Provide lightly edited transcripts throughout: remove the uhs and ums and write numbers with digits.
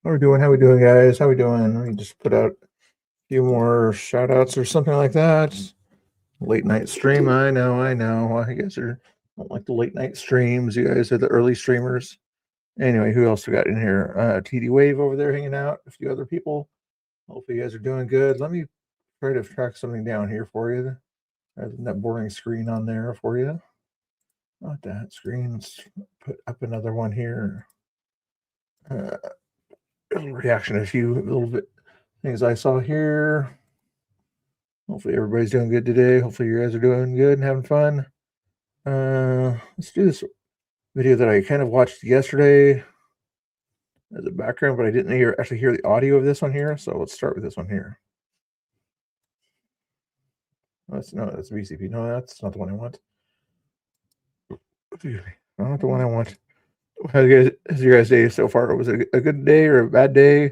How we doing? How we doing, guys? How we doing? Let me just put out a few more shout outs or something like that. Late night stream. I know. You guys don't like the late night streams. You guys are the early streamers. Anyway, who else we got in here? TD Wave over there hanging out. A few other people. Hopefully you guys are doing good. Let me try to track something down here for you. Rather than that boring screen on there for you. Not that screen. Let's put up another one here. Reaction to a few little bit things I saw here. Hopefully everybody's doing good today. Hopefully you guys are doing good and having fun. Let's do this video that I kind of watched yesterday as a background, but I didn't actually hear the audio of this one here. So let's start with this one here. That's VCP. No, that's not the one I want. Not the one I want. How's your guys' day so far? Was it a good day or a bad day?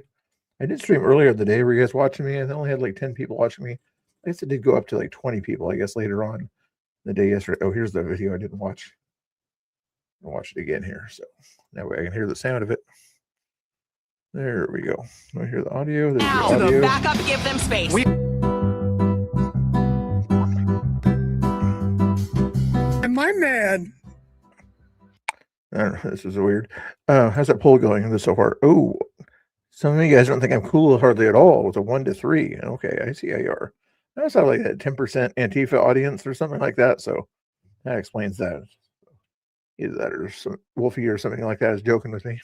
I did stream earlier in the day. Were you guys watching me? I only had like 10 people watching me. I guess it did go up to like 20 people, I guess, later on the day yesterday. Oh, here's the video I didn't watch. I'll watch it again here. So that way I can hear the sound of it. There we go. I hear the audio. There's the audio. Back up, give them space. And my man. I don't know. This is weird. How's that poll going so far? Oh, some of you guys don't think I'm cool hardly at all with a 1 to 3. Okay, I see how you are. That's not like that 10% Antifa audience or something like that. So that explains that. Either that or some Wolfie or something like that is joking with me.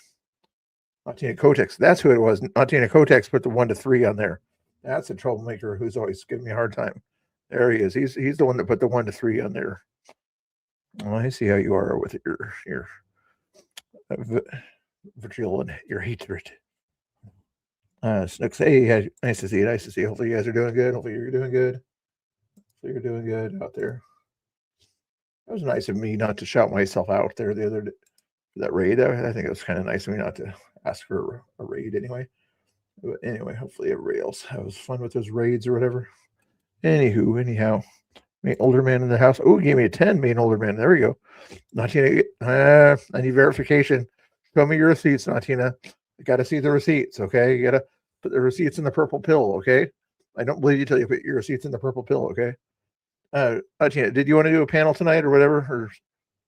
Martina Kotex. That's who it was. Martina Kotex put the 1 to 3 on there. That's a troublemaker who's always giving me a hard time. There he is. He's the one that put the 1 to 3 on there. Well, I see how you are with your vitriol and your hatred. Snooks, hey, nice to see you. Nice to see you. Hopefully you guys are doing good. Hopefully you're doing good. Hopefully you're doing good out there. That was nice of me not to shout myself out there the other day for that raid. I think it was kind of nice of me not to ask for a raid anyway. But anyway, hopefully everybody else has fun with those raids or whatever. Anyhow, main older man in the house. Oh, gave me a 10, main older man. There we go. Natina, I need verification. Show me your receipts, Natina. I got to see the receipts, okay? You got to put the receipts in the purple pill, okay? I don't believe you till you put your receipts in the purple pill, okay? Natina, did you want to do a panel tonight or whatever? Or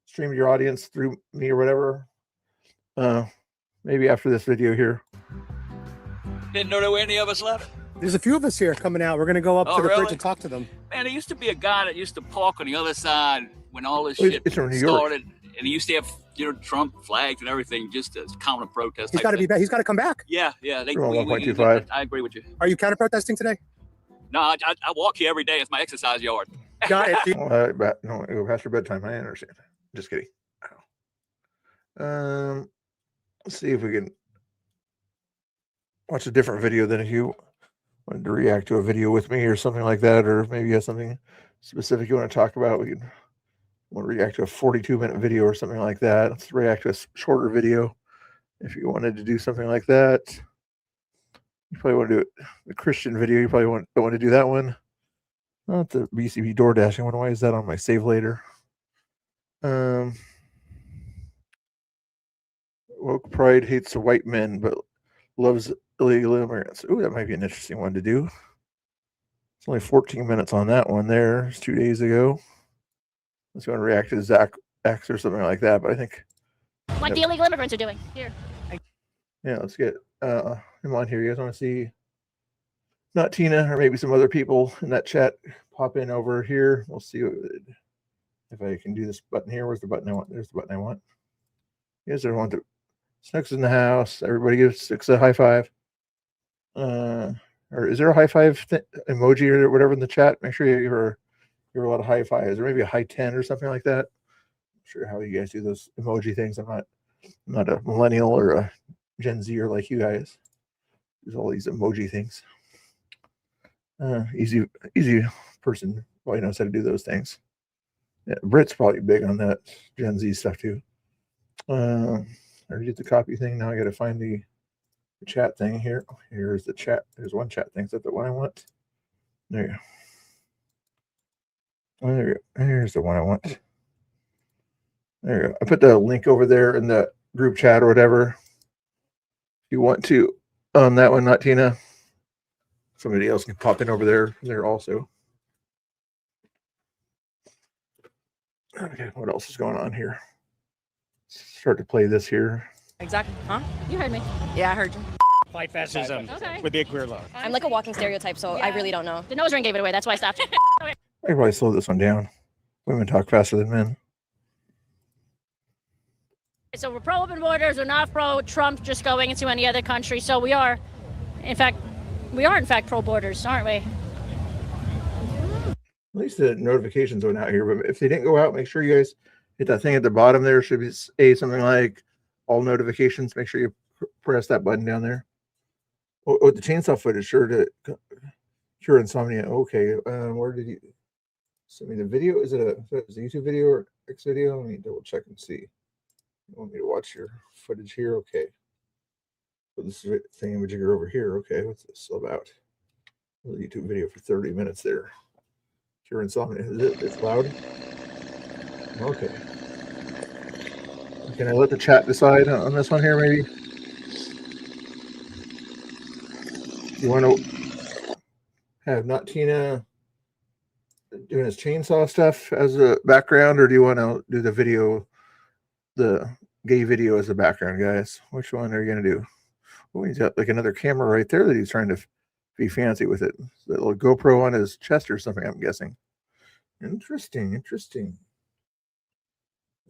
stream your audience through me or whatever? Maybe after this video here. Didn't know there were any of us left. There's a few of us here coming out. We're going to go up to the bridge really? and talk to them. Man, there used to be a guy that used to park on the other side when all this Oh, shit it's from New York. started. And he used to have, Trump flags and everything just as counter protest. He's got to be back. He's got to come back. Yeah. We're on 1.25. I agree with you. Are you counter protesting today? No, I walk here every day. It's my exercise yard. Got it. No, go past your bedtime. I understand. Just kidding. Let's see if we can watch a different video than if you wanted to react to a video with me or something like that, or maybe you have something specific you want to talk about. We can want to react to a 42-minute video or something like that. Let's react to a shorter video if you wanted to do something like that. You probably want to do it, the Christian video. You probably don't want to do that one. Not the BCB door dashing one. Why is that on my save later? Woke pride hates the white men, but loves illegal immigrants. Ooh, that might be an interesting one to do. It's only 14 minutes on that one there. It's 2 days ago. Let's go and react to Zach X or something like that. But I think what the illegal immigrants are doing here. Yeah, let's get him on here. You guys want to see not Tina or maybe some other people in that chat pop in over here. We'll see if I can do this button here. Where's the button I want? There's the button I want. You guys don't want to. Snooks in the house. Everybody gives Snooks a high five. Or is there a high five emoji or whatever in the chat? Make sure you give her a lot of high fives, or maybe a high 10 or something like that. I'm sure how you guys do those emoji things. I'm not a millennial or a Gen Zer like you guys. There's all these emoji things. Easy person probably knows how to do those things. Yeah, Britt's probably big on that Gen Z stuff too. I already did the copy thing. Now I got to find the chat thing here. Here's the chat. There's one chat thing. Is that the one I want? There you go. Oh, there you go. Here's the one I want. There you go. I put the link over there in the group chat or whatever. If you want to on that one, not Tina. Somebody else can pop in over there also. Okay, what else is going on here? Start to play this here. Exactly. Huh? You heard me. Yeah, I heard you. Fight fascism Okay. would be a queer law. I'm like a walking stereotype, so I really don't know. The nose ring gave it away. That's why I stopped. I could probably slow this one down. Women talk faster than men. So we're pro open borders. We're not pro Trump just going into any other country. So we are, in fact, pro borders, aren't we? At least the notifications went out here, but if they didn't go out, make sure you guys hit that thing at the bottom there. Should be something like all notifications. Make sure you press that button down there. Oh, the chainsaw footage, sure insomnia. Okay, where did you send me the video? Is it a YouTube video or X video? Let me double check and see. You want me to watch your footage here? Okay. So this is thingamajigger over here. Okay, what's this about? A YouTube video for 30 minutes there. Cure insomnia. Is it? It's loud. Okay. Can I let the chat decide on this one here, maybe? You want to have not Tina doing his chainsaw stuff as a background, or do you want to do the video, the gay video as a background, guys? Which one are you going to do? Oh, he's got like another camera right there that he's trying to be fancy with it. That little GoPro on his chest or something, I'm guessing. Interesting.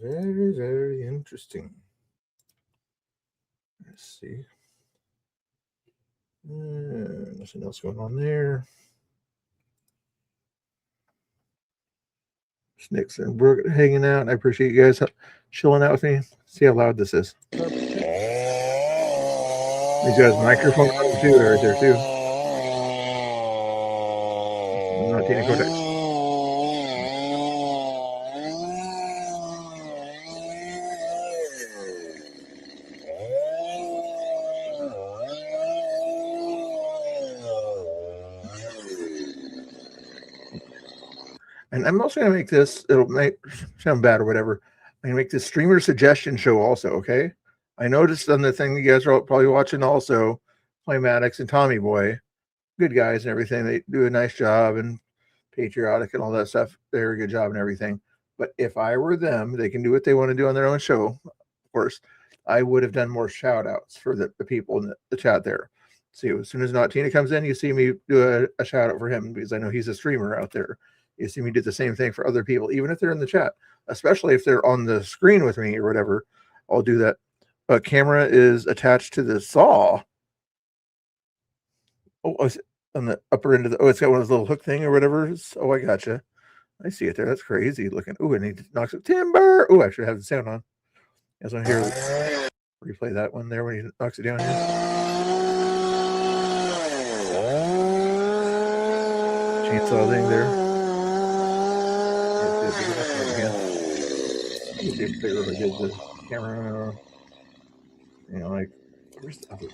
Very, very interesting. Let's see. Nothing else going on there. Snicks and Brooke hanging out. I appreciate you guys chilling out with me. See how loud this is. These guys' microphone too right there too. Not Tina Kodak. And I'm also going to make this, it'll make sound bad or whatever. I'm going to make this streamer suggestion show also, okay? I noticed on the thing you guys are probably watching also, Playmatix and Tommy Boy, good guys and everything. They do a nice job and patriotic and all that stuff. They're a good job and everything. But if I were them, they can do what they want to do on their own show, of course. I would have done more shout outs for the people in the chat there. See, as soon as Not Tina comes in, you see me do a shout out for him because I know he's a streamer out there. You see me do the same thing for other people, even if they're in the chat, especially if they're on the screen with me or whatever. I'll do that. A camera is attached to the saw. Oh, on the upper end of the, it's got one of those little hook thing or whatever. Oh, I gotcha. I see it there. That's crazy looking. Oh, and he knocks it. Timber. Oh, I should have the sound on. As I hear replay that one there when he knocks it down here. Chainsaw thing there. If they really did the camera, you know, like, where's the other?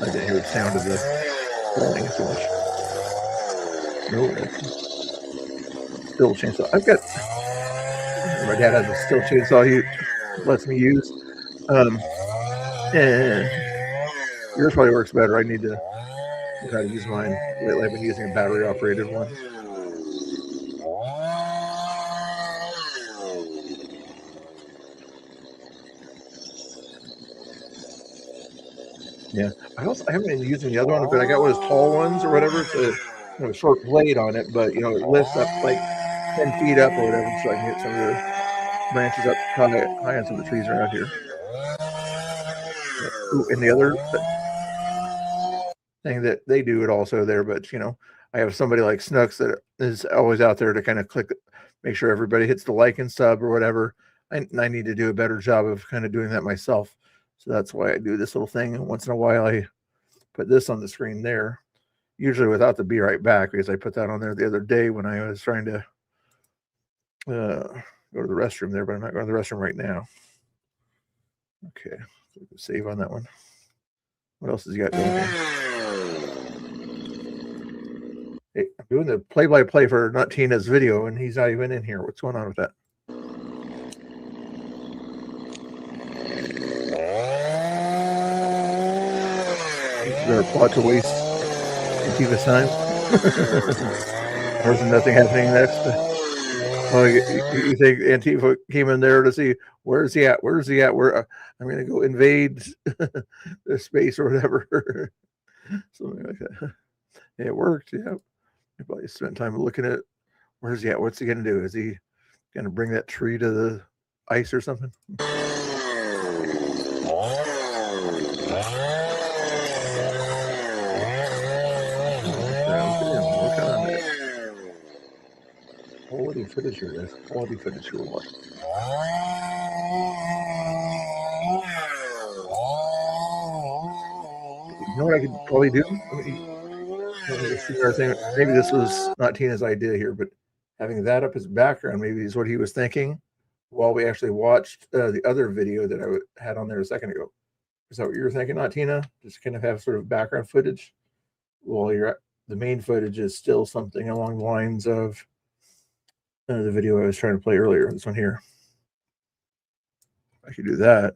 I didn't hear the sound of the rolling so much. No, that's still chainsaw. I've got, my dad has a still chainsaw he lets me use. And yours probably works better. I need to try to use mine. Lately, I've been using a battery operated one. Yeah, I haven't been using the other one, but I got one of those tall ones or whatever. It's a short blade on it, but it lifts up like 10 feet up or whatever, so I can get some of the branches up high on some of the trees around here. Ooh, and the other thing that they do it also there, but I have somebody like Snooks that is always out there to kind of make sure everybody hits the like and sub or whatever. I need to do a better job of kind of doing that myself. So that's why I do this little thing. And once in a while, I put this on the screen there, usually without the be right back, because I put that on there the other day when I was trying to go to the restroom there, but I'm not going to the restroom right now. Okay, save on that one. What else has he got going here? Hey, I'm doing the play-by-play for Not Tina's video, and he's not even in here. What's going on with that? our plot to waste Antifa's time? Or is nothing happening next? Oh, you think Antifa came in there to see where's he at? Where's he at? Where I'm going to go invade the space or whatever. Something like that. Yeah, it worked. Yeah, he probably spent time looking at where's he at? What's he going to do? Is he going to bring that tree to the ice or something? Quality footage here. That's quality footage here. What? You know what I could probably do? Let me see our thing. Maybe this was not Tina's idea here, but having that up as background maybe is what he was thinking while we actually watched the other video that I had on there a second ago. Is that what you were thinking, not Tina? Just kind of have sort of background footage while the main footage is still something along the lines of the video I was trying to play earlier. This one here. I could do that.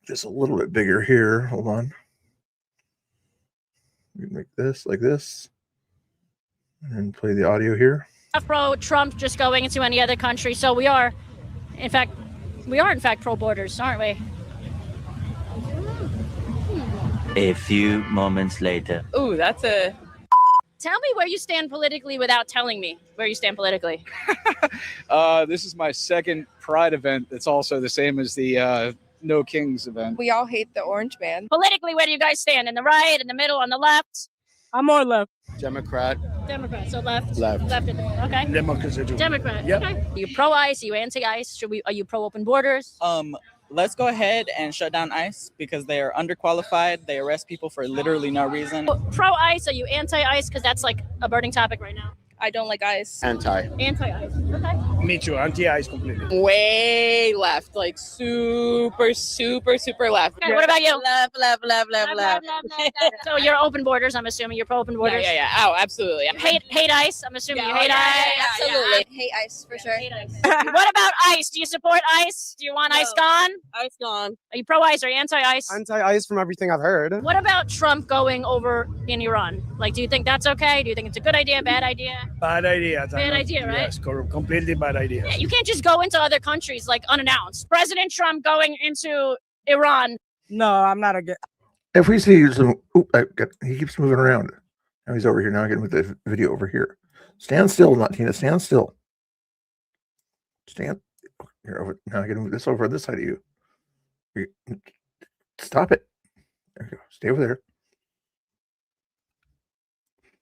Just a little bit bigger here. Hold on. We can make this like this. And play the audio here. Pro Trump just going into any other country. So we are in fact pro borders, aren't we? A few moments later. Ooh, that's a. Tell me where you stand politically without telling me where you stand politically. This is my second Pride event. It's also the same as the No Kings event. We all hate the orange man. Politically, where do you guys stand? In the right, in the middle, on the left? I'm more left. Democrat. Democrat, so left. Left. Left. Okay. Democrat. Democrat. Yep. Okay. Are you pro ICE? Are you anti ICE? Are you pro open borders? Let's go ahead and shut down ICE because they are underqualified. They arrest people for literally no reason. Pro ICE? Are you anti ICE? Because that's like a burning topic right now. I don't like ICE. Anti. Anti ICE. Okay. Me too. Anti-ICE completely. Way left, like super left. Okay, what about you? Left. So you're open borders. I'm assuming you're pro open borders. Yeah. Oh, absolutely. Hate ICE. I'm assuming you hate ICE. Absolutely. Hate ICE for sure. Hate ICE. What about ICE? Do you support ICE? Do you want ICE gone? ICE gone. Are you pro ICE or anti ICE? Anti-ICE from everything I've heard. What about Trump going over in Iran? Like, do you think that's okay? Do you think it's a good idea, bad idea? Bad idea. Bad idea, right? Yes, completely bad idea. Yeah, you can't just go into other countries like unannounced. President Trump going into Iran. No, I'm not against. If we see some, he keeps moving around. Now he's over here. Now I can move the video over here. Stand still, not Tina. Stand still. Stand here. Over now. I can move this over on this side of you. Stop it. There you go. Stay over there.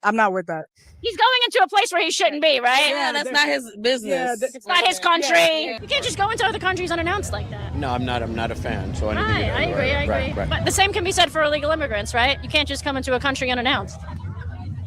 I'm not with that. He's going into a place where he shouldn't be, right? Yeah, that's not his business. Yeah, It's not his country. You can't just go into other countries unannounced like that. No, I'm not a fan. So anything. Right, I agree. Right. But the same can be said for illegal immigrants, right? You can't just come into a country unannounced.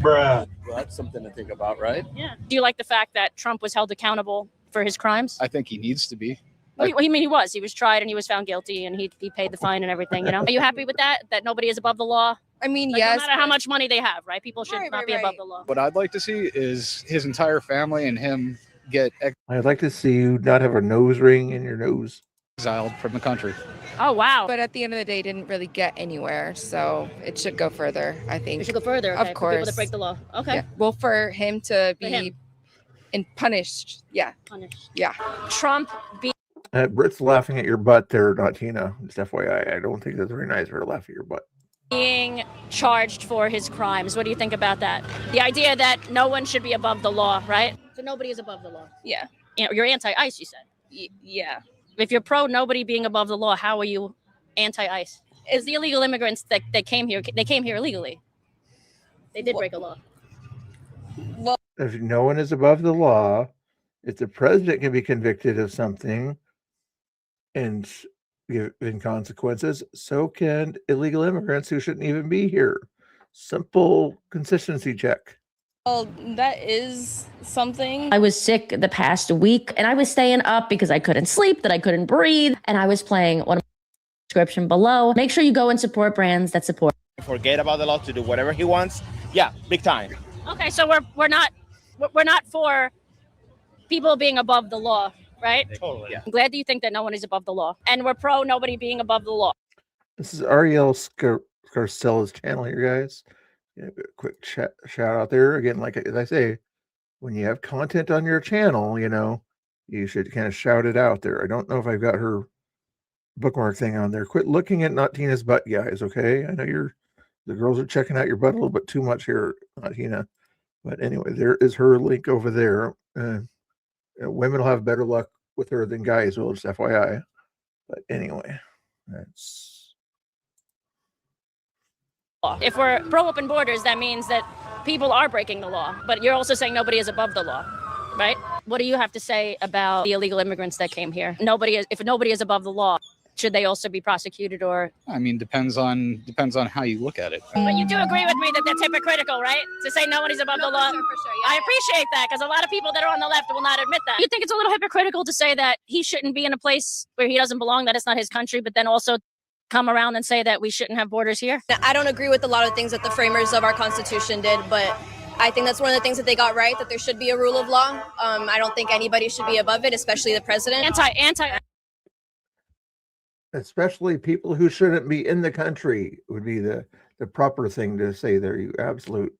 Well, that's something to think about, right? Yeah. Do you like the fact that Trump was held accountable for his crimes? I think he needs to be. What do you mean he was? He was tried and he was found guilty and he paid the fine and everything, you know? Are you happy with that? That nobody is above the law? I mean, Like, yes. no matter how much money they have, right? People should not be above the law. What I'd like to see is his entire family and him get I'd like to see you not have a nose ring in your nose. exiled from the country. Oh, wow. But at the end of the day, didn't really get anywhere. So it should go further, I We think. should go further. Of Okay, for people course. that break the law. Okay. Yeah. Well, for him to For be him. punished. Yeah. Punished. Yeah. Trump Britt's laughing at your butt there, not Tina. Just FYI, I don't think that's very nice for her to laugh at your butt. being charged for his crimes. What do you think about that? The idea that no one should be above the law, right? So nobody is above the law. Yeah. You're anti-ICE, you said. Yeah. If you're pro nobody being above the law, how are you anti-ICE? It's the illegal immigrants that came here. They came here illegally. They did break a law. If no one is above the law, if the president can be convicted of something and given consequences, so can illegal immigrants who shouldn't even be here. Simple consistency check. Well, that is something. I was sick the past week and I was staying up because I couldn't sleep, that I couldn't breathe. And I was playing one of the description below. Make sure you go and support brands that support. Forget about the law to do whatever he wants. Yeah, big time. Okay, so we're not for people being above the law, right? Totally. Yeah. I'm glad that you think that no one is above the law, and we're pro nobody being above the law. This is Ariel Scarcella's channel here, guys. Yeah, a quick shout out there again. Like as I say, when you have content on your channel, you should kind of shout it out there. I don't know if I've got her bookmark thing on there. Quit looking at Not Tina's butt, guys. Okay, I know the girls are checking out your butt a little bit too much here, Not Tina. But anyway, there is her link over there. Women will have better luck with her than guys will, just FYI. But anyway, that's. If we're pro open borders, that means that people are breaking the law. But you're also saying nobody is above the law, right? What do you have to say about the illegal immigrants that came here? If nobody is above the law, should they also be prosecuted? Or I mean, depends on how you look at it. But you do agree with me that that's hypocritical, right? To say nobody's above the law. For sure, yeah. I appreciate that, because a lot of people that are on the left will not admit that. You think it's a little hypocritical to say that he shouldn't be in a place where he doesn't belong, that it's not his country, but then also come around and say that we shouldn't have borders here? I don't agree with a lot of things that the framers of our Constitution did, but I think that's one of the things that they got right, that there should be a rule of law. I don't think anybody should be above it, especially the president. Especially people who shouldn't be in the country would be the proper thing to say there, you absolute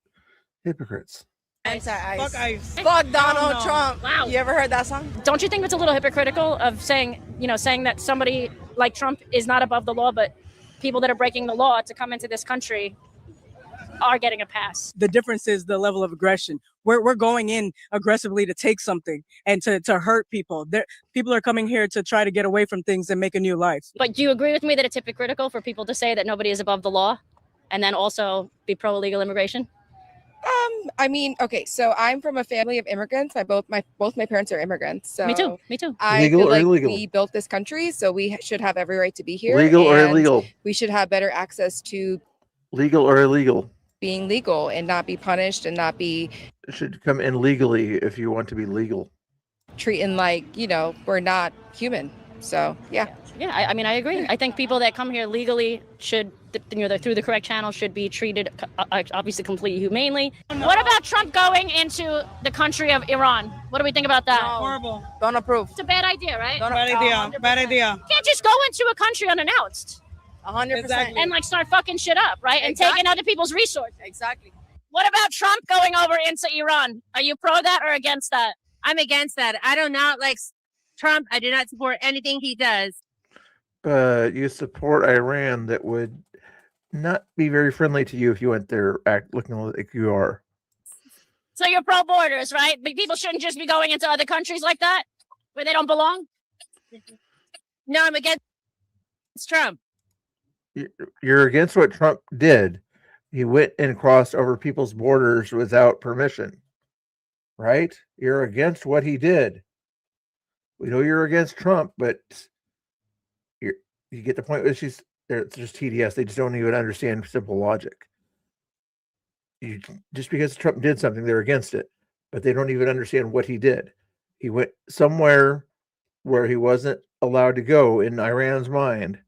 hypocrites. Anti-ICE. Fuck ICE. Fuck Donald Trump. Wow. You ever heard that song? Don't you think it's a little hypocritical of saying that somebody like Trump is not above the law, but people that are breaking the law to come into this country are getting a pass? The difference is the level of aggression. We're going in aggressively to take something and to hurt people. People are coming here to try to get away from things and make a new life. But do you agree with me that it's hypocritical for people to say that nobody is above the law and then also be pro illegal immigration? I mean, okay, so I'm from a family of immigrants. Both my parents are immigrants. So Me too. I Legal feel or like illegal? we built this country, so we should have every right to be here. Legal or and illegal? We should have better access to Legal or illegal? being legal and not be punished and not be It should come in legally if you want to be legal. treated like, we're not human. So, yeah. Yeah, I mean, I agree. I think people that come here legally should, through the correct channel, should be treated obviously completely humanely. What about Trump going into the country of Iran? What do we think about that? Horrible. Don't approve. It's a bad idea, right? Bad idea. Bad idea. You can't just go into a country unannounced 100%. and start fucking shit up, right? And Exactly. taking other people's resources. Exactly. What about Trump going over into Iran? Are you pro that or against that? I'm against that. I do not like Trump. I do not support anything he does. But you support Iran that would not be very friendly to you if you went there looking like you are. So you're pro borders, right? But people shouldn't just be going into other countries like that where they don't belong? No, I'm against Trump. You're against what Trump did. He went and crossed over people's borders without permission, right? You're against what he did. We know you're against Trump, but you get the point. It's just TDS. They just don't even understand simple logic. Just because Trump did something, they're against it, but they don't even understand what he did. He went somewhere where he wasn't allowed to go in Iran's mind,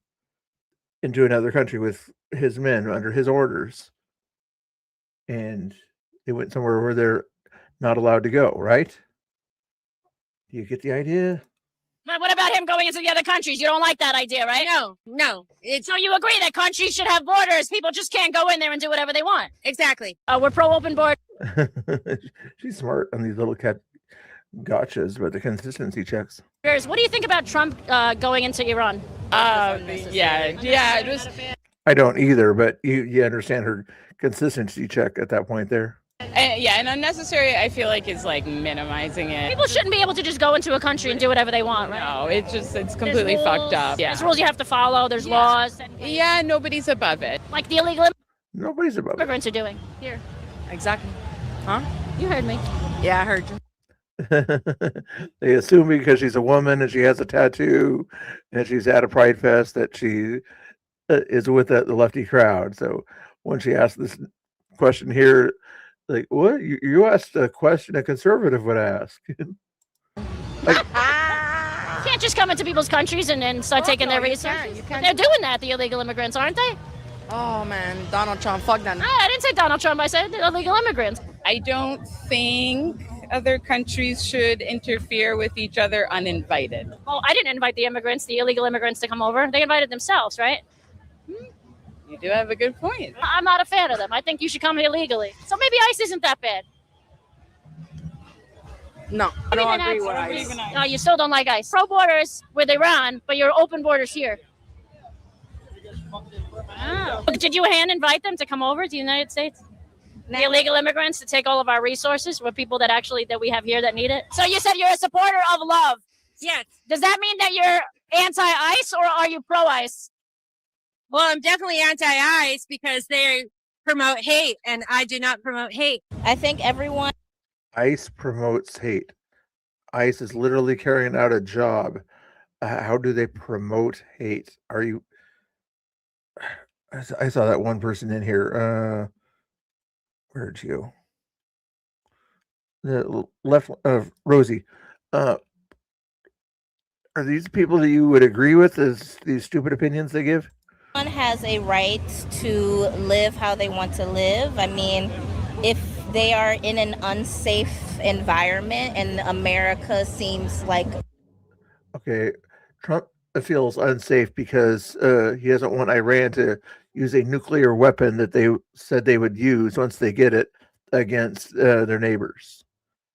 into another country with his men under his orders. And they went somewhere where they're not allowed to go, right? Do you get the idea? But what about him going into the other countries? You don't like that idea, right? No. So you agree that countries should have borders. People just can't go in there and do whatever they want. Exactly. We're pro open borders. She's smart on these little gotchas, but the consistency checks. What do you think about Trump going into Iran? Yeah. Just I don't either, but you understand her consistency check at that point there. and unnecessary. I feel like is like minimizing it. People shouldn't be able to just go into a country and do whatever they want, right? No, it's completely fucked up. Yeah. There's rules you have to follow. There's laws. Yeah, nobody's above it. Like the illegal Nobody's above it. immigrants are doing here. Exactly. Huh? You heard me. Yeah, I heard you. They assume because she's a woman and she has a tattoo and she's at a pride fest that she is with the lefty crowd. So when she asked this question here, like, what? You asked a question a conservative would ask. You can't just come into people's countries and start taking their resources. You can't. They're doing that, the illegal immigrants, aren't they? Oh, man. Donald Trump. Fuck that. I didn't say Donald Trump. I said illegal immigrants. I don't think other countries should interfere with each other uninvited. Well, I didn't invite the illegal immigrants to come over. They invited themselves, right? You do have a good point. I'm not a fan of them. I think you should come here legally. So maybe ICE isn't that bad. No, I don't agree with ICE. No, you still don't like ICE. Pro borders with Iran, but you're open borders here. Oh. Did you invite them to come over to the United States? The illegal immigrants to take all of our resources with people that we have here that need it. So you said you're a supporter of love. Yes. Does that mean that you're anti-ICE or are you pro-ICE? Well, I'm definitely anti-ICE because they promote hate, and I do not promote hate. I think everyone. ICE promotes hate. ICE is literally carrying out a job. How do they promote hate? Are you? I saw that one person in here. Where'd you go? The left of Rosie. Are these people that you would agree with as these stupid opinions they give? Everyone has a right to live how they want to live. I mean, if they are in an unsafe environment and America seems like. Okay, Trump feels unsafe because he doesn't want Iran to use a nuclear weapon that they said they would use once they get it against their neighbors.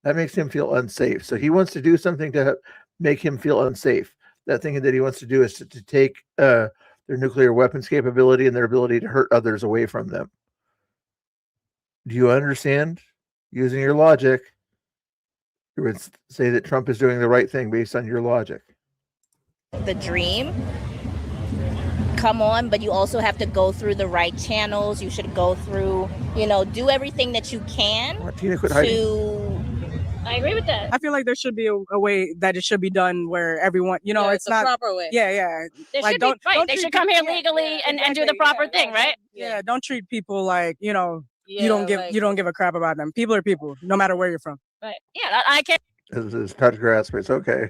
That makes him feel unsafe. So he wants to do something to make him feel unsafe. That thing that he wants to do is to take their nuclear weapons capability and their ability to hurt others away from them. Do you understand? Using your logic, you would say that Trump is doing the right thing based on your logic. The dream. Come on, but you also have to go through the right channels. You should go through, do everything that you can I agree with that. I feel like there should be a way that it should be done where everyone, it's not proper way. Yeah. They Like, should don't they treat should come here people- legally and do the exactly, proper thing, right? Yeah, don't treat people like, you don't give a crap about them. People are people, no matter where you're from. Right. Yeah, I can't. This is touch grass, but it's okay.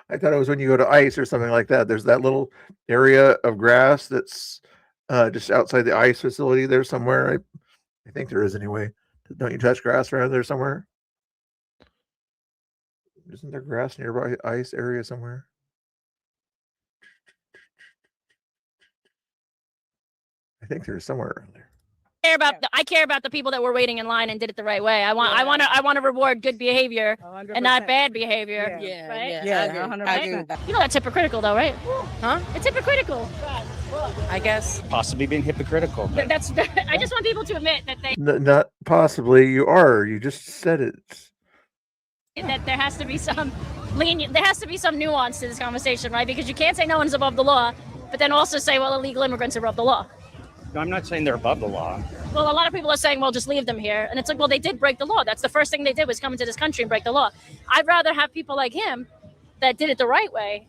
I thought it was when you go to ICE or something like that. There's that little area of grass that's just outside the ICE facility there somewhere. I think there is anyway. Don't you touch grass around there somewhere? Isn't there grass nearby ICE area somewhere? I think there's somewhere around there. I care about the people that were waiting in line and did it the right way. I want to reward good behavior 100%. and not bad behavior. Yeah, right? Yeah, I agree 100%. with that. You know that's hypocritical, though, right? Huh? It's hypocritical. I guess. Possibly being hypocritical. But That's. I just want people to admit that Not possibly. You are. You just said it. that there has to be some lenient. There has to be some nuance to this conversation, right? Because you can't say no one's above the law, but then also say, well, illegal immigrants are above the law. No, I'm not saying they're above the law. Well, a lot of people are saying, well, just leave them here. And it's like, well, they did break the law. That's the first thing they did was come into this country and break the law. I'd rather have people like him that did it the right way,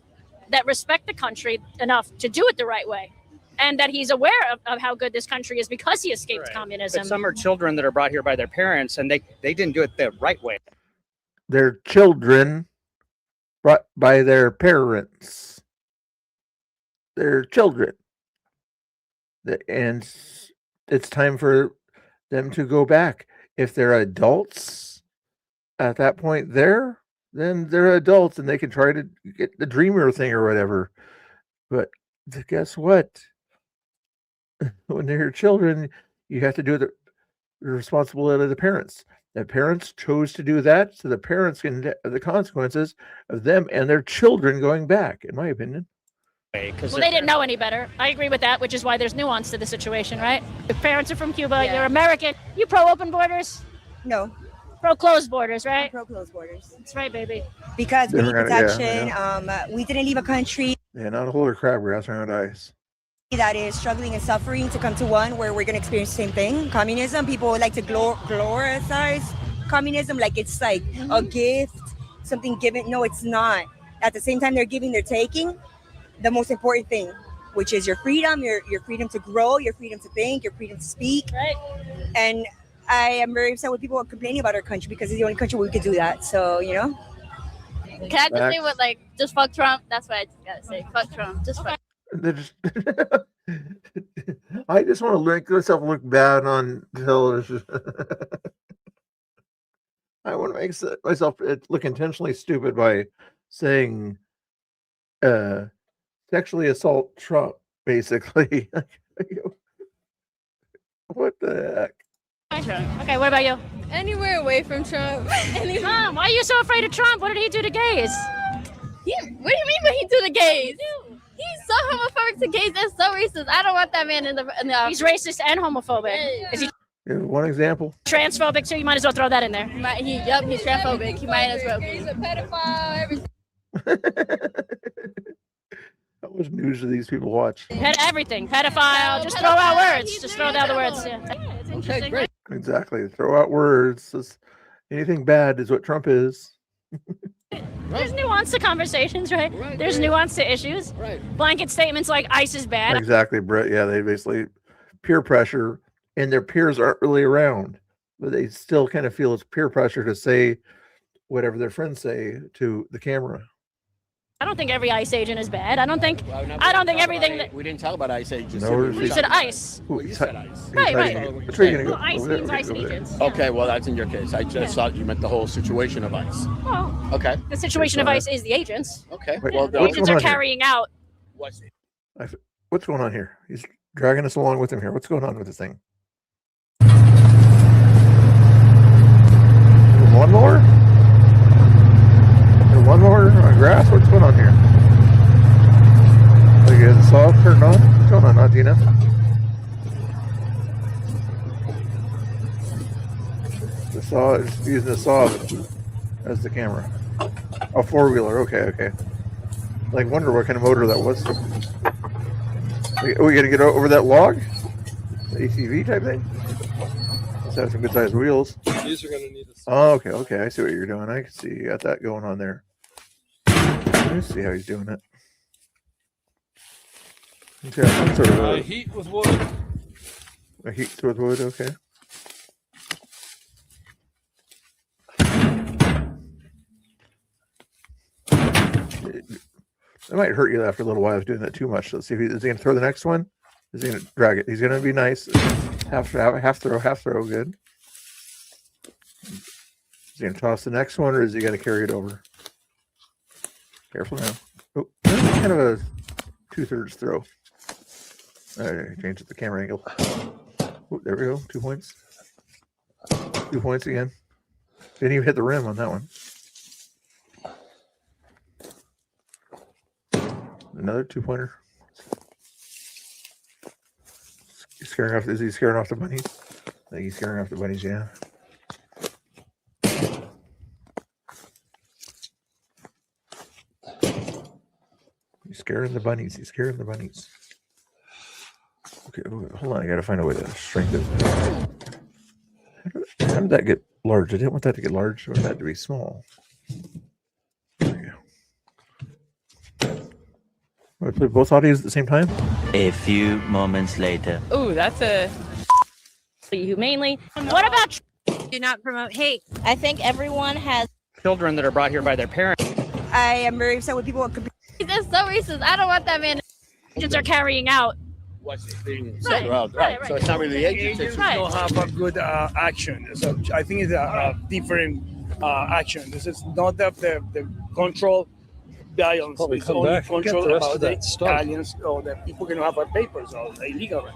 that respect the country enough to do it the right way, and that he's aware of how good this country is because he escaped communism. But some are children that are brought here by their parents, and they didn't do it the right way. Their children brought by their parents. Their children. And it's time for them to go back. If they're adults at that point then they're adults and they can try to get the dreamer thing or whatever. But guess what? When they're children, you have to do the responsibility of the parents. The parents chose to do that, so the parents can the consequences of them and their children going back, in my opinion. Well, they didn't know any better. I agree with that, which is why there's nuance to the situation, right? Your parents are from Cuba, you're American. You pro-open borders? No. Pro-closed borders, right? Pro-closed borders. That's right, baby. Because we need Different kind of- protection. We didn't leave a country Yeah, not a whole lot of crabgrass around ICE. that is struggling and suffering to come to one where we're going to experience the same thing. Communism, people like to glorifies communism like it's like a gift, something given. No, it's not. At the same time, they're giving, they're taking the most important thing, which is your freedom, your freedom to grow, your freedom to think, your freedom to speak. Right. And I am very upset when people are complaining about our country because it's the only country where we could do that. So, Can I just say what, just fuck Trump? That's what I just gotta say. Fuck Trump. Just fuck. I just want to make myself look bad on television. I want to make myself look intentionally stupid by saying sexually assault Trump basically. What the heck? Okay, what about you? Anywhere away from Trump. Mom, why are you so afraid of Trump? What did he do to gays? What do you mean by he do to gays? He's so homophobic to gays. That's so racist. I don't want that man in the He's racist and homophobic. Is he You have one example? transphobic too? You might as well throw that in there. he's transphobic. He might as well be. He's a pedophile. Everything. How much news do these people watch? Everything. Pedophile. Just throw out words. Just throw out the words. Yeah. It's interesting. Right? Exactly. Throw out words. Anything bad is what Trump is. There's nuance to conversations, right? There's nuance to issues. Blanket statements like ICE is bad. Exactly, Brett. Yeah, they basically peer pressure, and their peers aren't really around, but they still kind of feel it's peer pressure to say whatever their friends say to the camera. I don't think every ICE agent is bad. I don't think everything that We didn't talk about ICE agents. No, you said ICE. Ooh, You said ICE. Right. Which way are you gonna go? Well, ICE Over there, means okay, ICE over there. agents. Okay, well, that's in your case. I just thought you meant the whole situation of ICE. Well, Okay. the situation of ICE is the agents. Okay. Wait, Well, The what's agents going are on here? carrying out. What's going on here? He's dragging us along with him here. What's going on with this thing? One more? One more on grass? What's going on here? Okay, the saw turned on. What's going on, Adina? The saw is using the saw as the camera. A four-wheeler. Okay. Like, wonder what kind of motor that was. We got to get over that log? The ATV type thing? Let's have some good sized wheels. These are going to need a Oh, okay. I see what you're doing. I can see you got that going on there. Let's see how he's doing it. He's got some sort of heat with wood. a heat with wood. Okay. It might hurt you after a little while of doing that too much. Let's see if is he going to throw the next one. Is he going to drag it? He's going to be nice. Half throw. Good. Is he going to toss the next one, or is he going to carry it over? Careful now. Oh, that's kind of a 2/3 throw. All right, change the camera angle. Oh, there we go. 2 points. 2 points again. Didn't even hit the rim on that one. Another 2-pointer. Is he scaring off the bunnies? I think he's scaring off the bunnies, yeah. He's scaring the bunnies. Okay, hold on. I gotta find a way to shrink this. How did that get large? I didn't want that to get large. I wanted that to be small. There you go. Want to play both audios at the same time? A few moments later. Ooh, that's a. Humanely. What about? Do not promote hate. I think everyone has Children that are brought here by their parents. I am very upset with people. That's so racist. I don't want that man. Agents are carrying out. What's being Right, said around, right? right. So it's not really the agents. It's Right. Don't have a good action. So I think it's a different action. This is not the control violence. Probably It's come only back and get control the rest about of the that stuff. aliens or the people who don't have papers or illegal.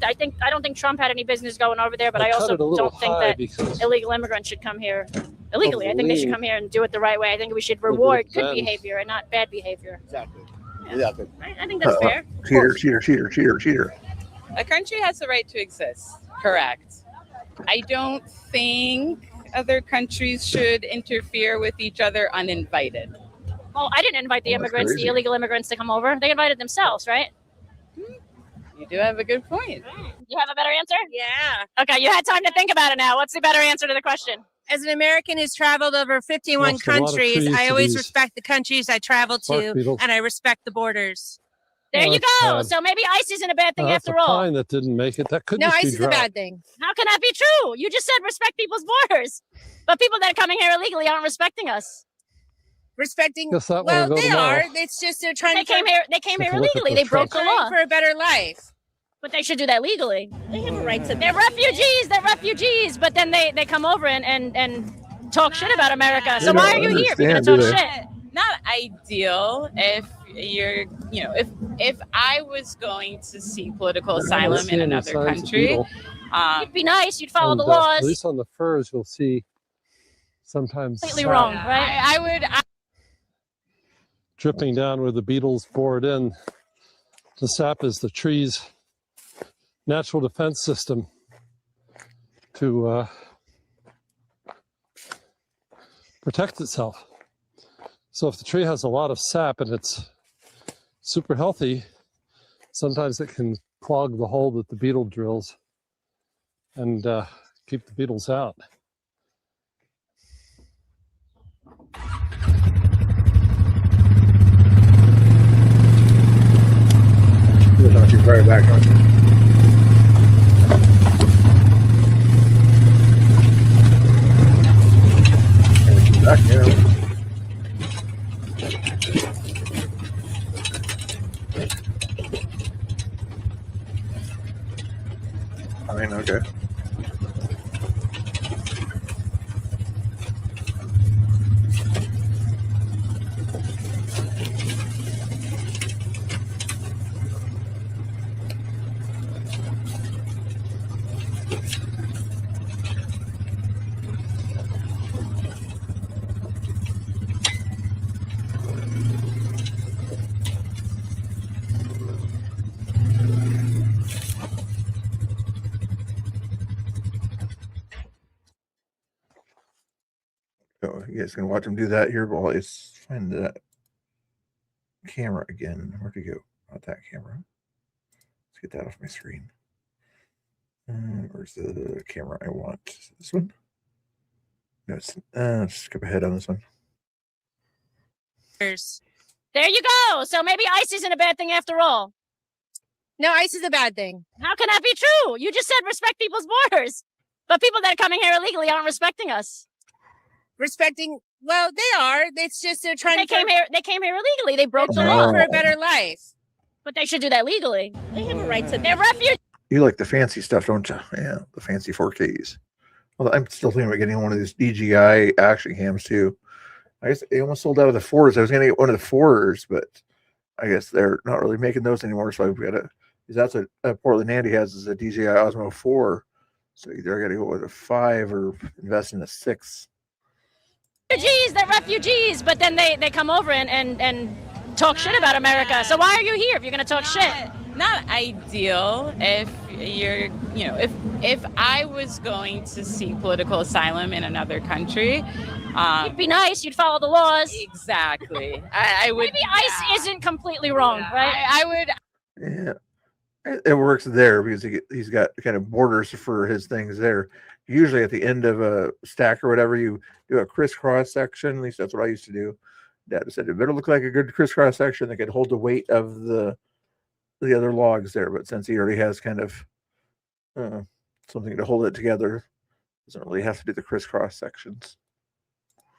I don't think Trump had any business going over there, but I cut also it a little don't think high that because illegal immigrants should come here illegally. I think they should come here and do it the right way. I think we should reward good then- behavior and not bad behavior. Exactly. Exactly. I think that's fair. Cheater. A country has the right to exist. Correct. I don't think other countries should interfere with each other uninvited. Well, I didn't invite the Well, that's immigrants, the crazy. illegal immigrants to come over. They invited themselves, right? You do have a good point. You have a better answer? Yeah. Okay, you had time to think about it now. What's the better answer to the question? As an American who's traveled over 51 Lost a lot of countries, trees I to always these respect the countries I travel bark to, beetles. and I respect the borders. There Oh, you that's go. sad. So maybe ICE isn't a bad thing that's after a all. pine that didn't make it. That could No, just be ICE is a drought. bad thing. How can that be true? You just said respect people's borders. But people that are coming here illegally aren't respecting us. Respecting, Guess that well, one will go they tomorrow. are. It's just they're trying They to came here Take a look at illegally. those They broke the trying law. for a better life. But they should do that legally. they have a right to They're refugees, but then they come over and talk shit about America. So They why are don't you here if you're gonna understand, talk do shit? Not ideal if you're, if I was going to seek political Let's asylum see in on the another signs of country, beetle. It'd be nice. You'd follow And, the at laws. least on the furs, you'll see sometimes Completely sap wrong, right? I would. dripping down where the beetles bore it in. The sap is the tree's natural defense system to protect itself. So if the tree has a lot of sap and it's super healthy, sometimes it can clog the hole that the beetle drills and keep the beetles out. You're not too far back, aren't you? Back here. I mean, okay. So you guys can watch him do that here, but while it's find that camera again. Where'd it go? Not that camera. Let's get that off my screen. Where's the camera I want? This one? No, it's skip ahead on this one. There you go. So maybe ICE isn't a bad thing after all. No, ICE is a bad thing. How can that be true? You just said respect people's borders. But people that are coming here illegally aren't respecting us. Respecting, well, they are. It's just they're trying They came here illegally. They broke the to law. for a better life. But they should do that legally. They have a right to. They're refugees. You like the fancy stuff, don't you? Yeah, the fancy 4Ks. Well, I'm still thinking about getting one of these DJI action cams too. I guess they almost sold out of the 4s. I was going to get one of the 4s, but I guess they're not really making those anymore. So I've got to, because that's what Portland Andy has is a DJI Osmo 4. So either I got to go with a 5 or invest in a 6. Refugees, they're refugees, but then they come over and talk shit about America. So why are you here if you're going to talk shit? Not ideal if you're, if I was going to seek political asylum in another country. It'd be nice. You'd follow the laws. Exactly. I would. Maybe ICE isn't completely wrong, right? I would. Yeah, it works there because he's got kind of borders for his things there. Usually at the end of a stack or whatever, you do a crisscross section. At least that's what I used to do. Dad said it better look like a good crisscross section that could hold the weight of the other logs there. But since he already has kind of something to hold it together, doesn't really have to do the crisscross sections.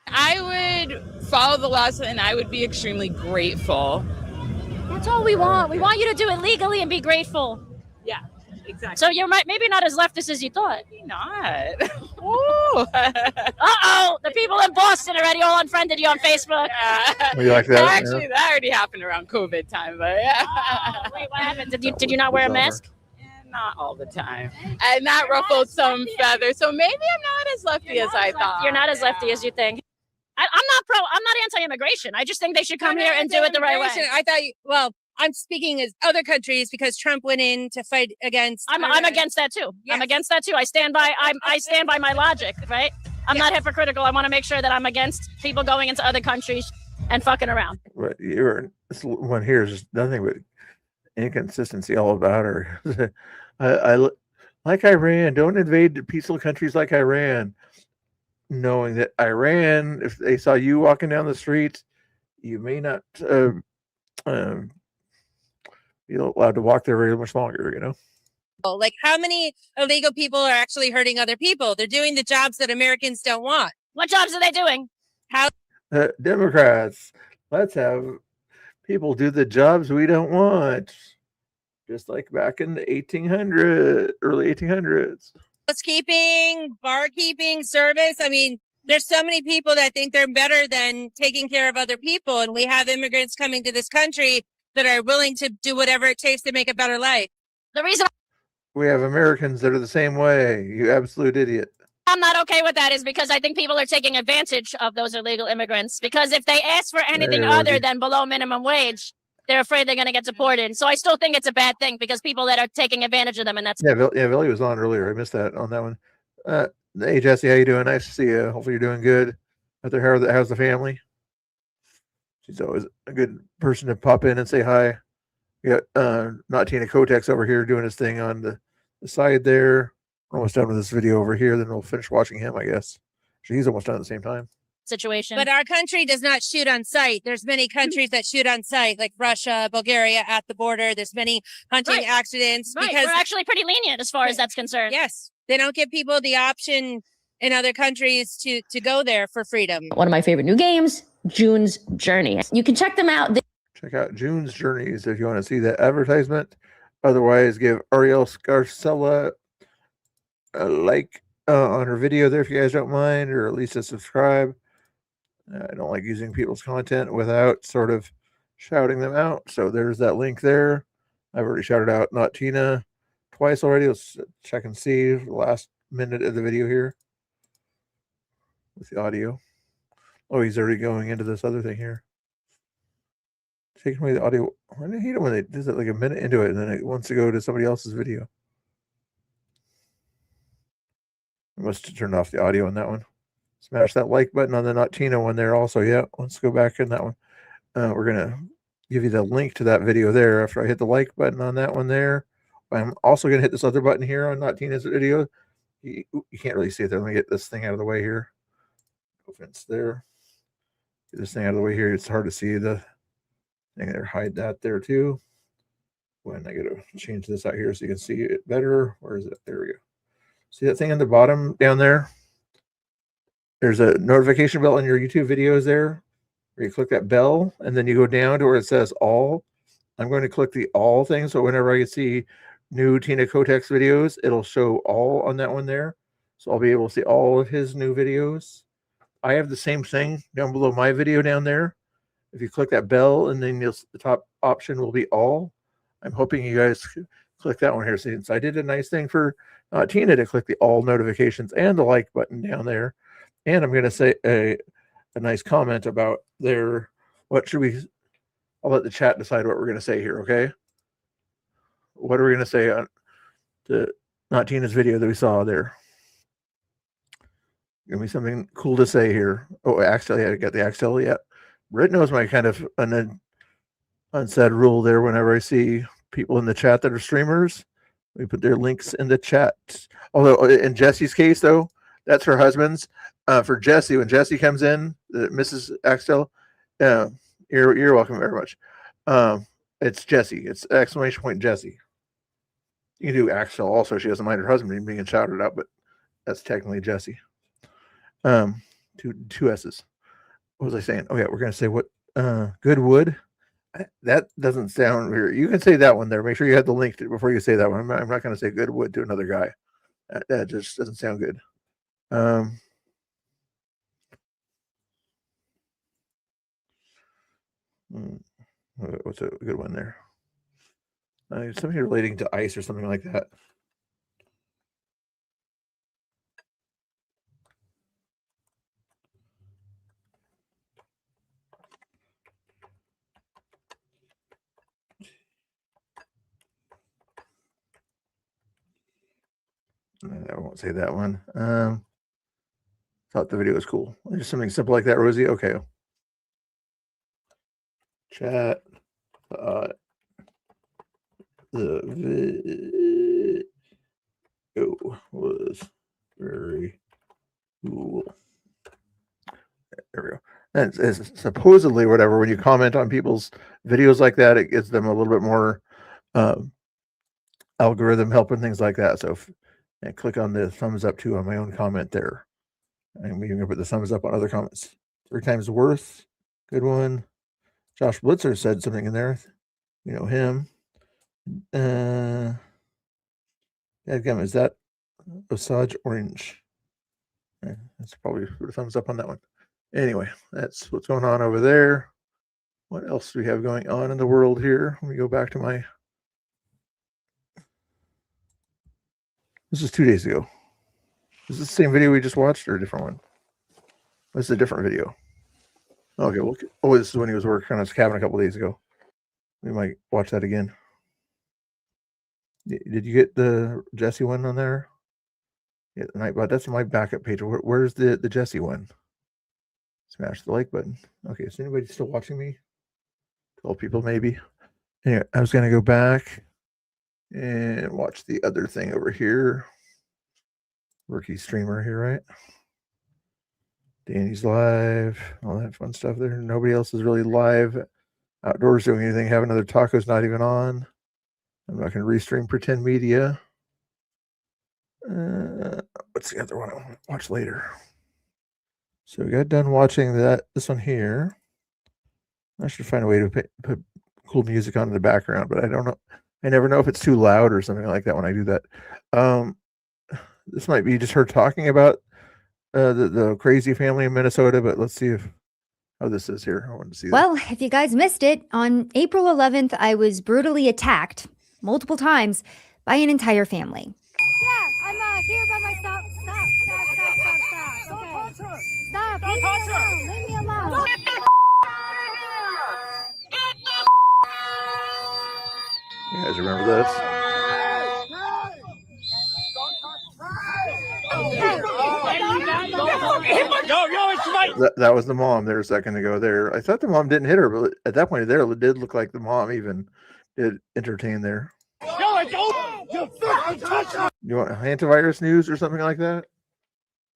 I would follow the laws and I would be extremely grateful. That's all we want. We want you to do it legally and be grateful. Yeah, exactly. So you're maybe not as leftist as you thought. Maybe not. Uh-oh. The people in Boston already all unfriended you on Facebook. Oh, you like that? Actually, that already happened around COVID time, but yeah. Wait, what happened? Did you not wear a mask? Not all the time. And that ruffled some feathers. So maybe I'm not as lefty as I thought. You're not as lefty as you think. I'm not anti-immigration. I just think they should come here and do it the right way. I thought I'm speaking as other countries because Trump went in to fight against. I'm against that too. Yes. I'm against that too. I stand by my logic, right? I'm not hypocritical. I want to make sure that I'm against people going into other countries and fucking around. But this one here is just nothing but inconsistency all about her. I like Iran. Don't invade peaceful countries like Iran. Knowing that Iran, if they saw you walking down the street, you may not be allowed to walk there very much longer, Like, how many illegal people are actually hurting other people? They're doing the jobs that Americans don't want. What jobs are they doing? How? Democrats, let's have people do the jobs we don't want. Just like back in the early 1800s. Housekeeping, barkeeping, service. I mean, There's so many people that think they're better than taking care of other people. And we have immigrants coming to this country that are willing to do whatever it takes to make a better life. The reason We have Americans that are the same way. You absolute idiot. I'm not okay with that is because I think people are taking advantage of those illegal immigrants. Because if they ask for anything Hey, other Rosie. than below minimum wage, they're afraid they're going to get deported. So I still think it's a bad thing because people that are taking advantage of them, and that's Yeah, Billy was on earlier. I missed that on that one. Hey Jesse, how you doing? Nice to see you. Hopefully you're doing good. Out there, how's the family? She's always a good person to pop in and say hi. We got not Tina Kotex over here doing his thing on the side there. We're almost done with this video over here. Then we'll finish watching him, I guess. He's almost done at the same time. situation. But our country does not shoot on sight. There's many countries that shoot on sight, like Russia, Bulgaria at the border. There's many hunting accidents Right. because We're actually pretty lenient as far as that's concerned. yes, they don't give people the option in other countries to go there for freedom. One of my favorite new games, June's Journey. You can check them out. Check out June's Journeys if you want to see that advertisement. Otherwise, give Ariel Scarcella a like on her video there if you guys don't mind, or at least a subscribe. I don't like using people's content without sort of shouting them out. So there's that link there. I've already shouted out Not Tina twice already. Let's check and see the last minute of the video here with the audio. Oh, he's already going into this other thing here. Taking away the audio. I hate it when they do that like a minute into it and then it wants to go to somebody else's video. I must have turned off the audio on that one. Smash that like button on the Not Tina one there also. Yeah, let's go back in that one. We're going to give you the link to that video there after I hit the like button on that one there. I'm also going to hit this other button here on Not Tina's video. You can't really see it there. Let me get this thing out of the way here. No offense there. Get this thing out of the way here. It's hard to see the thing there. Hide that there too. When I got to change this out here so you can see it better. Where is it? There we go. See that thing on the bottom down there? There's a notification bell on your YouTube videos there. Where you click that bell and then you go down to where it says all. I'm going to click the all thing. So whenever I see new Tina Kotex videos, it'll show all on that one there. So I'll be able to see all of his new videos. I have the same thing down below my video down there. If you click that bell and then the top option will be all. I'm hoping you guys click that one here. Since I did a nice thing for Tina to click the all notifications and the like button down there. And I'm going to say a nice comment about their, what should we, I'll let the chat decide what we're going to say here, okay? What are we going to say on the Not Tina's video that we saw there? Give me something cool to say here. Oh, actually, I got the Axel yet. Britt knows my kind of unsaid rule there. Whenever I see people in the chat that are streamers, we put their links in the chat. Although in Jesse's case, though, that's her husband's. For Jesse, when Jesse comes in, Mrs. Axel, you're welcome very much. It's Jesse. It's exclamation point Jesse. You can do Axel also. She doesn't mind her husband being shouted out, but that's technically Jesse. Two S's. What was I saying? Oh yeah, we're gonna say what? Goodwood. That doesn't sound weird. You can say that one there. Make sure you have the link before you say that one. I'm not going to say Goodwood to another guy. That just doesn't sound good. What's a good one there? Something relating to ice or something like that. I won't say that one. Thought the video was cool. Just something simple like that, Rosie. Okay. Chat. The video was very cool. There we go. And it's supposedly whatever, when you comment on people's videos like that, it gives them a little bit more algorithm help and things like that. So if and click on the thumbs up too on my own comment there. And we can put the thumbs up on other comments. 3 times worth. Good one. Josh Blitzer said something in there. You know him. Again, is that Osage Orange? That's probably put a thumbs up on that one. Anyway, that's what's going on over there. What else do we have going on in the world here? Let me go back to my. This is 2 days ago. Is this the same video we just watched or a different one? This is a different video. Okay, well, oh, this is when he was working on his cabin a couple days ago. We might watch that again. Did you get the Jesse one on there? Yeah, Nightbot. That's my backup page. Where's the Jesse one? Smash the like button. Okay, is anybody still watching me? 12 people maybe. Anyway, I was gonna go back and watch the other thing over here. Rookie streamer here, right? Danny's live, all that fun stuff there. Nobody else is really live outdoors doing anything. Have another taco's not even on. I'm not going to restream Pretend Media. What's the other one I want to watch later? So we got done watching this one here. I should find a way to put cool music on in the background, but I don't know. I never know if it's too loud or something like that when I do that. This might be just her talking about the crazy family in Minnesota, but let's see how this is here. I want to see Well, if you guys missed it, on April 11th, I was brutally attacked multiple times by an entire family. Yeah, I'm here by myself. Stop. Okay. Stop. Leave me alone. Leave me alone. You guys remember this? That was the mom there a second ago there. I thought the mom didn't hit her, but at that point there, it did look like the mom even did entertain there. You want antivirus news or something like that?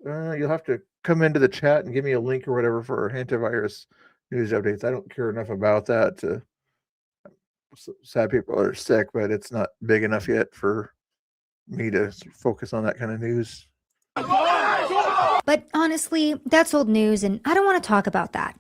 You'll have to come into the chat and give me a link or whatever for antivirus news updates. I don't care enough about that. Sad people are sick, but it's not big enough yet for me to focus on that kind of news. But honestly, that's old news, and I don't want to talk about that.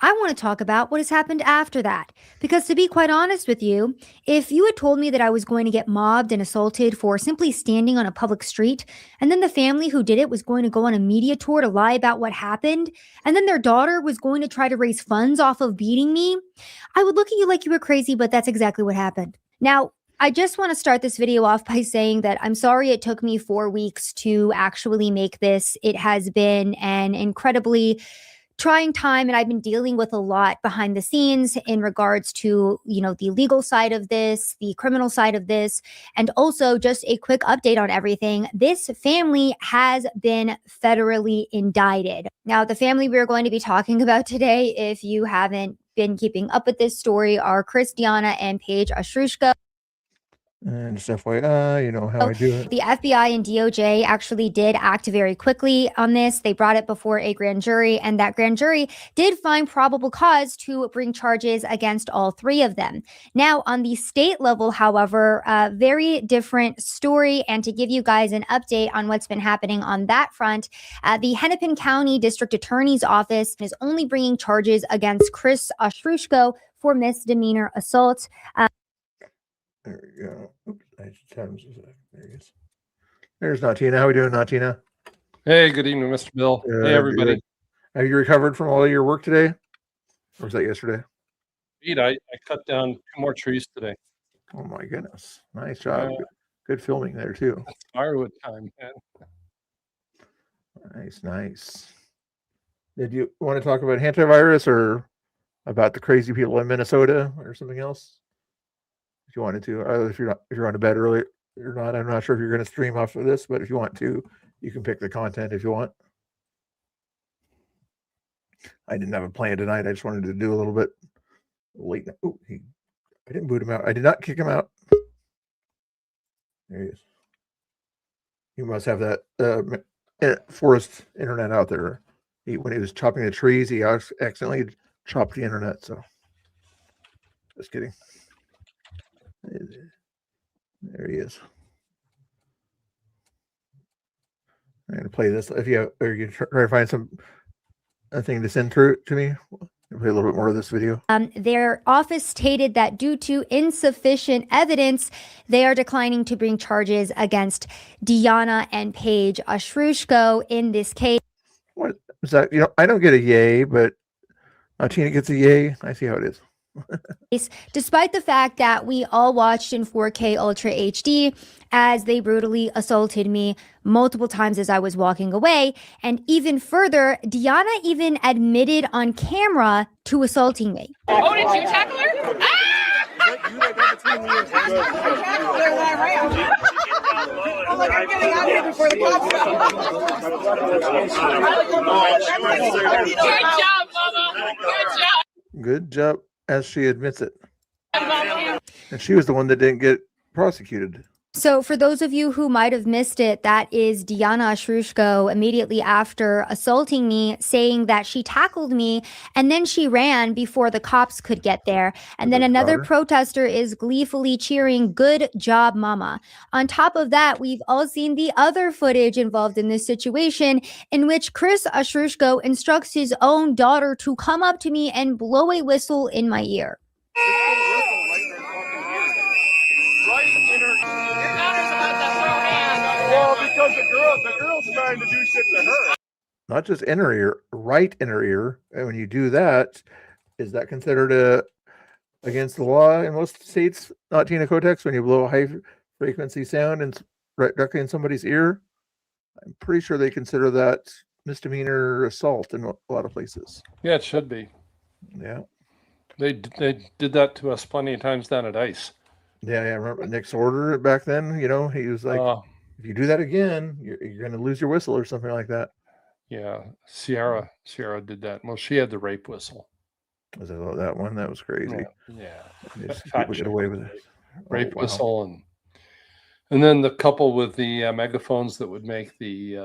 I want to talk about what has happened after that. Because to be quite honest with you, if you had told me that I was going to get mobbed and assaulted for simply standing on a public street, and then the family who did it was going to go on a media tour to lie about what happened, and then their daughter was going to try to raise funds off of beating me, I would look at you like you were crazy, but that's exactly what happened. Now, I just want to start this video off by saying that I'm sorry it took me 4 weeks to actually make this. It has been an incredibly trying time, and I've been dealing with a lot behind the scenes in regards to, the legal side of this, the criminal side of this, and also just a quick update on everything. This family has been federally indicted. Now, the family we're going to be talking about today, if you haven't been keeping up with this story, are Chris D'Anna and Paige Ostroushko. And just FYI, you know how I do it. The FBI and DOJ actually did act very quickly on this. They brought it before a grand jury, and that grand jury did find probable cause to bring charges against all three of them. Now, on the state level, however, a very different story. And to give you guys an update on what's been happening on that front, the Hennepin County District Attorney's Office is only bringing charges against Chris Ostroushko for misdemeanor assault. There we go. Oops, I just had him. There he is. There's Natina. How we doing, Natina? Hey, good evening, Mr. Bill. Hey, everybody. Good. Have you recovered from all your work today? Or was that yesterday? Indeed, I cut down 2 more trees today. Oh my goodness. Nice job. Good filming there too. Firewood time, man. Nice. Did you want to talk about antivirus or about the crazy people in Minnesota or something else? If you wanted to, if you're on to bed early or not, I'm not sure if you're going to stream off of this, but if you want to, you can pick the content if you want. I didn't have a plan tonight. I just wanted to do a little bit late. Oh, I didn't boot him out. I did not kick him out. There he is. You must have that forest internet out there. When he was chopping the trees, he accidentally chopped the internet. So, just kidding. There he is. I'm going to play this. If you try to find a thing to send through to me, I'll play a little bit more of this video. Their office stated that due to insufficient evidence, they are declining to bring charges against D'Anna and Paige Ostroushko in this case. What is that? I don't get a yay, but Tina gets a yay. I see how it is. Despite the fact that we all watched in 4K Ultra HD as they brutally assaulted me multiple times as I was walking away. And even further, Deanna even admitted on camera to assaulting me. Oh, did you tackle her? I'm like, I'm getting out of here before the cops Good job, Mama. Good job. Good job, as she admits it. And she was the one that didn't get prosecuted. So for those of you who might have missed it, that is Diana Shrushko immediately after assaulting me, saying that she tackled me and then she ran before the cops could get there. And then another protester is gleefully cheering, "Good job, Mama." On top of that, we've all seen the other footage involved in this situation in which Chris Ashrushko instructs his own daughter to come up to me and blow a whistle in my ear. Well, because the girl's trying to do shit to her. Not just in her ear, right in her ear. And when you do that, is that considered against the law in most states? Not Tina Kotex, when you blow a high frequency sound and right directly in somebody's ear? I'm pretty sure they consider that misdemeanor assault in a lot of places. Yeah, it should be. Yeah. They did that to us plenty of times down at ICE. Yeah, I remember Nick's order back then. He was like, if you do that again, you're going to lose your whistle or something like that. Yeah, Sierra did that. Well, she had the rape whistle. Was it that one? That was crazy. Yeah. People get away with it. Rape wow. whistle and then the couple with the megaphones that would make the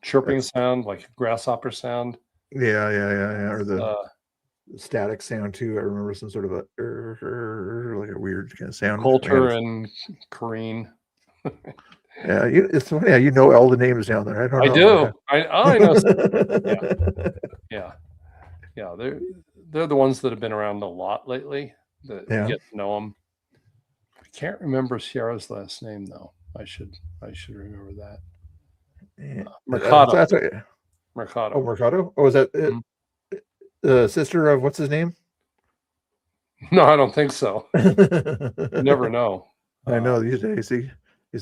chirping sound, like a grasshopper sound. Yeah. Or the static sound too. I remember some sort of a like a weird kind of sound. Coulter and Corrine. Yeah, it's funny. Yeah, you know all the names down there. I don't know. I know. Yeah. They're the ones that have been around a lot lately. That you get to know them. I can't remember Sierra's last name though. I should remember that. Yeah. Mercado. Mercado. Oh, Mercado. Oh, is that the sister of what's his name? No, I don't think so. You never know. I know these days.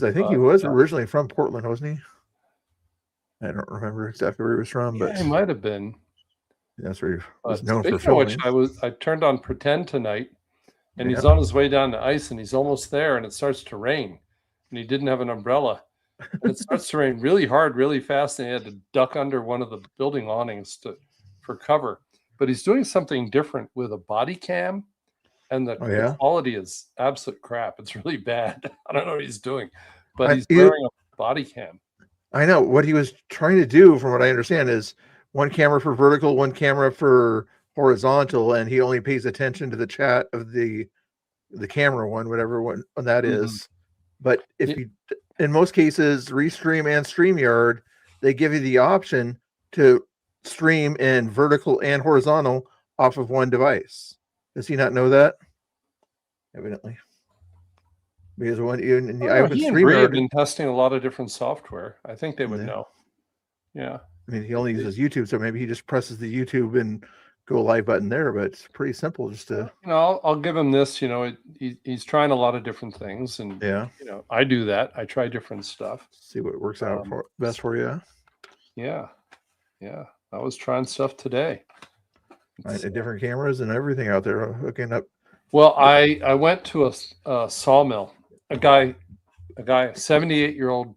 I think he was originally from Portland, wasn't he? I don't remember exactly where he was from, but he might have been. That's where he was known for filming. filming. I turned on Pretend tonight, and he's on his way down to ICE, and he's almost there, and it starts to rain, and he didn't have an umbrella. And it starts to rain really hard, really fast, and he had to duck under one of the building awnings for cover. But he's doing something different with a body cam. And the quality is absolute crap. It's really bad. I don't know what he's doing, but he's wearing a body cam. I know what he was trying to do, from what I understand, is one camera for vertical, one camera for horizontal, and he only pays attention to the chat of the camera one, whatever one that is. But if you, in most cases, Restream and StreamYard, they give you the option to stream in vertical and horizontal off of one device. Does he not know that? Evidently. Because when he and Bree have been testing a lot of different software. I think they would know. Yeah. I mean, he only uses YouTube, so maybe he just presses the YouTube and go live button there, but it's pretty simple just to... I'll give him this, he's trying a lot of different things, and I do that. I try different stuff. See what works out best for you. Yeah. I was trying stuff today. Different cameras and everything out there hooking up. Well, I went to a sawmill. A guy, a 78-year-old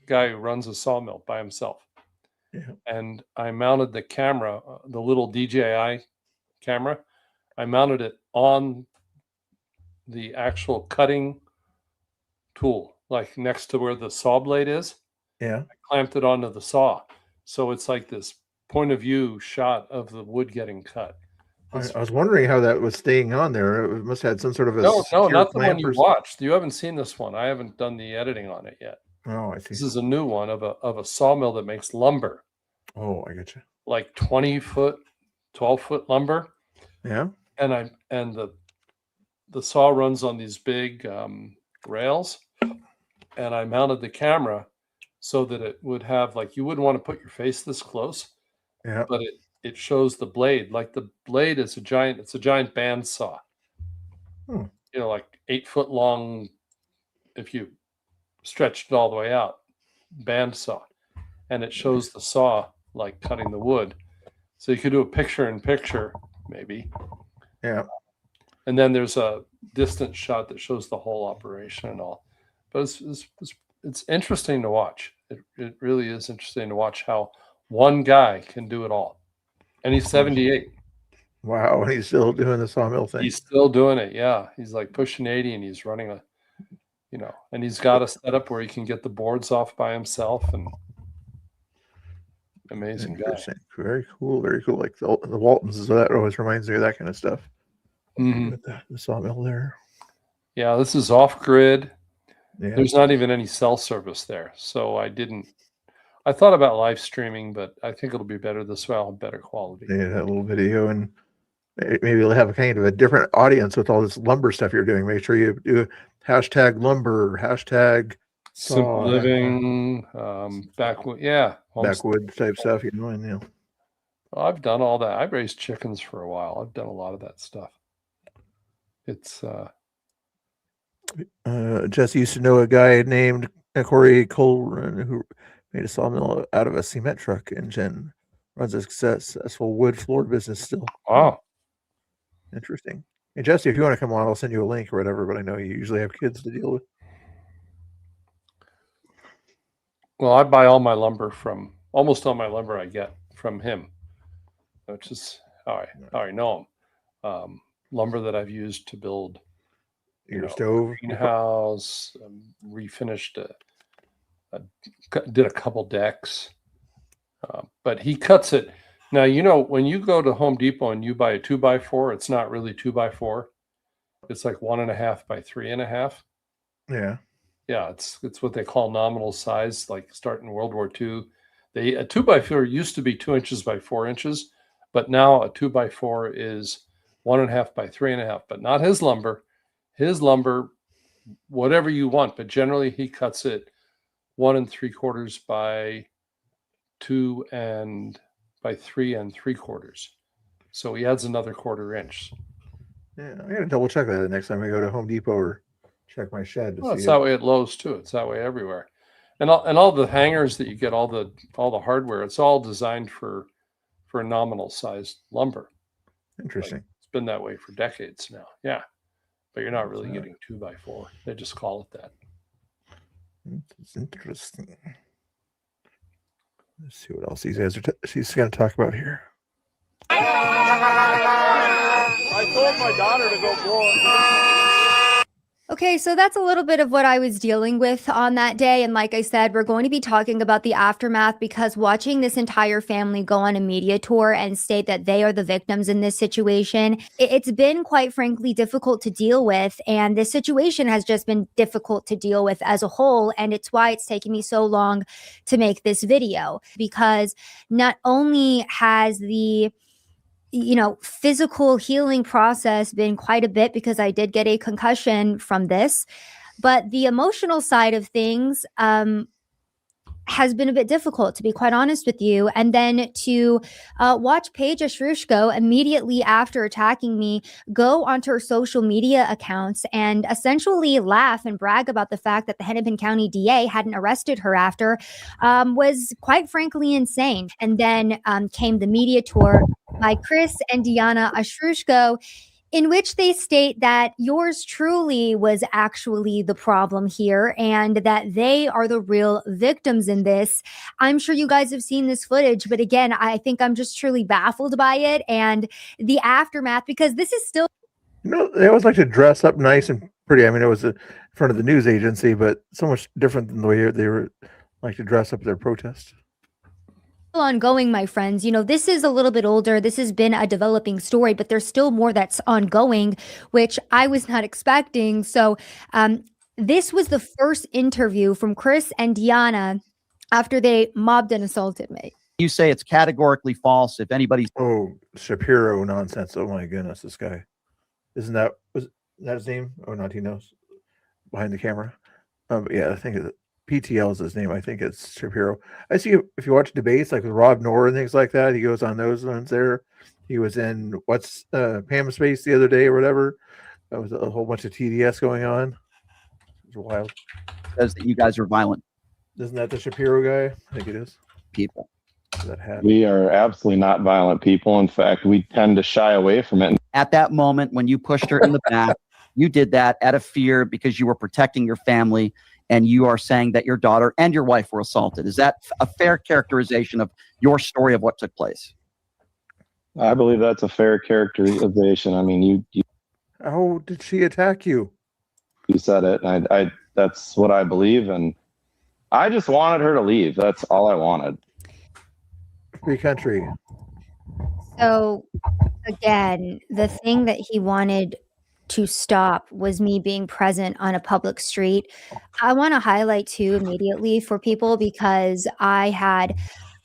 guy who runs a sawmill by himself. Yeah. And I mounted the camera, the little DJI camera. I mounted it on the actual cutting tool, like next to where the saw blade is. Yeah. I clamped it onto the saw. So it's like this point of view shot of the wood getting cut. I was wondering how that was staying on there. It must have had some sort of a no, not the one you watched. You haven't seen this one. I haven't done the editing on it yet. Oh, I see. This is a new one of a sawmill that makes lumber. Oh, I get you. Like 20-foot, 12-foot lumber. Yeah. And the saw runs on these big rails, and I mounted the camera so that it would have, like, you wouldn't want to put your face this close, Yeah. but it shows the blade. Like the blade is it's a giant bandsaw. Hmm. You know, like 8 foot long, if you stretched it all the way out, bandsaw. And it shows the saw like cutting the wood. So you could do a picture in picture, maybe. Yeah. And then there's a distant shot that shows the whole operation and all. But it's interesting to watch. It really is interesting to watch how one guy can do it all. And he's 78. Wow. And he's still doing the sawmill thing. He's still doing it. Yeah. He's like pushing 80 and he's running a, you know, and he's got a setup where he can get the boards off by himself, and amazing guy. Interesting. Very cool. Very cool. Like the Waltons, so that always reminds me of that kind of stuff. Mhm. With the sawmill there. Yeah, this is off grid. Yeah. There's not even any cell service there. So I thought about live streaming, but I think it'll be better this way. I'll have better quality. Yeah, that little video, and maybe you'll have a kind of a different audience with all this lumber stuff you're doing. Make sure you do hashtag lumber, hashtag Simple saw, living, backwoods, yeah. backwoods type stuff, you know, and you know. I've done all that. I've raised chickens for a while. I've done a lot of that stuff. It's Jesse used to know a guy named Corey Colran who made a sawmill out of a cement truck engine. Runs a successful wood floor business still. Wow. Interesting. Hey, Jesse, if you want to come on, I'll send you a link or whatever, but I know you usually have kids to deal with. Well, I buy all my lumber almost all my lumber I get from him, which is how I know him. Lumber that I've used to build Your stove? greenhouse, refinished did a couple decks, but he cuts it. Now, you know, when you go to Home Depot and you buy a 2x4, it's not really 2x4. It's like 1.5 by 3.5. Yeah. Yeah, it's what they call nominal size, like starting World War II. A 2x4 used to be 2 inches by 4 inches, but now a 2x4 is 1.5 by 3.5, but not his lumber. His lumber, whatever you want, but generally he cuts it 1 3/4 by 2 and by 3 3/4. So he adds another 1/4 inch. Yeah, I gotta double check that the next time I go to Home Depot or check my shed. To Well, it's see that way at Lowe's too. It's that way everywhere. And all the hangers that you get, all the hardware, it's all designed for nominal sized lumber. Interesting. It's been that way for decades now. Yeah. But you're not really getting 2x4. They just call it that. It's interesting. Let's see what else these guys she's going to talk about here. I told my daughter to go blow it. Okay, so that's a little bit of what I was dealing with on that day. And like I said, we're going to be talking about the aftermath because watching this entire family go on a media tour and state that they are the victims in this situation, it's been quite frankly difficult to deal with. And this situation has just been difficult to deal with as a whole. And it's why it's taken me so long to make this video, because not only has the physical healing process been quite a bit because I did get a concussion from this, but the emotional side of things has been a bit difficult, to be quite honest with you. And then to watch Paige Ashrushko immediately after attacking me go onto her social media accounts and essentially laugh and brag about the fact that the Hennepin County DA hadn't arrested her after was quite frankly insane. And then came the media tour by Chris and Diana Ashrushko, in which they state that yours truly was actually the problem here and that they are the real victims in this. I'm sure you guys have seen this footage, but again, I think I'm just truly baffled by it and the aftermath, because this is still... They always like to dress up nice and pretty. I mean, it was in front of the news agency, but so much different than the way they were like to dress up their protest. Ongoing, my friends. This is a little bit older. This has been a developing story, but there's still more that's ongoing, which I was not expecting. So this was the first interview from Chris and Diana after they mobbed and assaulted me. You say it's categorically false if anybody's... Oh, Shapiro nonsense. Oh my goodness, this guy. Was that his name? Oh, not he knows. Behind the camera. But yeah, I think PTL is his name. I think it's Shapiro. I see if you watch debates like with Rob Noor and things like that, he goes on those ones there. He was in Pam Space the other day or whatever. That was a whole bunch of TDS going on. It was wild. Says that you guys are violent Isn't that the Shapiro guy? I think it is. people. That hat. We are absolutely not violent people. In fact, we tend to shy away from it. At that moment when you pushed her in the back, you did that out of fear because you were protecting your family, and you are saying that your daughter and your wife were assaulted. Is that a fair characterization of your story of what took place? I believe that's a fair characterization. I mean, you How did she attack you? said it. I that's what I believe, and I just wanted her to leave. That's all I wanted. Free country. So, again, the thing that he wanted to stop was me being present on a public street. I want to highlight too immediately for people, because I had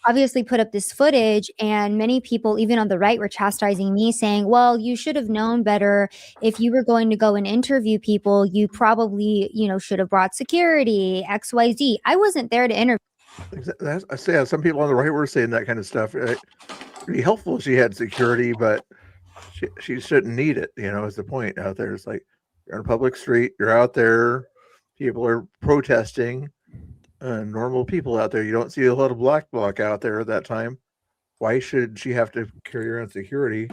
obviously put up this footage, and many people, even on the right, were chastising me, saying, well, you should have known better. If you were going to go and interview people, you probably, should have brought security, XYZ. I wasn't there to interview. I say some people on the right were saying that kind of stuff. It'd be helpful if she had security, but she shouldn't need it. Is the point out there. It's like you're on a public street, you're out there, people are protesting, normal people out there. You don't see a lot of black bloc out there at that time. Why should she have to carry around security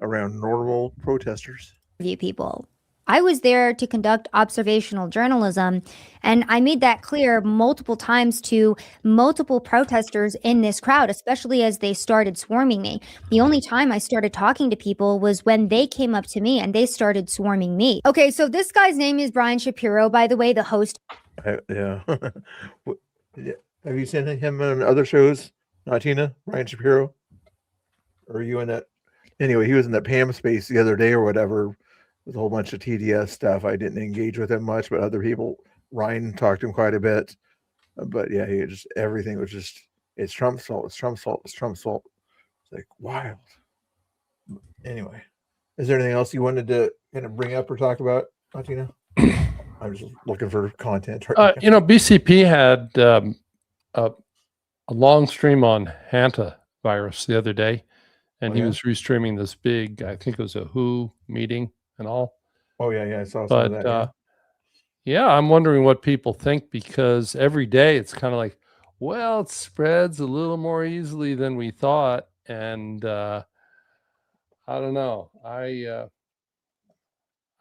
around normal protesters? People. I was there to conduct observational journalism, and I made that clear multiple times to multiple protesters in this crowd, especially as they started swarming me. The only time I started talking to people was when they came up to me and they started swarming me. Okay, so this guy's name is Brian Shapiro, by the way, the host. Yeah. Have you seen him on other shows, Tina? Brian Shapiro? Or are you in that? Anyway, he was in that Pam Space the other day or whatever, with a whole bunch of TDS stuff. I didn't engage with him much, but other people, Ryan talked to him quite a bit. But yeah, everything was just, it's Trump's fault, it's Trump's fault, it's Trump's fault. It's like wild. Anyway, is there anything else you wanted to kind of bring up or talk about, Tina? I'm just looking for content. BCP had a long stream on Hanta virus the other day, and he was restreaming this big, I think it was a WHO meeting and all. Oh yeah, I saw some of that. Yeah, I'm wondering what people think, because every day it's kind of like, well, it spreads a little more easily than we thought, and I don't know. I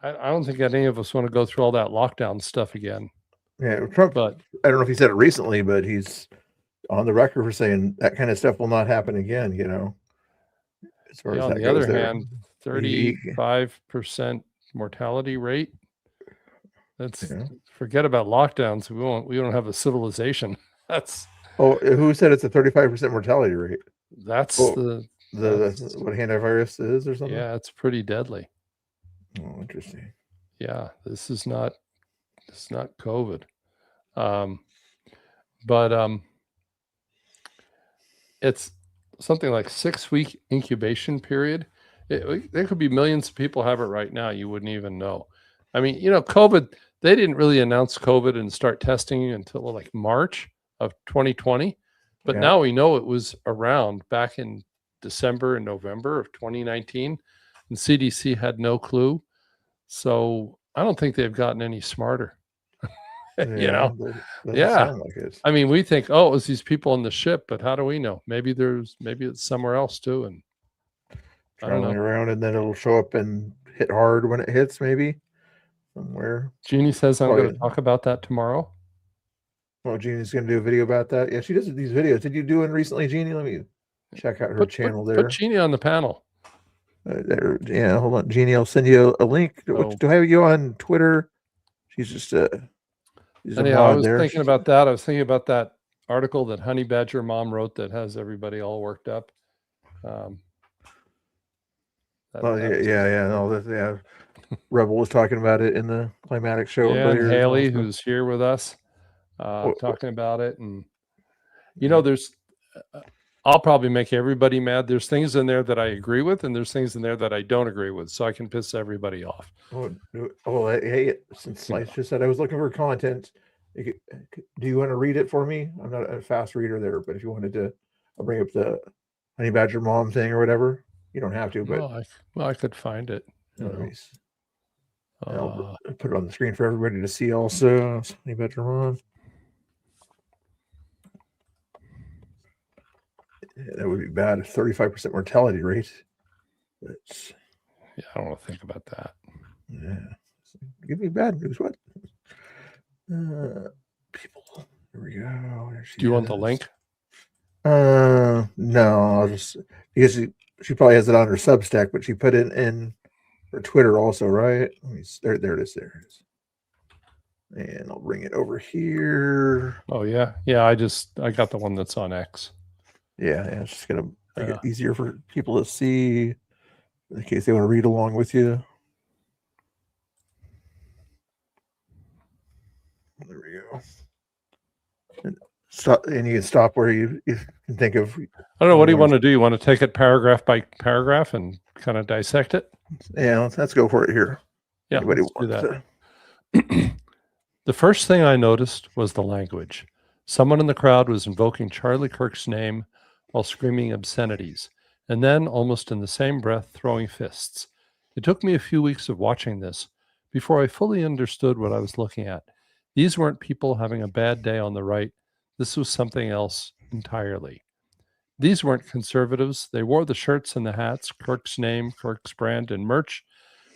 don't think any of us want to go through all that lockdown stuff again. Yeah, Trump. But I don't know if he said it recently, but he's on the record for saying that kind of stuff will not happen again. As far as on that the goes other there. hand, 35% mortality rate. That's forget about lockdowns. We don't have a civilization. That's who said it's a 35% mortality rate? That's what hantavirus is or something. Yeah, it's pretty deadly. Oh, interesting. Yeah, this is not COVID. But it's something like 6-week incubation period. There could be millions of people have it right now. You wouldn't even know. I mean, COVID, they didn't really announce COVID and start testing until like March of 2020. But now we know it was around back in December and November of 2019. And CDC had no clue. So I don't think they've gotten any smarter. Like it. I mean, we think, it was these people on the ship, but how do we know? Maybe it's somewhere else too. And traveling around, and then it'll show up and hit hard when it hits, maybe somewhere. Jeannie says I'm going to talk about that tomorrow. Well, Jeannie's going to do a video about that. Yeah, she does these videos. Did you do one recently, Jeannie? Let me check out her channel there. Put Jeannie on the panel. Yeah, hold on, Jeannie. I'll send you a link. Do I have you on Twitter? She's just Anyhow, I was thinking about that. I was thinking about that article that Honey Badger Mom wrote that has everybody all worked up. Rebel was talking about it in the climatic show. Yeah, and Haley, who's here with us, talking about it. And there's I'll probably make everybody mad. There's things in there that I agree with, and there's things in there that I don't agree with, so I can piss everybody off. Hey, since Slice just said I was looking for content, Do you want to read it for me? I'm not a fast reader there, but if you wanted to, I'll bring up the Honey Badger Mom thing or whatever. You don't have to, but I could find it. nice. I'll put it on the screen for everybody to see also. Honey Badger Mom. Yeah, that would be bad. 35% mortality rate. But, yeah, I don't want to think about that. Yeah. Give me bad news. What? People. Here we go. Do you want the link? No, I'll just because she probably has it on her Substack, but she put it in her Twitter also, right? There it is. There it is. And I'll bring it over here. Oh yeah, I got the one that's on X. Yeah, it's just gonna make it easier for people to see in case they want to read along with you. There we go. And you can stop where you can think of. I don't know. What do you want to do? You want to take it paragraph by paragraph and kind of dissect it? Yeah, let's go for it here. Yeah, Anybody let's do wants that. to? The first thing I noticed was the language. Someone in the crowd was invoking Charlie Kirk's name while screaming obscenities, and then, almost in the same breath, throwing fists. It took me a few weeks of watching this before I fully understood what I was looking at. These weren't people having a bad day on the right. This was something else entirely. These weren't conservatives. They wore the shirts and the hats, Kirk's name, Kirk's brand, and merch,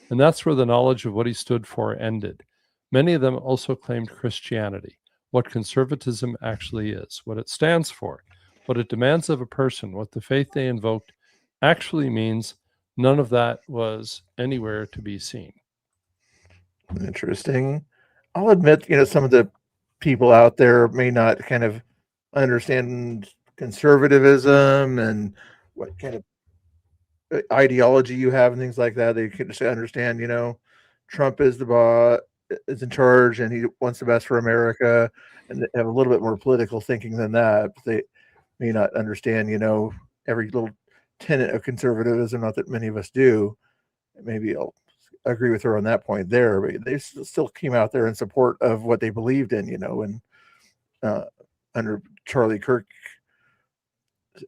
and that's where the knowledge of what he stood for ended. Many of them also claimed Christianity, what conservatism actually is, what it stands for, what it demands of a person, what the faith they invoked actually means. None of that was anywhere to be seen. Interesting. I'll admit, some of the people out there may not kind of understand conservatism and what kind of ideology you have and things like that. They can just understand, Trump is the boss, is in charge, and he wants the best for America, and they have a little bit more political thinking than that. But they may not understand, every little tenet of conservatism. Not that many of us do. Maybe I'll agree with her on that point there, but they still came out there in support of what they believed in, and under Charlie Kirk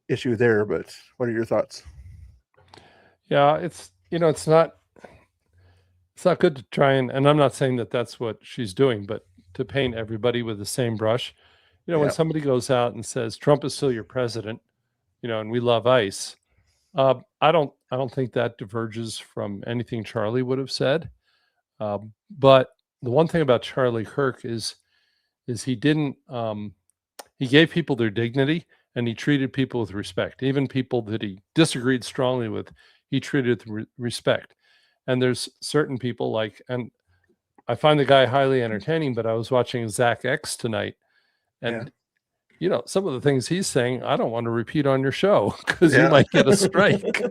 issue there. But what are your thoughts? Yeah, it's not good to try and I'm not saying that that's what she's doing, but to paint everybody with the same brush. When somebody goes out and says Trump is still your president, and we love ICE, I don't think that diverges from anything Charlie would have said. But the one thing about Charlie Kirk is he didn't he gave people their dignity, and he treated people with respect. Even people that he disagreed strongly with, he treated with respect. And there's certain people and I find the guy highly entertaining, but I was watching Zach X tonight, and some of the things he's saying, I don't want to repeat on your show because you might get a strike.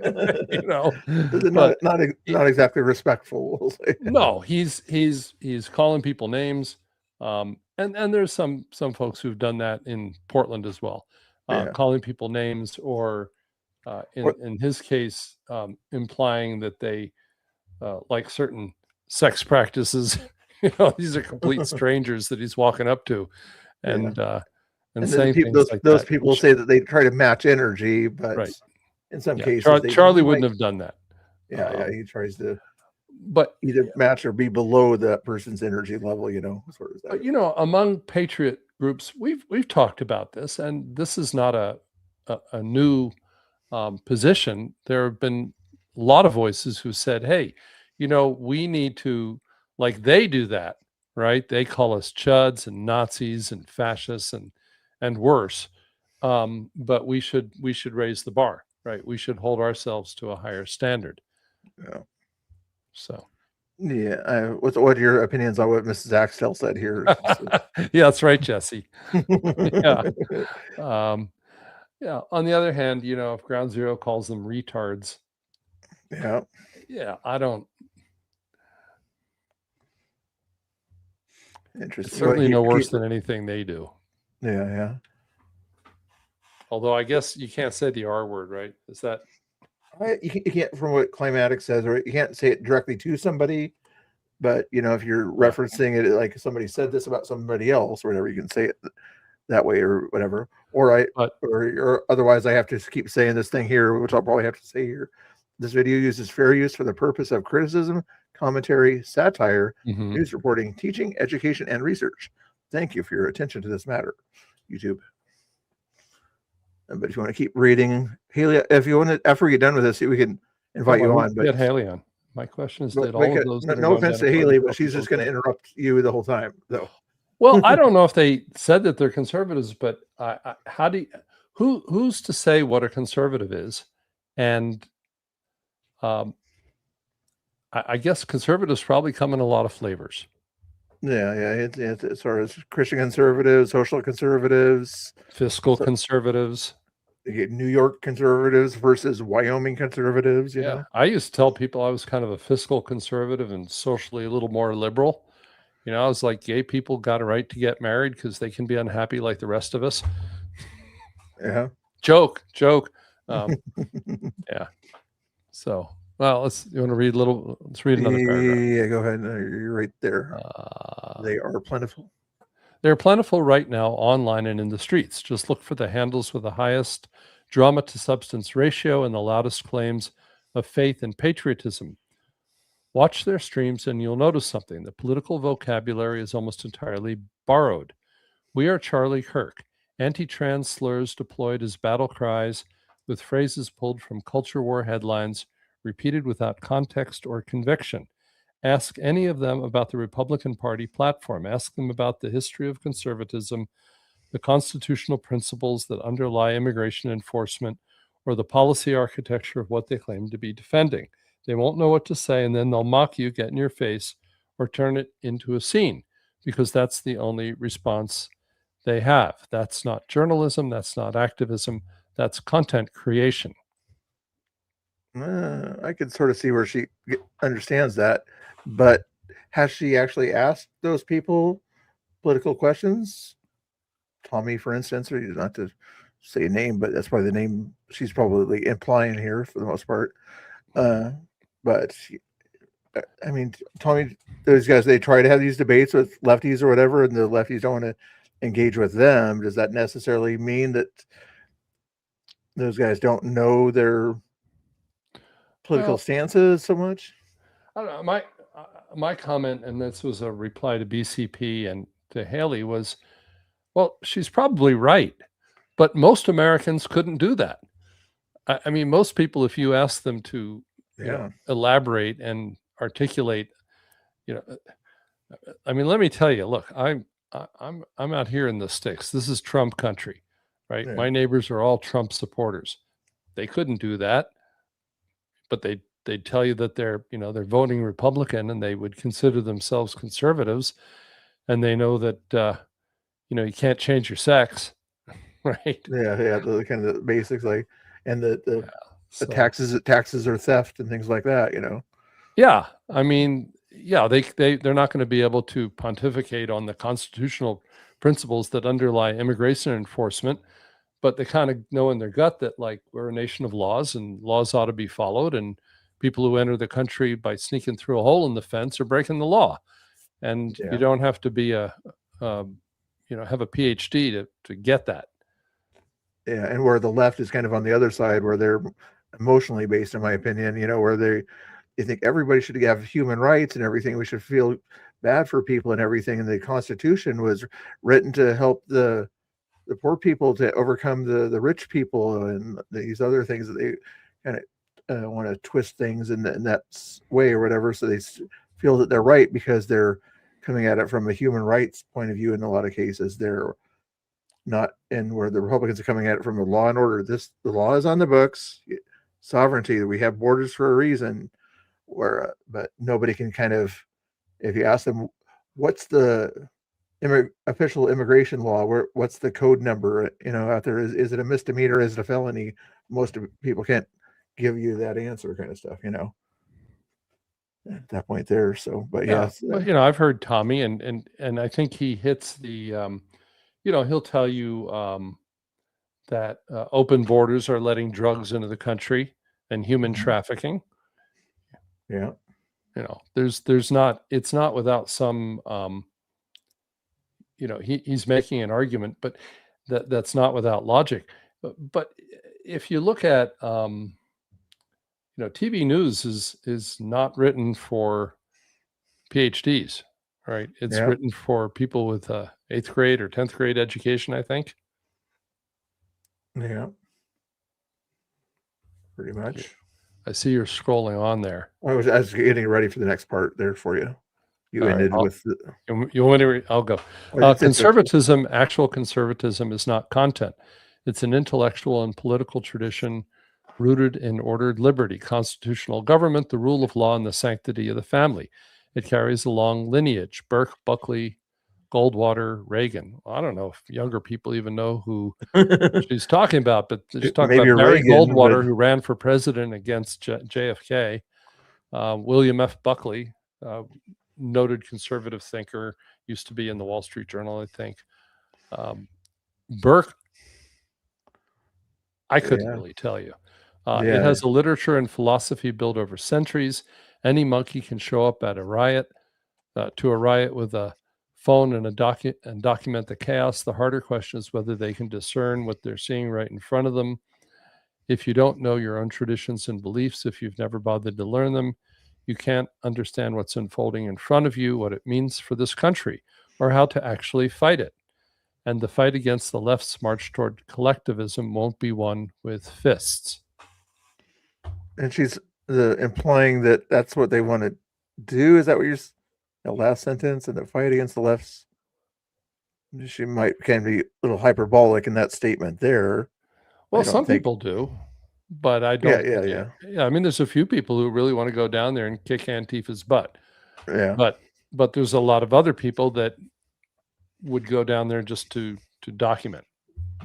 Not exactly respectful. We'll say. No, he's calling people names, and there's some folks who've done that in Portland as well, calling people names, or in his case, implying that they like certain sex practices. These are complete strangers that he's walking up to, and saying things like those that. people say that they try to match energy, but in some cases, Charlie wouldn't have done that. He tries to, but either match or be below that person's energy level. Sort of that. But among patriot groups, we've talked about this, and this is not a new position. There have been a lot of voices who said, "Hey, we need to, like they do that, right? They call us chuds and Nazis and fascists and worse. But we should raise the bar, right? We should hold ourselves to a higher standard." Yeah. So. Yeah. What are your opinions on what Mrs. Axtell said here? Yeah, that's right, Jesse. Yeah. Yeah. On the other hand, if Ground Zero calls them retards. Yeah, I don't. Interesting. It's certainly no worse than anything they do. Yeah. Although I guess you can't say the R word, right? Is that? You can't, from what Climatic says, right? You can't say it directly to somebody, But if you're referencing it like somebody said this about somebody else or whatever, you can say it that way or whatever. Or otherwise I have to keep saying this thing here, which I'll probably have to say here. This video uses fair use for the purpose of criticism, commentary, satire, news reporting, teaching, education, and research. Thank you for your attention to this matter, YouTube. But if you want to keep reading, Haley, if you want to, after we get done with this, we can invite you on. But get Haley on. My question is, did all of those? No offense to Haley, but she's just going to interrupt you the whole time, though. Well, I don't know if they said that they're conservatives, but who's to say what a conservative is? And I guess conservatives probably come in a lot of flavors. Yeah. It's as far as Christian conservatives, social conservatives, fiscal conservatives. You get New York conservatives versus Wyoming conservatives. Yeah. I used to tell people I was kind of a fiscal conservative and socially a little more liberal. I was like, gay people got a right to get married because they can be unhappy like the rest of us. Yeah. Joke. Yeah. So, well, you want to read a little? Let's read another paragraph. Yeah, go ahead. You're right there. They are plentiful. They're plentiful right now online and in the streets. Just look for the handles with the highest drama to substance ratio and the loudest claims of faith and patriotism. Watch their streams and you'll notice something. The political vocabulary is almost entirely borrowed. We are Charlie Kirk. Anti-trans slurs deployed as battle cries with phrases pulled from culture war headlines, repeated without context or conviction. Ask any of them about the Republican Party platform. Ask them about the history of conservatism, the constitutional principles that underlie immigration enforcement, or the policy architecture of what they claim to be defending. They won't know what to say, and then they'll mock you, get in your face, or turn it into a scene, because that's the only response they have. That's not journalism. That's not activism. That's content creation. I can sort of see where she understands that, but has she actually asked those people political questions? Tommy, for instance, or not to say a name, but that's probably the name she's probably implying here for the most part. But I mean, Tommy, those guys, they try to have these debates with lefties or whatever, and the lefties don't want to engage with them. Does that necessarily mean that those guys don't know their political stances so much? I don't know. My comment, and this was a reply to BCP and to Haley, was, well, she's probably right, but most Americans couldn't do that. I mean, most people, if you ask them to elaborate and articulate, I mean, let me tell you, look, I'm out here in the sticks. This is Trump country, right? Yeah. My neighbors are all Trump supporters. They couldn't do that, but they'd tell you that they're voting Republican and they would consider themselves conservatives, and they know that you can't change your sex, right? Yeah, the kind of the basics, like, and the taxes are theft and things like that, Yeah, I mean, yeah, they're not going to be able to pontificate on the constitutional principles that underlie immigration enforcement, but they kind of know in their gut that, like, we're a nation of laws and laws ought to be followed, and people who enter the country by sneaking through a hole in the fence are breaking the law, and you don't have to be have a PhD to get that. Yeah, and where the left is kind of on the other side, where they're emotionally based, in my opinion, where they think everybody should have human rights and everything. We should feel bad for people and everything. And the Constitution was written to help the poor people to overcome the rich people and these other things that they kind of want to twist things in that way or whatever. So they feel that they're right because they're coming at it from a human rights point of view. In a lot of cases, they're not, and where the Republicans are coming at it from a law and order. The law is on the books, sovereignty, that we have borders for a reason. But nobody can kind of, if you ask them, what's the official immigration law, what's the code number, out there, is it a misdemeanor, is it a felony? Most people can't give you that answer, kind of stuff, at that point there. So, but yes, I've heard Tommy, and I think he hits the, he'll tell you that open borders are letting drugs into the country and human trafficking. Yeah. You know, there's not, it's not without some, you know, he's making an argument, but that's not without logic. But if you look at, you know, TV news is not written for PhDs, right? It's Yeah. written for people with 8th grade or 10th grade education, I think. Yeah. Pretty much. I see you're scrolling on there. I was getting ready for the next part there for you. You All right, ended I'll- with the, You want me to? I'll go. Well, it's- Conservatism, actual conservatism, is not content. It's an intellectual and political tradition rooted in ordered liberty, constitutional government, the rule of law, and the sanctity of the family. It carries a long lineage. Burke, Buckley, Goldwater, Reagan. Well, I don't know if younger people even know who she's talking about, but she's talking Maybe about Barry Reagan, Goldwater, but- who ran for president against JFK. William F. Buckley, noted conservative thinker, used to be in the Wall Street Journal, I think. Burke, I couldn't Yeah. really tell you. Yeah. It has a literature and philosophy built over centuries. Any monkey can show up at a riot, to a riot with a phone and document the chaos. The harder question is whether they can discern what they're seeing right in front of them. If you don't know your own traditions and beliefs, if you've never bothered to learn them, you can't understand what's unfolding in front of you, what it means for this country, or how to actually fight it. And the fight against the left's march toward collectivism won't be won with fists. and she's implying that that's what they want to do. Is that what you're the last sentence? And the fight against the lefts. She might kind of be a little hyperbolic in that statement there. Well, I don't some think- people do, but I don't. Yeah. Yeah, I mean, there's a few people who really want to go down there and kick Antifa's butt. Yeah. But there's a lot of other people that would go down there just to document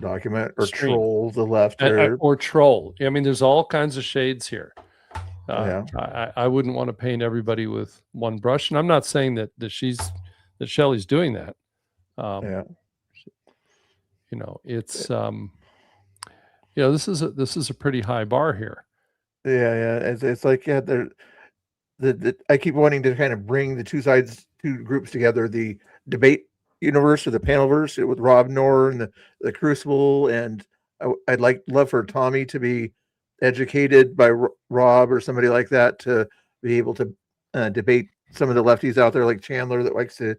Or Stream. troll the left or troll. I mean, there's all kinds of shades here. Yeah. I wouldn't want to paint everybody with one brush, and I'm not saying that Shelley's doing that. Yeah. You know, it's you know, this is a pretty high bar here. Yeah. It's like, yeah, I keep wanting to kind of bring the two groups together, the debate universe or the panelverse with Rob Noor and the Crucible. And I'd love for Tommy to be educated by Rob or somebody like that to be able to debate some of the lefties out there, like Chandler, that likes to,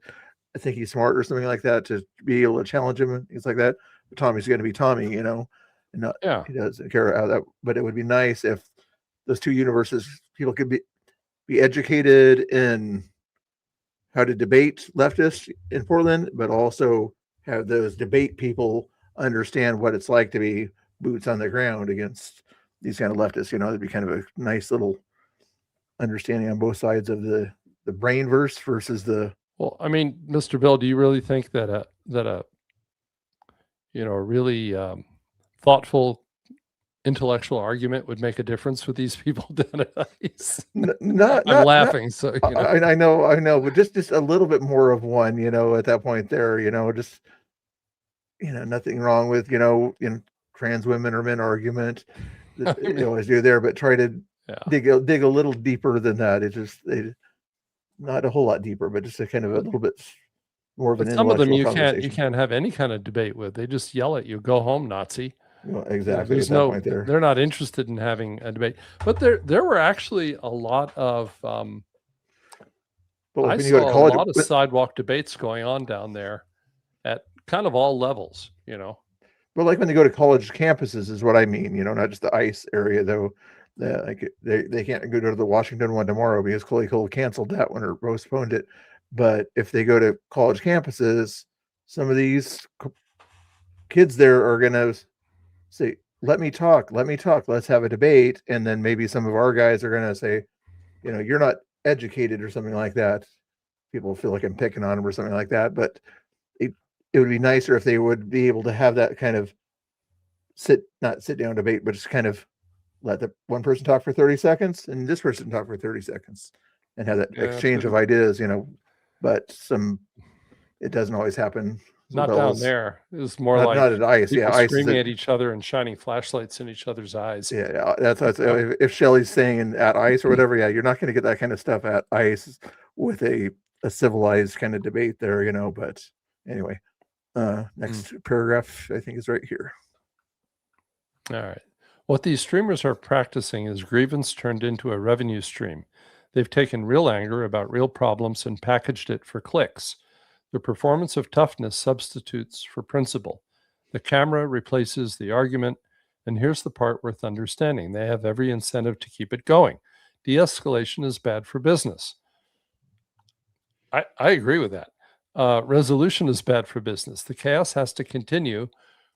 I think he's smart or something like that, to be able to challenge him and things like that. But Tommy's going to be Tommy, you know, and not, he doesn't care how that, but it would be nice if those two universes, people could be educated in how to debate leftists in Portland, but also have those debate people understand what it's like to be boots on the ground against these kind of leftists. You know, it'd be kind of a nice little understanding on both sides of the brainverse versus the. Well, I mean, Mr. Bill, do you really think that a you know, a really thoughtful intellectual argument would make a difference with these people down at ICE? I'm laughing. So you know. I know, but just a little bit more of one, you know, at that point there, you know, just, you know, nothing wrong with, you know, trans women or men argument that they always do there, but try to dig a little deeper than that. It's just not a whole lot deeper, but just a kind of a little bit more of an. But some of them you conversation. can't have any kind of debate with. They just yell at you, "Go home, Nazi." Well, exactly. There's at that point there. they're not interested in having a debate. But there were actually a lot of But I when you go to saw college, a lot of sidewalk debates going on down there at kind of all levels, you know. Well, like when they go to college campuses is what I mean, you know, not just the ICE area though. Like they can't go to the Washington one tomorrow because Chloe Cole canceled that one or postponed it. But if they go to college campuses, some of these kids there are going to say, let me talk, let's have a debate. And then maybe some of our guys are going to say, you know, you're not educated or something like that. People feel like I'm picking on them or something like that. But it would be nicer if they would be able to have that kind of not sit down debate, but just kind of let the one person talk for 30 seconds and this person talk for 30 seconds and have that exchange of ideas, you know, but it doesn't always happen Not down Bells. there. It was more Not, like not at ice. people Yeah, ice is screaming at, at each other and shining flashlights in each other's eyes. yeah. That's if Shelley's saying at ice or whatever. Yeah, you're not going to get that kind of stuff at ice with a civilized kind of debate there, But anyway, next paragraph I think is right here. All right. What these streamers are practicing is grievance turned into a revenue stream. They've taken real anger about real problems and packaged it for clicks. The performance of toughness substitutes for principle. The camera replaces the argument, and here's the part worth understanding. They have every incentive to keep it going. De-escalation is bad for business. I agree with that. Resolution is bad for business. The chaos has to continue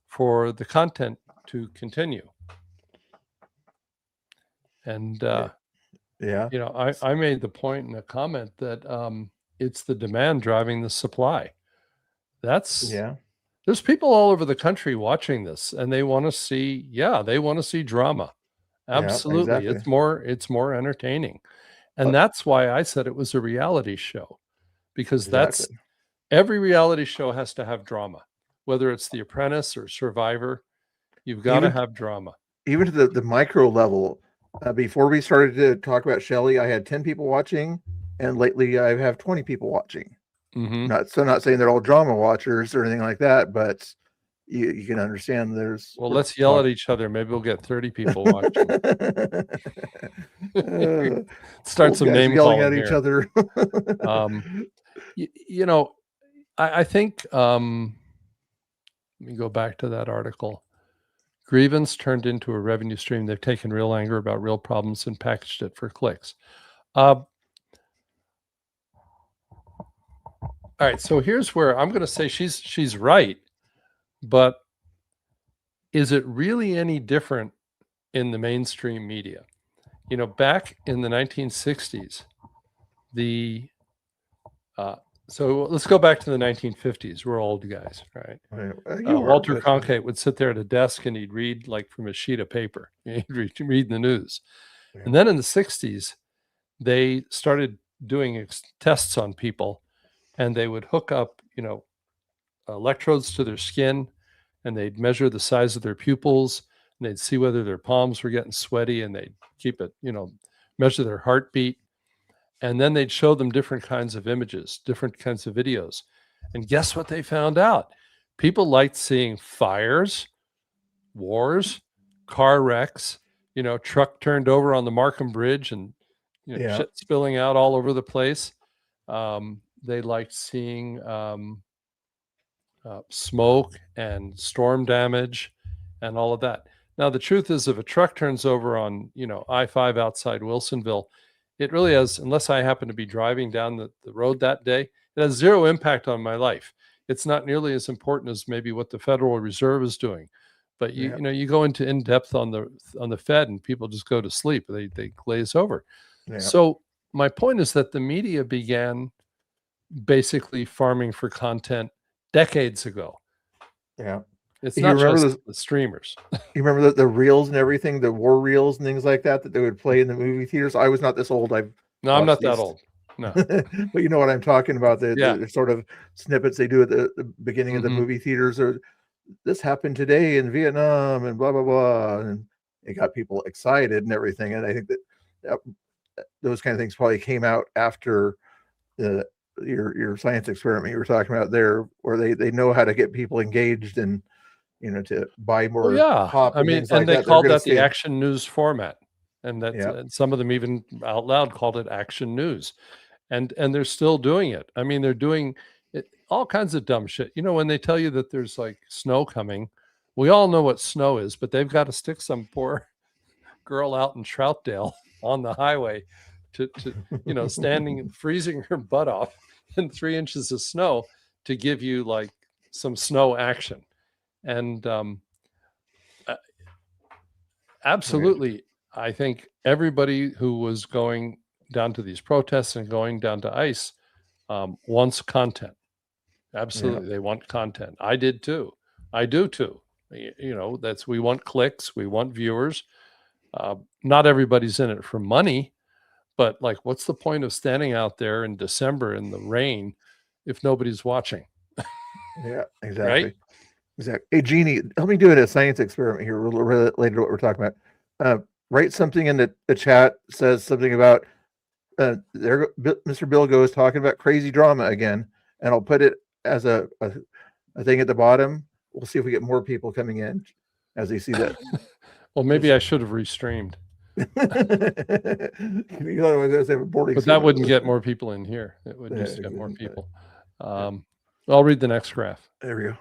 for the content to continue. And, I made the point in a comment that it's the demand driving the supply. There's people all over the country watching this, and they want to see, drama. Absolutely. Yeah, exactly. It's more entertaining. And that's why I said it was a reality show, because every reality show has to have drama, whether it's The Apprentice or Survivor. You've got to have drama. Even to the micro level. Before we started to talk about Shelley, I had 10 people watching, and lately I have 20 people watching. Not saying they're all drama watchers or anything like that, but you can understand there's. Well, let's yell at each other. Maybe we'll get 30 people watching. Start some name yelling calling at each here. other. I think. Let me go back to that article. Grievance turned into a revenue stream. They've taken real anger about real problems and packaged it for clicks. All right, so here's where I'm going to say she's right, but is it really any different in the mainstream media? Back in the 1960s, so let's go back to the 1950s. We're old guys, right? Walter Cronkite would sit there at a desk and he'd read like from a sheet of paper. He'd read the news. Yeah. And then in the 60s, they started doing tests on people, and they would hook up, electrodes to their skin, and they'd measure the size of their pupils, and they'd see whether their palms were getting sweaty, and they'd keep it, measure their heartbeat. And then they'd show them different kinds of images, different kinds of videos. And guess what they found out? People liked seeing fires, wars, car wrecks, truck turned over on the Markham Bridge and shit spilling out all over the place. They liked seeing smoke and storm damage and all of that. Now, the truth is, if a truck turns over on, I-5 outside Wilsonville, it really has, unless I happen to be driving down the road that day, it has zero impact on my life. It's not nearly as important as maybe what the Federal Reserve is doing. But you go into in depth on the Fed, and people just go to sleep. They glaze over. Yeah. So my point is that the media began basically farming for content decades ago. Yeah. It's not just the streamers. You remember the reels and everything, the war reels and things like that they would play in the movie theaters? I was not this old. I'm not that old. No. But you know what I'm talking about. The sort of snippets they do at the beginning of the movie theaters. Or this happened today in Vietnam and blah, blah, blah. And it got people excited and everything. And I think that those kind of things probably came out after your science experiment you were talking about there, where they know how to get people engaged and to buy more. Pop and they called that the action news format, and that and some of them even out loud called it action news, and they're still doing it. I mean, they're doing it, all kinds of dumb shit. When they tell you that there's like snow coming, we all know what snow is, but they've got to stick some poor girl out in Troutdale on the highway to standing freezing her butt off in 3 inches of snow to give you like some snow action. And absolutely, I think everybody who was going down to these protests and going down to ICE wants content. Absolutely, they want content. I did too. I do too. We want clicks, we want viewers. Not everybody's in it for money, but like, what's the point of standing out there in December in the rain if nobody's watching? Yeah, exactly. Right? Exactly. Hey, Jeannie, help me do a science experiment here related to what we're talking about. Write something in the chat, says something about Mr. Bill goes talking about crazy drama again, and I'll put it as a thing at the bottom. We'll see if we get more people coming in as they see that. Well, maybe I should have restreamed. Otherwise, they have a boarding But that wouldn't get more people in here. It would just get more people. I'll read the next graph. There we go.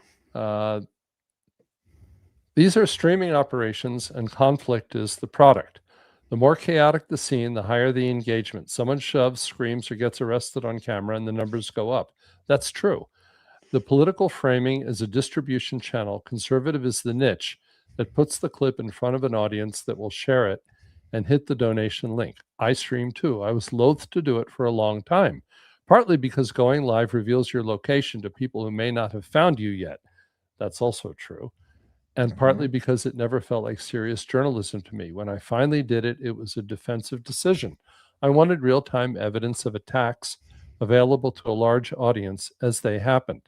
These are streaming operations, and conflict is the product. The more chaotic the scene, the higher the engagement. Someone shoves, screams, or gets arrested on camera, and the numbers go up. That's true. The political framing is a distribution channel. Conservative is the niche that puts the clip in front of an audience that will share it and hit the donation link. I stream too. I was loath to do it for a long time, partly because going live reveals your location to people who may not have found you yet. That's also true. And partly because it never felt like serious journalism to me. When I finally did it, it was a defensive decision. I wanted real-time evidence of attacks available to a large audience as they happened.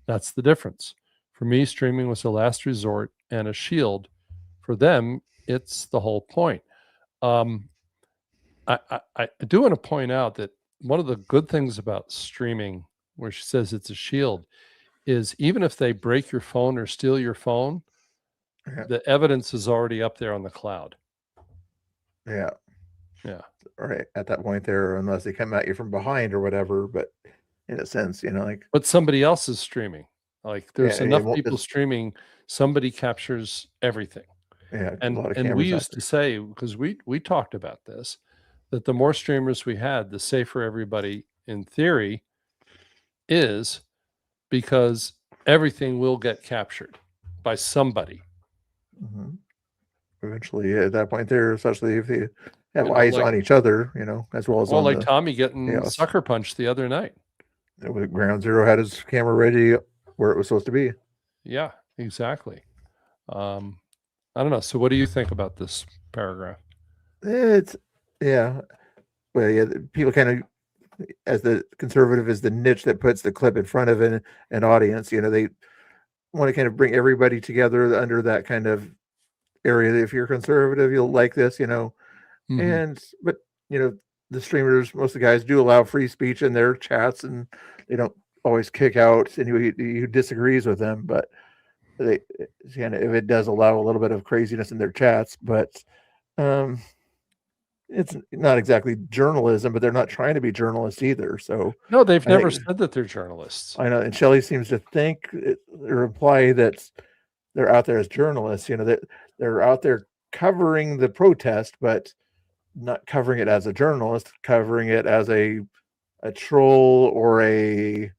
That's the difference. For me, streaming was a last resort and a shield. For them, it's the whole point. I do want to point out that one of the good things about streaming, where she says it's a shield, is even if they break your phone or steal your phone, the evidence is already up there on the cloud. Yeah. Yeah. Right. At that point there, unless they come at you from behind or whatever, but in a sense, like. But somebody else is streaming. Like there's enough well, people streaming, somebody captures everything. Yeah. And we used to say, because we talked about this, that the more streamers we had, the safer everybody in theory is, because everything will get captured by somebody. Eventually, at that point there, especially if they have eyes on each other, as well as well, on like Tommy getting sucker punched the other night. Ground Zero had his camera ready where it was supposed to be. Yeah, exactly. I don't know. So what do you think about this paragraph? Well, yeah, people kind of, as the conservative is the niche that puts the clip in front of an audience, they want to kind of bring everybody together under that kind of area. If you're conservative, you'll like this, but the streamers, most of the guys do allow free speech in their chats, and they don't always kick out anybody who disagrees with them, but they kind of, if it does allow a little bit of craziness in their chats, but it's not exactly journalism, but they're not trying to be journalists either. So no, they've never said that they're journalists. I know, and Shelley seems to think or imply that they're out there as journalists. That they're out there covering the protest, but not covering it as a journalist, covering it as a troll or a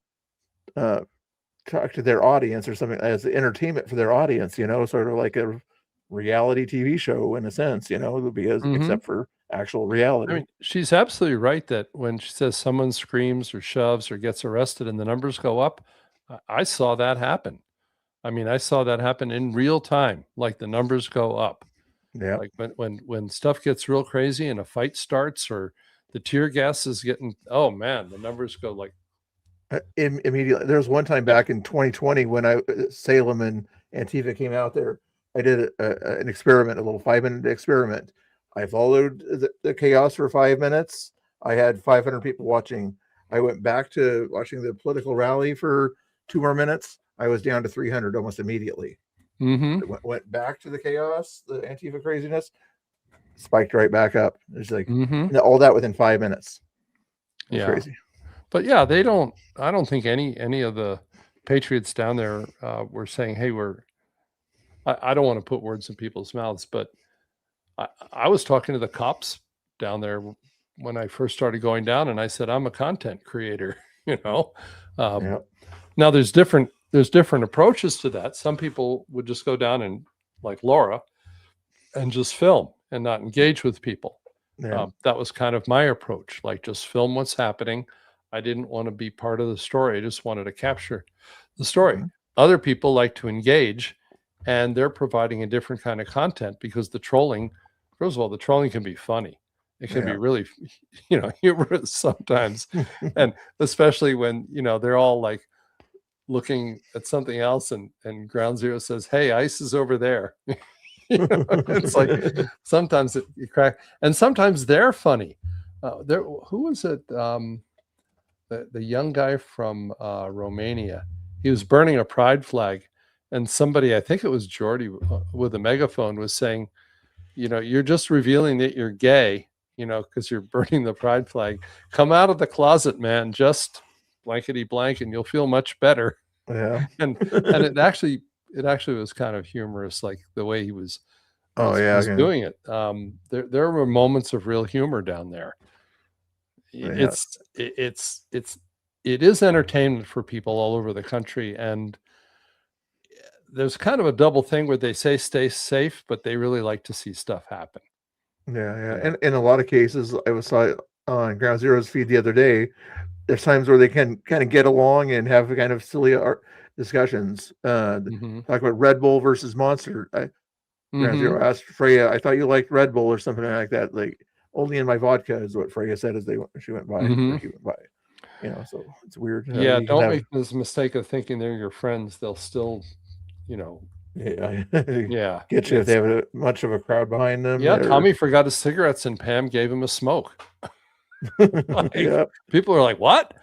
talk to their audience or something, as entertainment for their audience. Sort of like a reality TV show in a sense. Because except for actual reality. I mean, she's absolutely right that when she says someone screams or shoves or gets arrested and the numbers go up, I saw that happen. I mean, I saw that happen in real time, like the numbers go up. Yeah. Like when stuff gets real crazy and a fight starts or the tear gas is getting, oh man, the numbers go like immediately. There was one time back in 2020 when Salem and Antifa came out there. I did an experiment, a little 5-minute experiment. I followed the chaos for 5 minutes. I had 500 people watching. I went back to watching the political rally for 2 more minutes. I was down to 300 almost immediately. Went back to the chaos, the Antifa craziness, spiked right back up. It's like all that within 5 minutes. It's crazy. But yeah, I don't think any of the patriots down there were saying, hey, I don't want to put words in people's mouths, but I was talking to the cops down there when I first started going down, and I said, I'm a content creator, Now there's different approaches to that. Some people would just go down and, like Laura, and just film and not engage with people. That was kind of my approach, like just film what's happening. I didn't want to be part of the story. I just wanted to capture the story. Other people like to engage, and they're providing a different kind of content because the trolling, first of all, the trolling can be funny. It can be really, humorous sometimes. And especially when, they're all like, looking at something else, and Ground Zero says, "Hey, ICE is over there." It's like sometimes you crack, and sometimes they're funny. Who was it? The young guy from Romania. He was burning a pride flag, and somebody, I think it was Jordy, with a megaphone, was saying, "You're just revealing that you're gay, because you're burning the pride flag. Come out of the closet, man. Just blankety blank, and you'll feel much better." Yeah. and it actually was kind of humorous, like the way he was doing it. There were moments of real humor down there. Yeah. It is entertainment for people all over the country, and there's kind of a double thing where they say stay safe, but they really like to see stuff happen. Yeah. And in a lot of cases, I saw it on Ground Zero's feed the other day. There's times where they can kind of get along and have kind of silly discussions. Talk about Red Bull versus Monster. Ground Zero asked Freya, "I thought you liked Red Bull," or something like that. Like, only in my vodka is what Freya said as she went by. He went by. So it's weird. Yeah, don't make this mistake of thinking they're your friends. They'll still, Yeah. Yeah. Get you if they have much of a crowd behind them. Yeah, Tommy forgot his cigarettes and Pam gave him a smoke. Yeah. People are like, "What?"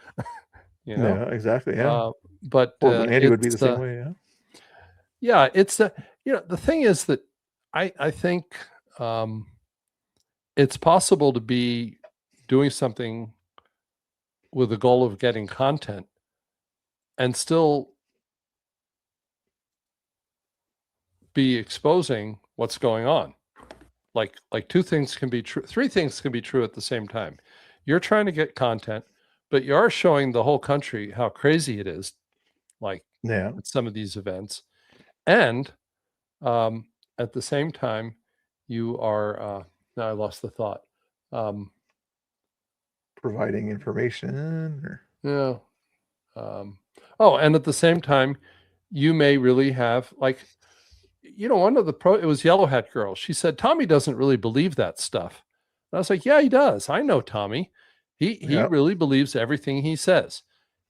Yeah, exactly. Yeah. But Andy would be the same way. Yeah. Yeah, it's the thing is that I think it's possible to be doing something with the goal of getting content and still be exposing what's going on. Like two things can be true, three things can be true at the same time. You're trying to get content, but you are showing the whole country how crazy it is, like at some of these events. And at the same time, you are now I lost the thought. Providing information. Yeah. And at the same time, you may really have, like, one of it was Yellow Hat Girl. She said, "Tommy doesn't really believe that stuff." And I was like, "Yeah, he does. I know Tommy. He really believes everything he says.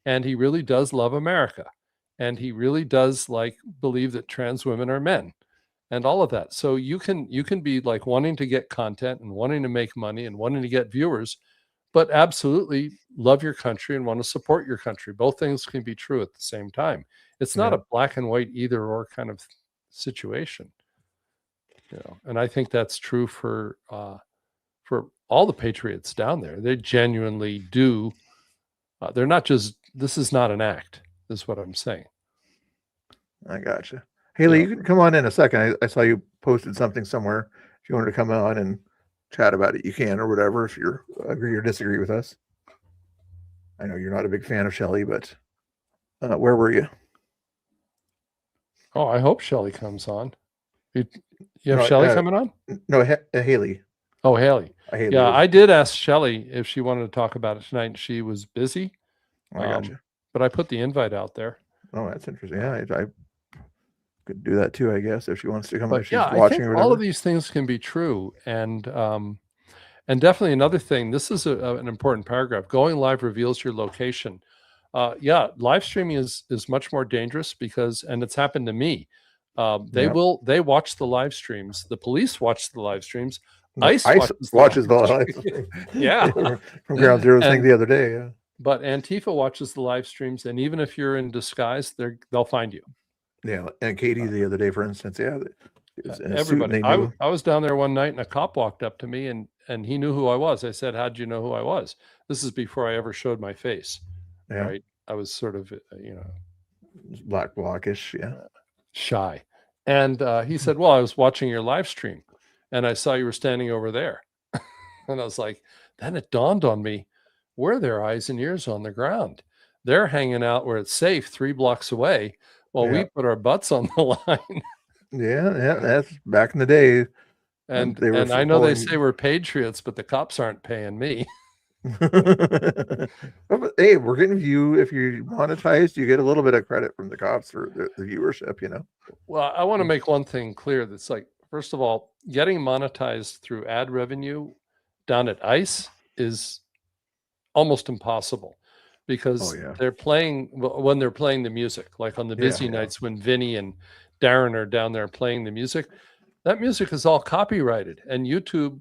And he really does love America. And he really does believe that trans women are men and all of that." So you can be like wanting to get content and wanting to make money and wanting to get viewers, but absolutely love your country and want to support your country. Both things can be true at the same time. It's not a black and white either or kind of situation. And I think that's true for all the patriots down there. They genuinely do. They're not just, this is not an act, is what I'm saying. I gotcha. Haley, you can come on in a second. I saw you posted something somewhere. If you wanted to come on and chat about it, you can, or whatever, if you agree or disagree with us. I know you're not a big fan of Shelley, but where were you? Oh, I hope Shelley comes on. You have Shelley coming on? No, Haley. Oh, Haley. Haley. Yeah, I did ask Shelley if she wanted to talk about it tonight, and she was busy. I gotcha. But I put the invite out there. Oh, that's interesting. Yeah, I could do that too, I guess, if she wants to come. But if she's yeah, watching I think or whatever. all of these things can be true, and definitely another thing. This is an important paragraph. Going live reveals your location. Live streaming is much more dangerous because, and it's happened to me. They watch the live streams. The police watch the live streams. ICE watches the live streams. Yeah, from Ground Zero's thing the other day. Yeah. But Antifa watches the live streams, and even if you're in disguise, they'll find you. Yeah, and Katie the other day, for instance, everybody. I was down there one night, and a cop walked up to me, and he knew who I was. I said, "How'd you know who I was?" This is before I ever showed my face. Yeah. Right? I was sort of, blackish, shy. And he said, "Well, I was watching your live stream, and I saw you were standing over there." And I was like, then it dawned on me, we're their eyes and ears on the ground. They're hanging out where it's safe 3 blocks away while we put our butts on the line. Yeah, that's back in the day. And I know they say we're patriots, but the cops aren't paying me. Hey, we're getting if you monetize, you get a little bit of credit from the cops for the viewership, Well, I want to make one thing clear. That's like, first of all, getting monetized through ad revenue down at ICE is almost impossible. because Oh, yeah. they're playing when they're playing the music, like on the busy Yeah. nights when Vinny and Darren are down there playing the music. That music is all copyrighted, and YouTube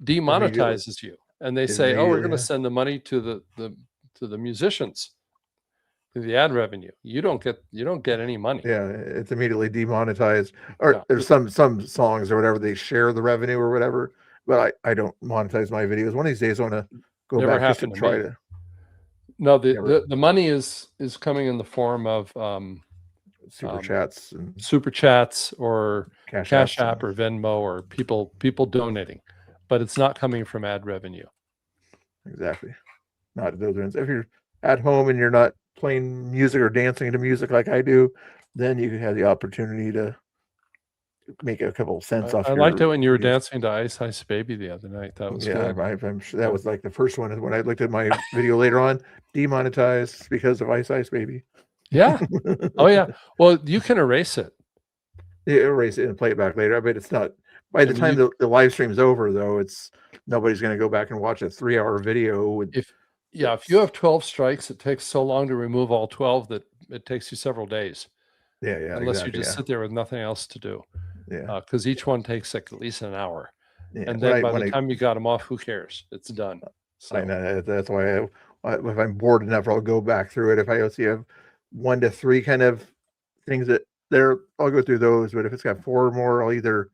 demonetizes you, and they say, "Oh, we're going to Immediately, send the money to the musicians, to the ad revenue. You don't get any money." yeah, it's immediately demonetized. Or Yeah. there's some songs or whatever, they share the revenue or whatever, but I don't monetize my videos. One of these days I want to go Never back just to happened to try me. to. No, Never. the money is coming in the form of Super chats and super chats or Cash Cash Apps App or Venmo or people donating, but it's not coming from ad revenue. Exactly. Not those ones. If you're at home and you're not playing music or dancing to music like I do, then you have the opportunity to make a couple of cents off. I liked it your when you were videos. dancing to Ice Ice Baby the other night. That was Yeah, good. I'm sure that was like the first one. When I looked at my video later on, demonetized because of Ice Ice Baby. Yeah. Oh yeah. Well, you can erase it. Yeah, erase it and play it back later. I bet it's not. By the mean, time the live stream's over, though, it's nobody's going to go back and watch a 3-hour video. With, If you have 12 strikes, it takes so long to remove all 12 that it takes you several days. yeah, Unless exactly, you just yeah. sit there with nothing else to do. Yeah. Because each one takes like at least an hour. Yeah, And when then I- by when the I- time you got them off, who cares? It's done. So I know that's why if I'm bored enough, I'll go back through it. If I see have 1 to 3 kind of things that there, I'll go through those. But if it's got 4 or more, I'll either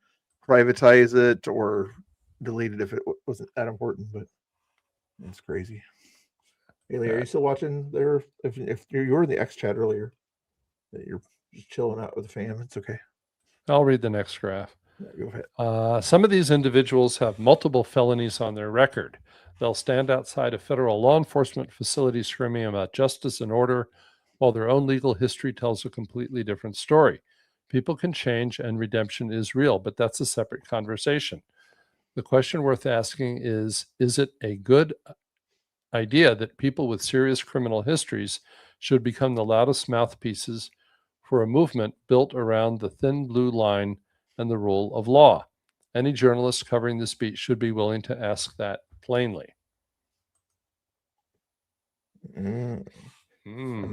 privatize it or delete it if it wasn't that important. But it's crazy. Haley, are you still watching there? If you were in the X chat earlier, that you're just chilling out with the fam, it's okay. I'll read the next graph. Yeah, go ahead. Some of these individuals have multiple felonies on their record. They'll stand outside of federal law enforcement facilities screaming about justice and order, while their own legal history tells a completely different story. People can change and redemption is real, but that's a separate conversation. The question worth asking is it a good idea that people with serious criminal histories should become the loudest mouthpieces for a movement built around the thin blue line and the rule of law? Any journalist covering this beat should be willing to ask that plainly. I'm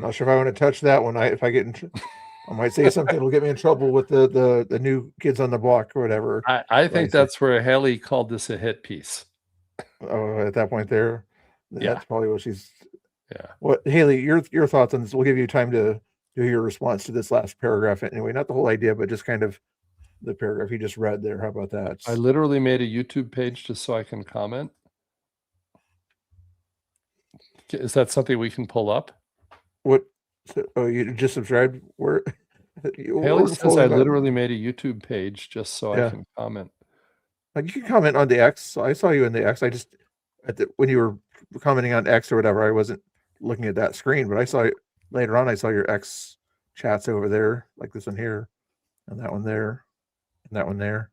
not sure if I want to touch that one. If I get I might say something that'll get me in trouble with the new kids on the block or whatever. I think that's where Haley called this a hit piece. Oh, at that point there, Yeah. that's probably what she's. Yeah. What Haley, your thoughts on this? We'll give you time to do your response to this last paragraph anyway. Not the whole idea, but just kind of the paragraph you just read there. How about that? I literally made a YouTube page just so I can comment. Is that something we can pull up? What? Oh, you just subscribed? Where? Haley says I literally made a YouTube page just so Yeah. I can comment. Like you can comment on the X. So I saw you in the X. I just when you were commenting on X or whatever, I wasn't looking at that screen, but I saw it later on. I saw your X chats over there, like this one here, and that one there, and that one there.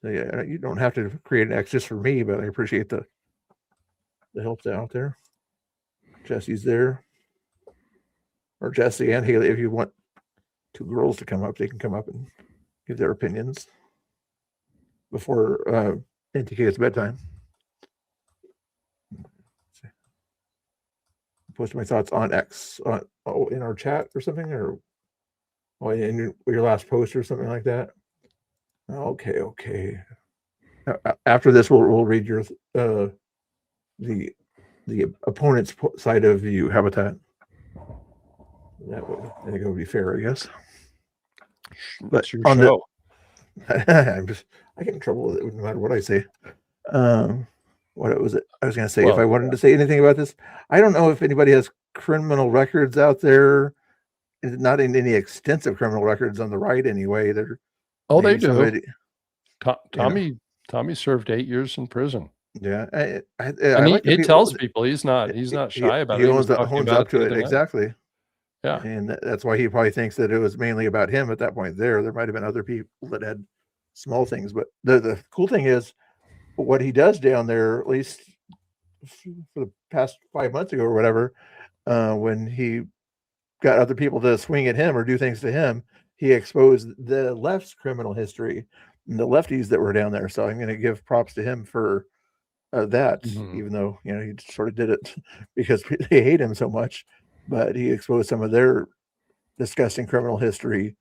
So yeah, you don't have to create an X just for me, but I appreciate the help out there. Jesse's there, or Jesse and Haley. If you want 2 girls to come up, they can come up and give their opinions before NTK's bedtime. Post my thoughts on X in our chat or something, or in your last post or something like that. Okay. After this, we'll read your the opponent's side of view. How about that? That would, I think it would be fair, I guess. But It's your on show. I get in trouble with it no matter what I say. What was it? I was going to say, if Well, I wanted to say anything about this, I don't know if anybody has criminal records out there. Not in any extensive criminal records on the right, anyway. They're Oh, they maybe do. somebody- Tommy served 8 years in prison. Yeah, And I like the he people- tells people he's not shy about it. He was owns talking owns about up to the it other night. exactly. Yeah. And that's why he probably thinks that it was mainly about him at that point. There might have been other people that had small things, but the cool thing is what he does down there, at least for the past 5 months ago or whatever, when he got other people to swing at him or do things to him, he exposed the left's criminal history and the lefties that were down there. So I'm going to give props to him for that, Mhm. even though, you know, he sort of did it because they hate him so much, but he exposed some of their disgusting criminal history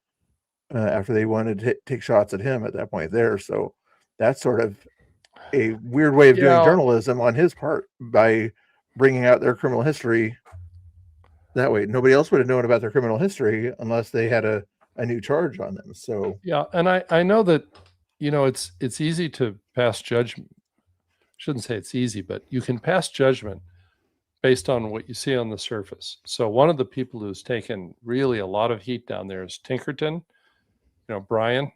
after they wanted to take shots at him at that point there. So that's sort of a weird way of doing Yeah. journalism on his part by bringing out their criminal history that way. Nobody else would have known about their criminal history unless they had a new charge on them. So Yeah, and I know that, you know, it's easy to pass judgment. Shouldn't say it's easy, but you can pass judgment based on what you see on the surface. So one of the people who's taken really a lot of heat down there is Tinkerton, you know, Brian.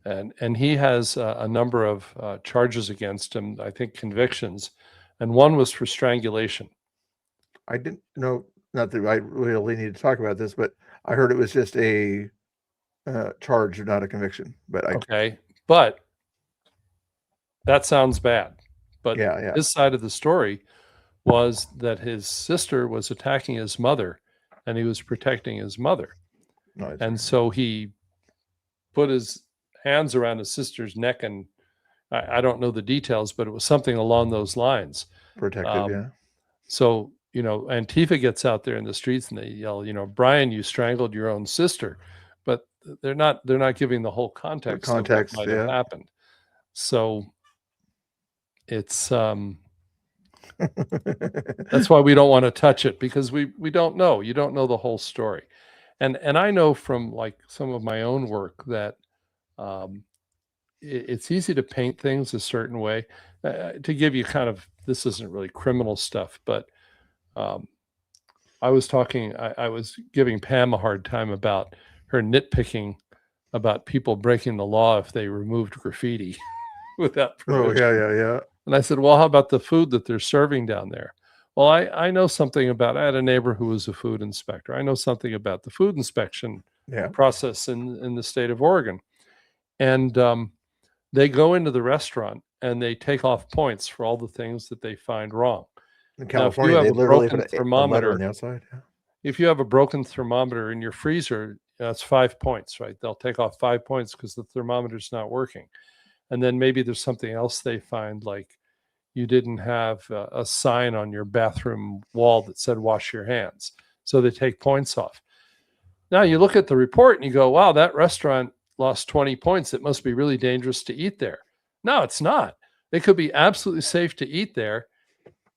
And he has a number of charges against him, I think convictions, and one was for strangulation. I didn't know, not that I really need to talk about this, but I heard it was just a charge, not a conviction. But Okay, but that sounds bad. But Yeah. his side of the story was that his sister was attacking his mother, and he was protecting his mother. Nice. And so he put his hands around his sister's neck, and I don't know the details, but it was something along those lines. Protective, yeah. So, you know, Antifa gets out there in the streets and they yell, you know, Brian, you strangled your own sister, but they're not giving the whole context, context, of what might have yeah. happened. So it's that's why we don't want to touch it, because we don't know. You don't know the whole story. And I know from like some of my own work that it's easy to paint things a certain way. To give you kind of, this isn't really criminal stuff, but I was giving Pam a hard time about her nitpicking about people breaking the law if they removed graffiti without permission. Yeah. And I said, well, how about the food that they're serving down there? Well, I know something about, I had a neighbor who was a food inspector. I know something about the food inspection Yeah. process in the state of Oregon. And they go into the restaurant and they take off points for all the things that they find wrong. In Now, if you California, have they a literally broken put a letter on thermometer, the outside. Yeah. if you have a broken thermometer in your freezer, that's 5 points, right? They'll take off 5 points because the thermometer's not working. And then maybe there's something else they find, like you didn't have a sign on your bathroom wall that said wash your hands. So they take points off. Now you look at the report and you go, wow, that restaurant lost 20 points. It must be really dangerous to eat there. No, it's not. It could be absolutely safe to eat there,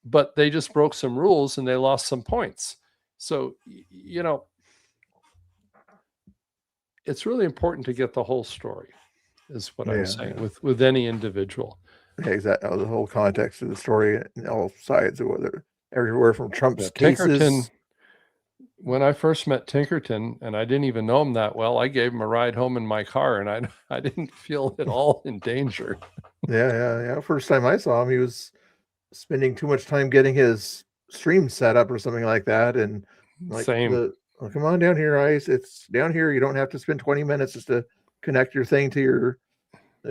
but they just broke some rules and they lost some points. So, you know, it's really important to get the whole story, is what I'm Yeah, saying, yeah. with any individual. Yeah, exactly. The whole context of the story and all sides of whether everywhere from Trump's Yeah, cases. Tinkerton, when I first met Tinkerton, and I didn't even know him that well, I gave him a ride home in my car, and I didn't feel at all in danger. Yeah. First time I saw him, he was spending too much time getting his stream set up or something like that. And like, Same. oh, come on down here, Ice. It's down here. You don't have to spend 20 minutes just to connect your thing to your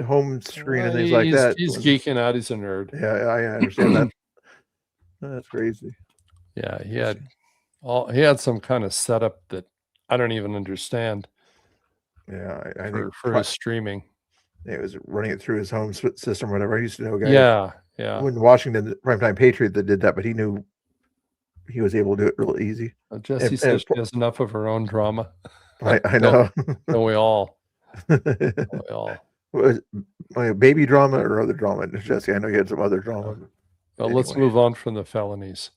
home screen and things like that. He's geeking out. He's a nerd. Yeah, I understand that. That's crazy. Yeah, he had some kind of setup that I don't even understand. Yeah, I for, think for his streaming. It was running it through his home system, whatever. I used to know a guy. Yeah. When Washington, Primetime Patriot, that did that, but he knew he was able to do it real easy. Jesse says she has enough of her own drama. I know. Don't we all? Don't we all? Was baby drama or other drama, Jesse? I know you had some other drama. Well, let's move on from the felonies.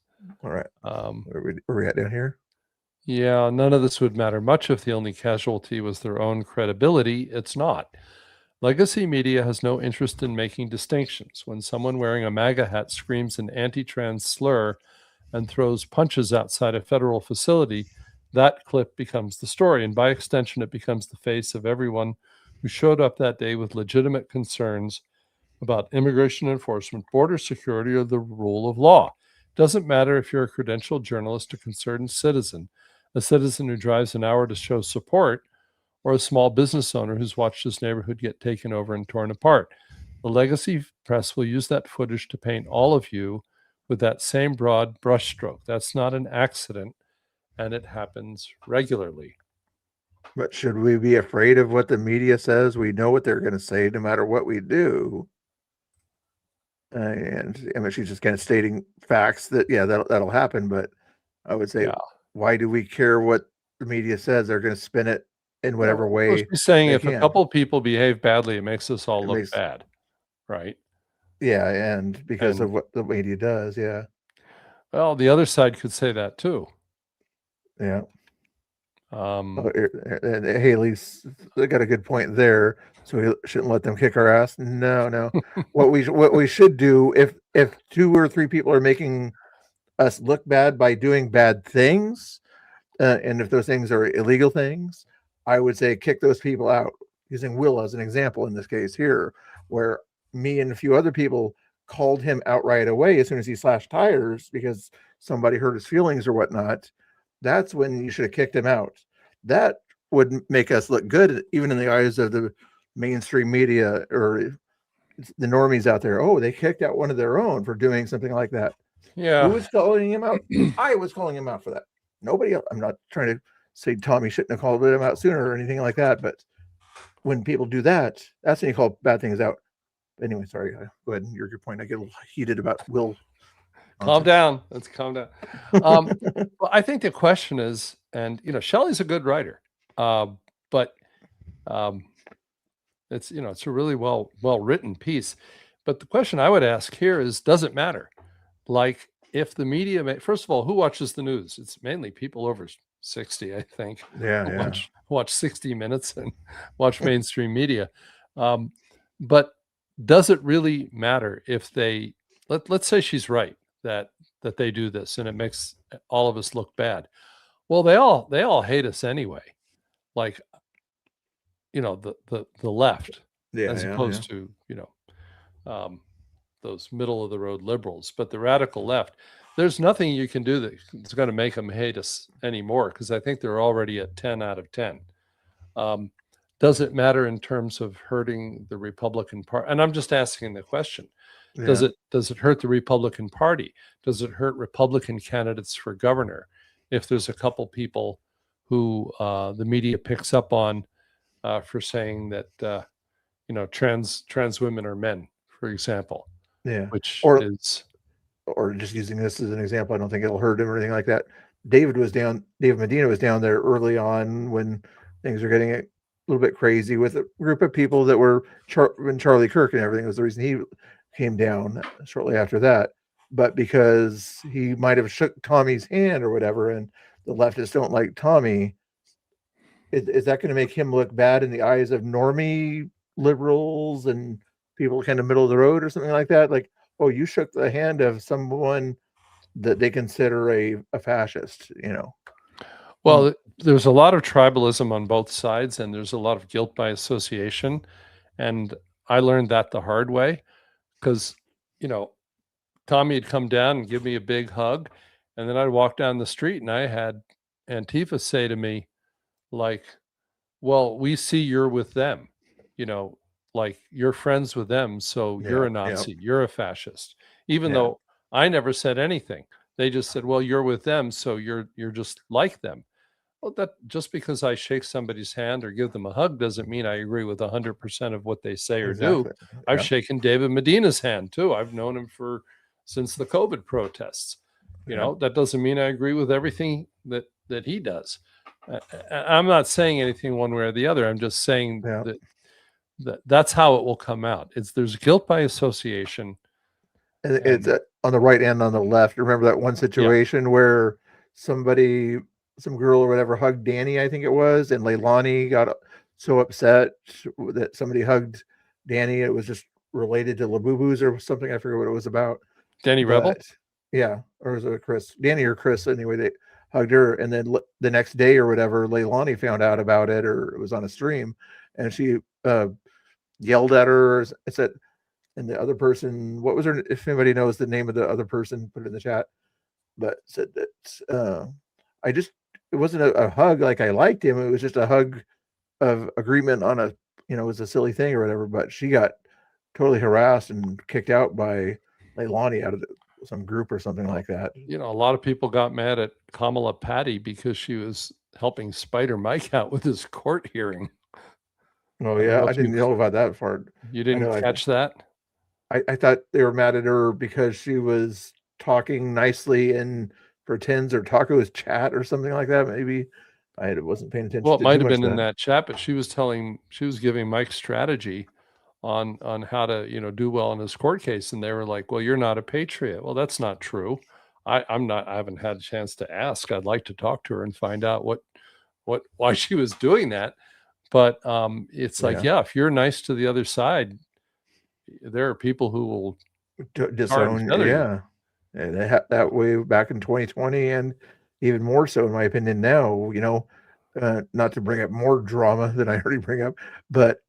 All right. Where we at down here? Yeah, none of this would matter much if the only casualty was their own credibility. It's not. Legacy media has no interest in making distinctions. When someone wearing a MAGA hat screams an anti-trans slur and throws punches outside a federal facility, that clip becomes the story. And by extension, it becomes the face of everyone who showed up that day with legitimate concerns about immigration enforcement, border security, or the rule of law. It doesn't matter if you're a credentialed journalist, a concerned citizen, a citizen who drives an hour to show support, or a small business owner who's watched his neighborhood get taken over and torn apart. The legacy press will use that footage to paint all of you with that same broad brushstroke. That's not an accident, and it happens regularly. But should we be afraid of what the media says? We know what they're going to say no matter what we do. And I mean, she's just kind of stating facts that, yeah, that'll happen. But I would say, why do we care what the media says? They're going to spin it in whatever Well, way she's saying they if a can. couple of people behave badly, it makes us all It look makes- bad, right? Yeah, and because of And- what the media does, yeah. Well, the other side could say that too. Yeah. Um, And Haley's got a good point there. So we shouldn't let them kick our ass. No. what we should do if 2 or 3 people are making us look bad by doing bad things, and if those things are illegal things, I would say kick those people out. Using Will as an example in this case here, where me and a few other people called him out right away as soon as he slashed tires because somebody hurt his feelings or whatnot. That's when you should have kicked him out. That would make us look good, even in the eyes of the mainstream media or the normies out there. Oh, they kicked out one of their own for doing something like that. Yeah. Who was calling him out? I was calling him out for that. Nobody else. I'm not trying to say Tommy shouldn't have called him out sooner or anything like that. But when people do that, that's when you call bad things out. Anyway, sorry. Go ahead. Your point. I get a little heated about Will. Calm down. Let's calm down. Well, I think the question is, and Shelley's a good writer, but it's it's a really well written piece. But the question I would ask here is, does it matter? Like, if the media, first of all, who watches the news? It's mainly people over 60, I think. Yeah. Watch 60 Minutes and watch mainstream media. But does it really matter if they let's say she's right that they do this and it makes all of us look bad? Well, they all hate us anyway. Like, the left, as opposed to those middle of the road liberals. But the radical left, there's nothing you can do that's going to make them hate us anymore, because I think they're already at 10 out of 10. Does it matter in terms of hurting the Republican Party? And I'm just asking the question. Does it hurt the Republican Party? Does it hurt Republican candidates for governor if there's a couple people who the media picks up on for saying that trans women are men, for example? Yeah. Which is, or just using this as an example, I don't think it'll hurt him or anything like that. David Medina was down there early on when things were getting a little bit crazy with a group of people that were when Charlie Kirk and everything was the reason he came down shortly after that. But because he might have shook Tommy's hand or whatever, and the leftists don't like Tommy, is that going to make him look bad in the eyes of normie liberals and people kind of middle of the road or something like that? Like, oh, you shook the hand of someone that they consider a fascist, Well, there's a lot of tribalism on both sides, and there's a lot of guilt by association. And I learned that the hard way, because, Tommy had come down and give me a big hug. And then I'd walk down the street and I had Antifa say to me, like, well, we see you're with them, like you're friends with them. So you're a Nazi, you're a fascist, even though I never said anything. They just said, well, you're with them, so you're just like them. Well, that just because I shake somebody's hand or give them a hug doesn't mean I agree with 100% of what they say or do. I've shaken David Medina's hand too. I've known him since the COVID protests. That doesn't mean I agree with everything that he does. I'm not saying anything one way or the other. I'm just saying that's how it will come out. There's guilt by association. And it's on the right and on the left. Remember that one situation where some girl or whatever hugged Danny, I think it was, and Leilani got so upset that somebody hugged Danny. It was just related to Labubu's or something. I forget what it was about. Danny Rebel? Yeah. Or was it Chris? Danny or Chris. Anyway, they hugged her. And then the next day or whatever, Leilani found out about it, or it was on a stream, and she yelled at her and said, and the other person, what was her, if anybody knows the name of the other person, put it in the chat, but said that it wasn't a hug like I liked him. It was just a hug of agreement on it was a silly thing or whatever. But she got totally harassed and kicked out by Leilani out of some group or something like that. A lot of people got mad at Kamala Patty because she was helping Spider Mike out with his court hearing. Oh yeah, I didn't know about that part. You didn't catch that? I thought they were mad at her because she was talking nicely in pretends or Taco's chat or something like that. Maybe I wasn't paying attention. Well, it to might too have much been of in that chat, but she was giving Mike strategy on how to, do well in his court case. And they were like, well, you're not a patriot. Well, that's not true. I haven't had a chance to ask. I'd like to talk to her and find out why she was doing that. But it's like, Yeah. if you're nice to the other side, there are people who will disown. each other. Yeah, and that way back in 2020, and even more so, in my opinion, now. Not to bring up more drama than I already bring up, but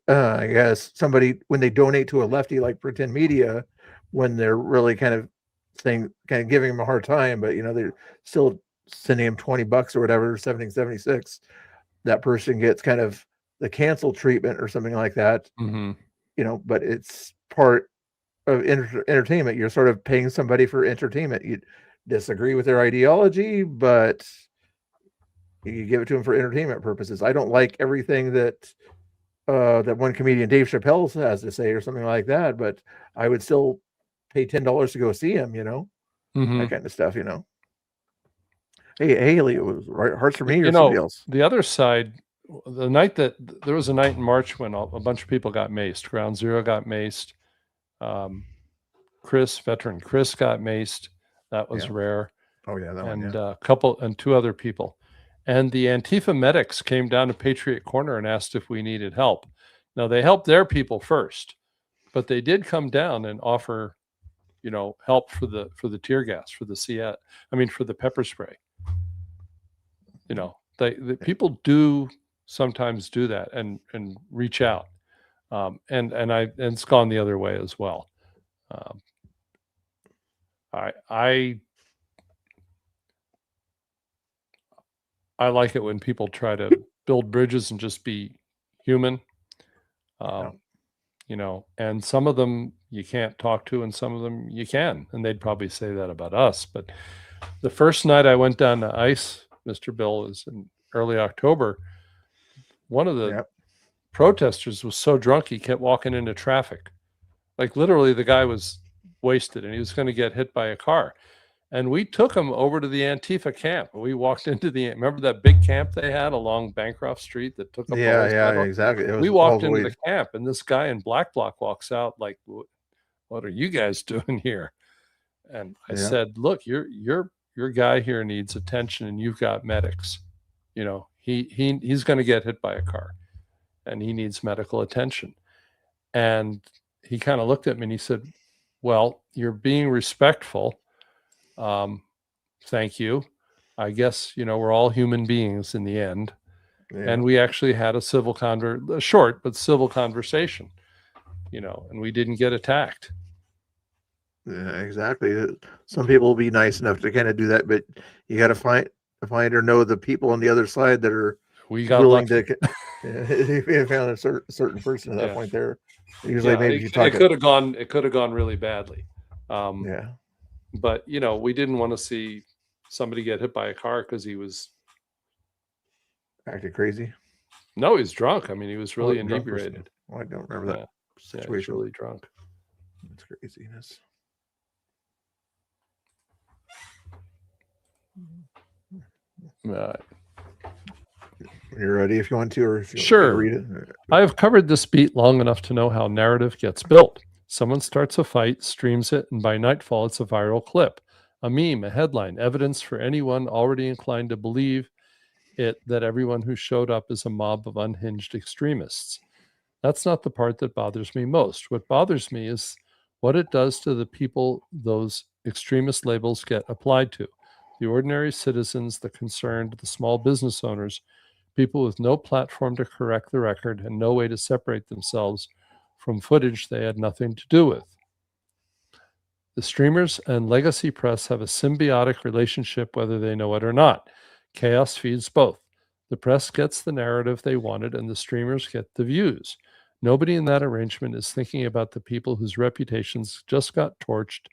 I guess somebody when they donate to a lefty like Pretend Media, when they're really kind of giving them a hard time, but they're still sending him $20 or whatever, 76, that person gets kind of the cancel treatment or something like that. Mm-hmm. But it's part of entertainment. You're sort of paying somebody for entertainment. You disagree with their ideology, but you give it to them for entertainment purposes. I don't like everything that that one comedian Dave Chappelle has to say or something like that, but I would still pay $10 to go see him, Mm-hmm. that kind of stuff, Hey, Haley, it was Hearts for Me or somebody else. The other side, there was a night in March when a bunch of people got maced. Ground Zero got maced. Veteran Chris got maced. That was rare. Oh yeah, that and one, two other people. And the Antifa medics came down to Patriot Corner and asked if we needed help. Now they helped their people first, but they did come down and offer, help for the tear gas, for the pepper spray. The people do sometimes do that and reach out, and it's gone the other way as well. I like it when people try to build bridges and just be human. And some of them you can't talk to and some of them you can. And they'd probably say that about us. But the first night I went down to ICE, Mr. Bill, was in early October. One of the protesters was so drunk he kept walking into traffic. Like literally the guy was wasted and he was going to get hit by a car. And we took him over to the Antifa camp. We walked into remember that big camp they had along Bancroft Street that took up the whole sidewalk? Exactly. We walked into the camp and this guy in Black Bloc walks out like, what are you guys doing here? And I said, look, your guy here needs attention and you've got medics. He's going to get hit by a car and he needs medical attention. And he kind of looked at me and he said, well, you're being respectful. Thank you. I guess, we're all human beings in the end. Yeah. And we actually had a short but civil conversation, and we didn't get attacked. Yeah, exactly. Some people will be nice enough to kind of do that, but you got to find or know the people on the other side that are willing to. If you found a certain person at that point there, usually maybe it could have gone really badly. But we didn't want to see somebody get hit by a car because he was acting crazy. No, he's drunk. I mean, he was really inebriated. I don't remember that situation. He was really drunk. That's craziness. When you're ready, if you want to, or if you want to read it. I have covered this beat long enough to know how narrative gets built. Someone starts a fight, streams it, and by nightfall, it's a viral clip, a meme, a headline, evidence for anyone already inclined to believe it that everyone who showed up is a mob of unhinged extremists. That's not the part that bothers me most. What bothers me is what it does to the people those extremist labels get applied to. The ordinary citizens, the concerned, the small business owners, people with no platform to correct the record and no way to separate themselves from footage they had nothing to do with. The streamers and legacy press have a symbiotic relationship whether they know it or not. Chaos feeds both. The press gets the narrative they wanted and the streamers get the views. Nobody in that arrangement is thinking about the people whose reputations just got torched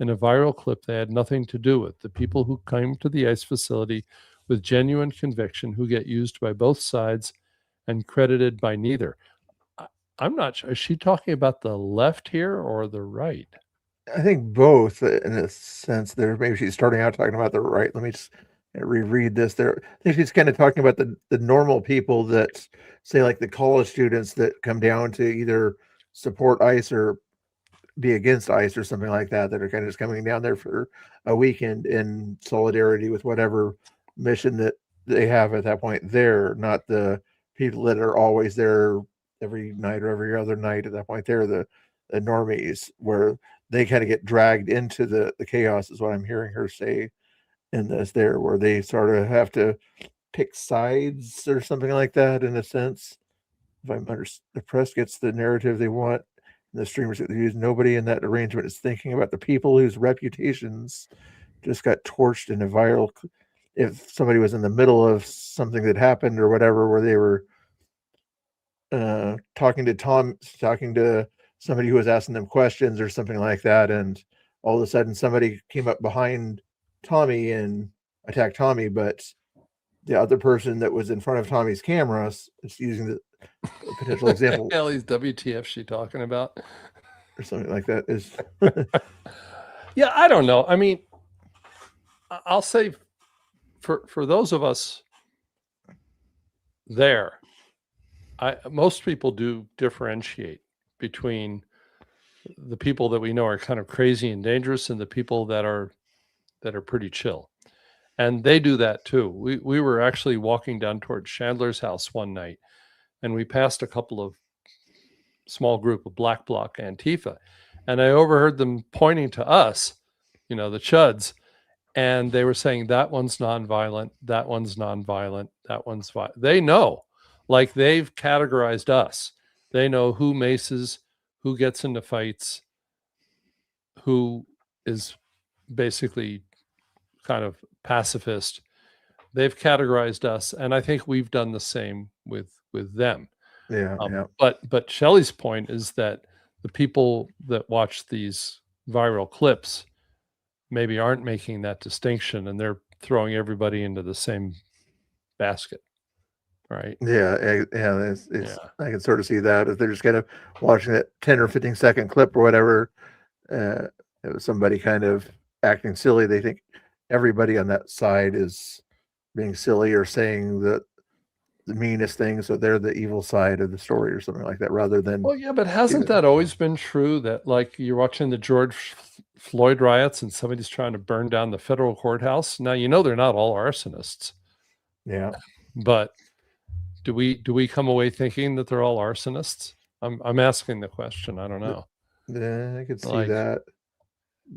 in a viral clip they had nothing to do with, the people who came to the ICE facility with genuine conviction who get used by both sides and credited by neither. I'm not sure. Is she talking about the left here or the right? I think both, in a sense. There, maybe she's starting out talking about the right. Let me just reread this. There, I think she's kind of talking about the normal people that, say, like the college students that come down to either support ICE or be against ICE or something like that, that are kind of just coming down there for a weekend in solidarity with whatever mission that they have at that point. They're not the people that are always there every night or every other night at that point. They're the normies, where they kind of get dragged into the chaos, is what I'm hearing her say in this there, where they sort of have to pick sides or something like that, in a sense. If I'm the press gets the narrative they want, and the streamers that they use, nobody in that arrangement is thinking about the people whose reputations just got torched in a viral. If somebody was in the middle of something that happened or whatever, where they were talking to somebody who was asking them questions or something like that, and all of a sudden somebody came up behind Tommy and attacked Tommy, but the other person that was in front of Tommy's cameras, it's using the potential example. Ellie's WTF she talking about? Or something like that is. Yeah, I don't know. I mean, I'll say for those of us there, most people do differentiate between the people that we know are kind of crazy and dangerous and the people that are pretty chill. And they do that too. We were actually walking down towards Chandler's house one night, and we passed a couple of small group of Black Bloc Antifa, and I overheard them pointing to us, the chuds, and they were saying, that one's nonviolent, that one's nonviolent, that one's violent. They know, like they've categorized us. They know who maces, who gets into fights, who is basically kind of pacifist. They've categorized us, and I think we've done the same with them. Yeah, But Shelley's point is that the people that watch these viral clips maybe aren't making that distinction, and they're throwing everybody into the same basket, right? Yeah. I can sort of see that if they're just kind of watching that 10 or 15 second clip or whatever. It was somebody kind of acting silly. They think everybody on that side is being silly or saying the meanest thing, so they're the evil side of the story or something like that, rather than. Well, yeah, but hasn't that always been true, that like you're watching the George Floyd riots and somebody's trying to burn down the federal courthouse? Now, they're not all arsonists. Yeah. But do we come away thinking that they're all arsonists? I'm asking the question. I don't know. Yeah, I could see that.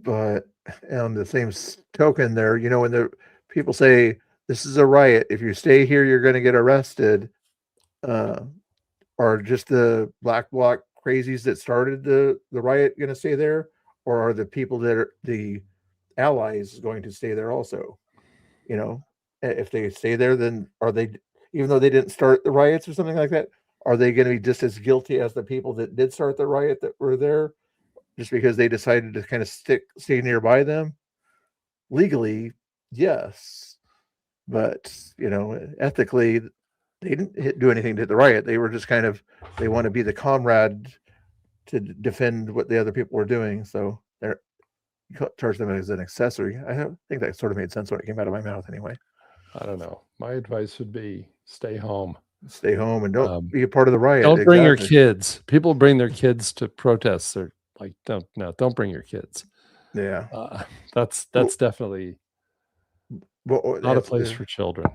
But on the same token there, when the people say this is a riot, if you stay here, you're going to get arrested, are just the Black Bloc crazies that started the riot going to stay there? Or are the people that are the allies going to stay there also? If they stay there, then are they, even though they didn't start the riots or something like that, are they going to be just as guilty as the people that did start the riot that were there, just because they decided to kind of stay nearby them? Legally, yes, but ethically, they didn't do anything to the riot. They were just they want to be the comrade to defend what the other people were doing. So they're charge them as an accessory. I think that sort of made sense when it came out of my mouth anyway. I don't know. My advice would be stay home. Stay home and don't be a part of the riot. Don't bring your kids. People bring their kids to protests. They're like, don't bring your kids. Yeah. That's definitely not a place for children.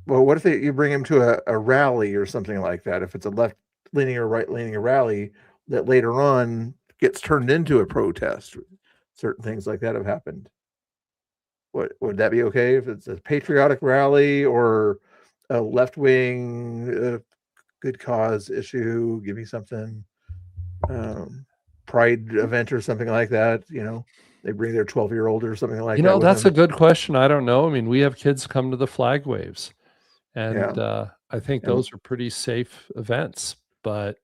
Well, what if you bring him to a rally or something like that? If it's a left-leaning or right-leaning rally that later on gets turned into a protest, certain things like that have happened. What would that be okay if it's a patriotic rally or a left-wing good cause issue? Give me something, pride event or something like that. They bring their 12-year-old or something like that. That's a good question. I don't know. I mean, we have kids come to the flag waves, and I think those are pretty safe events. But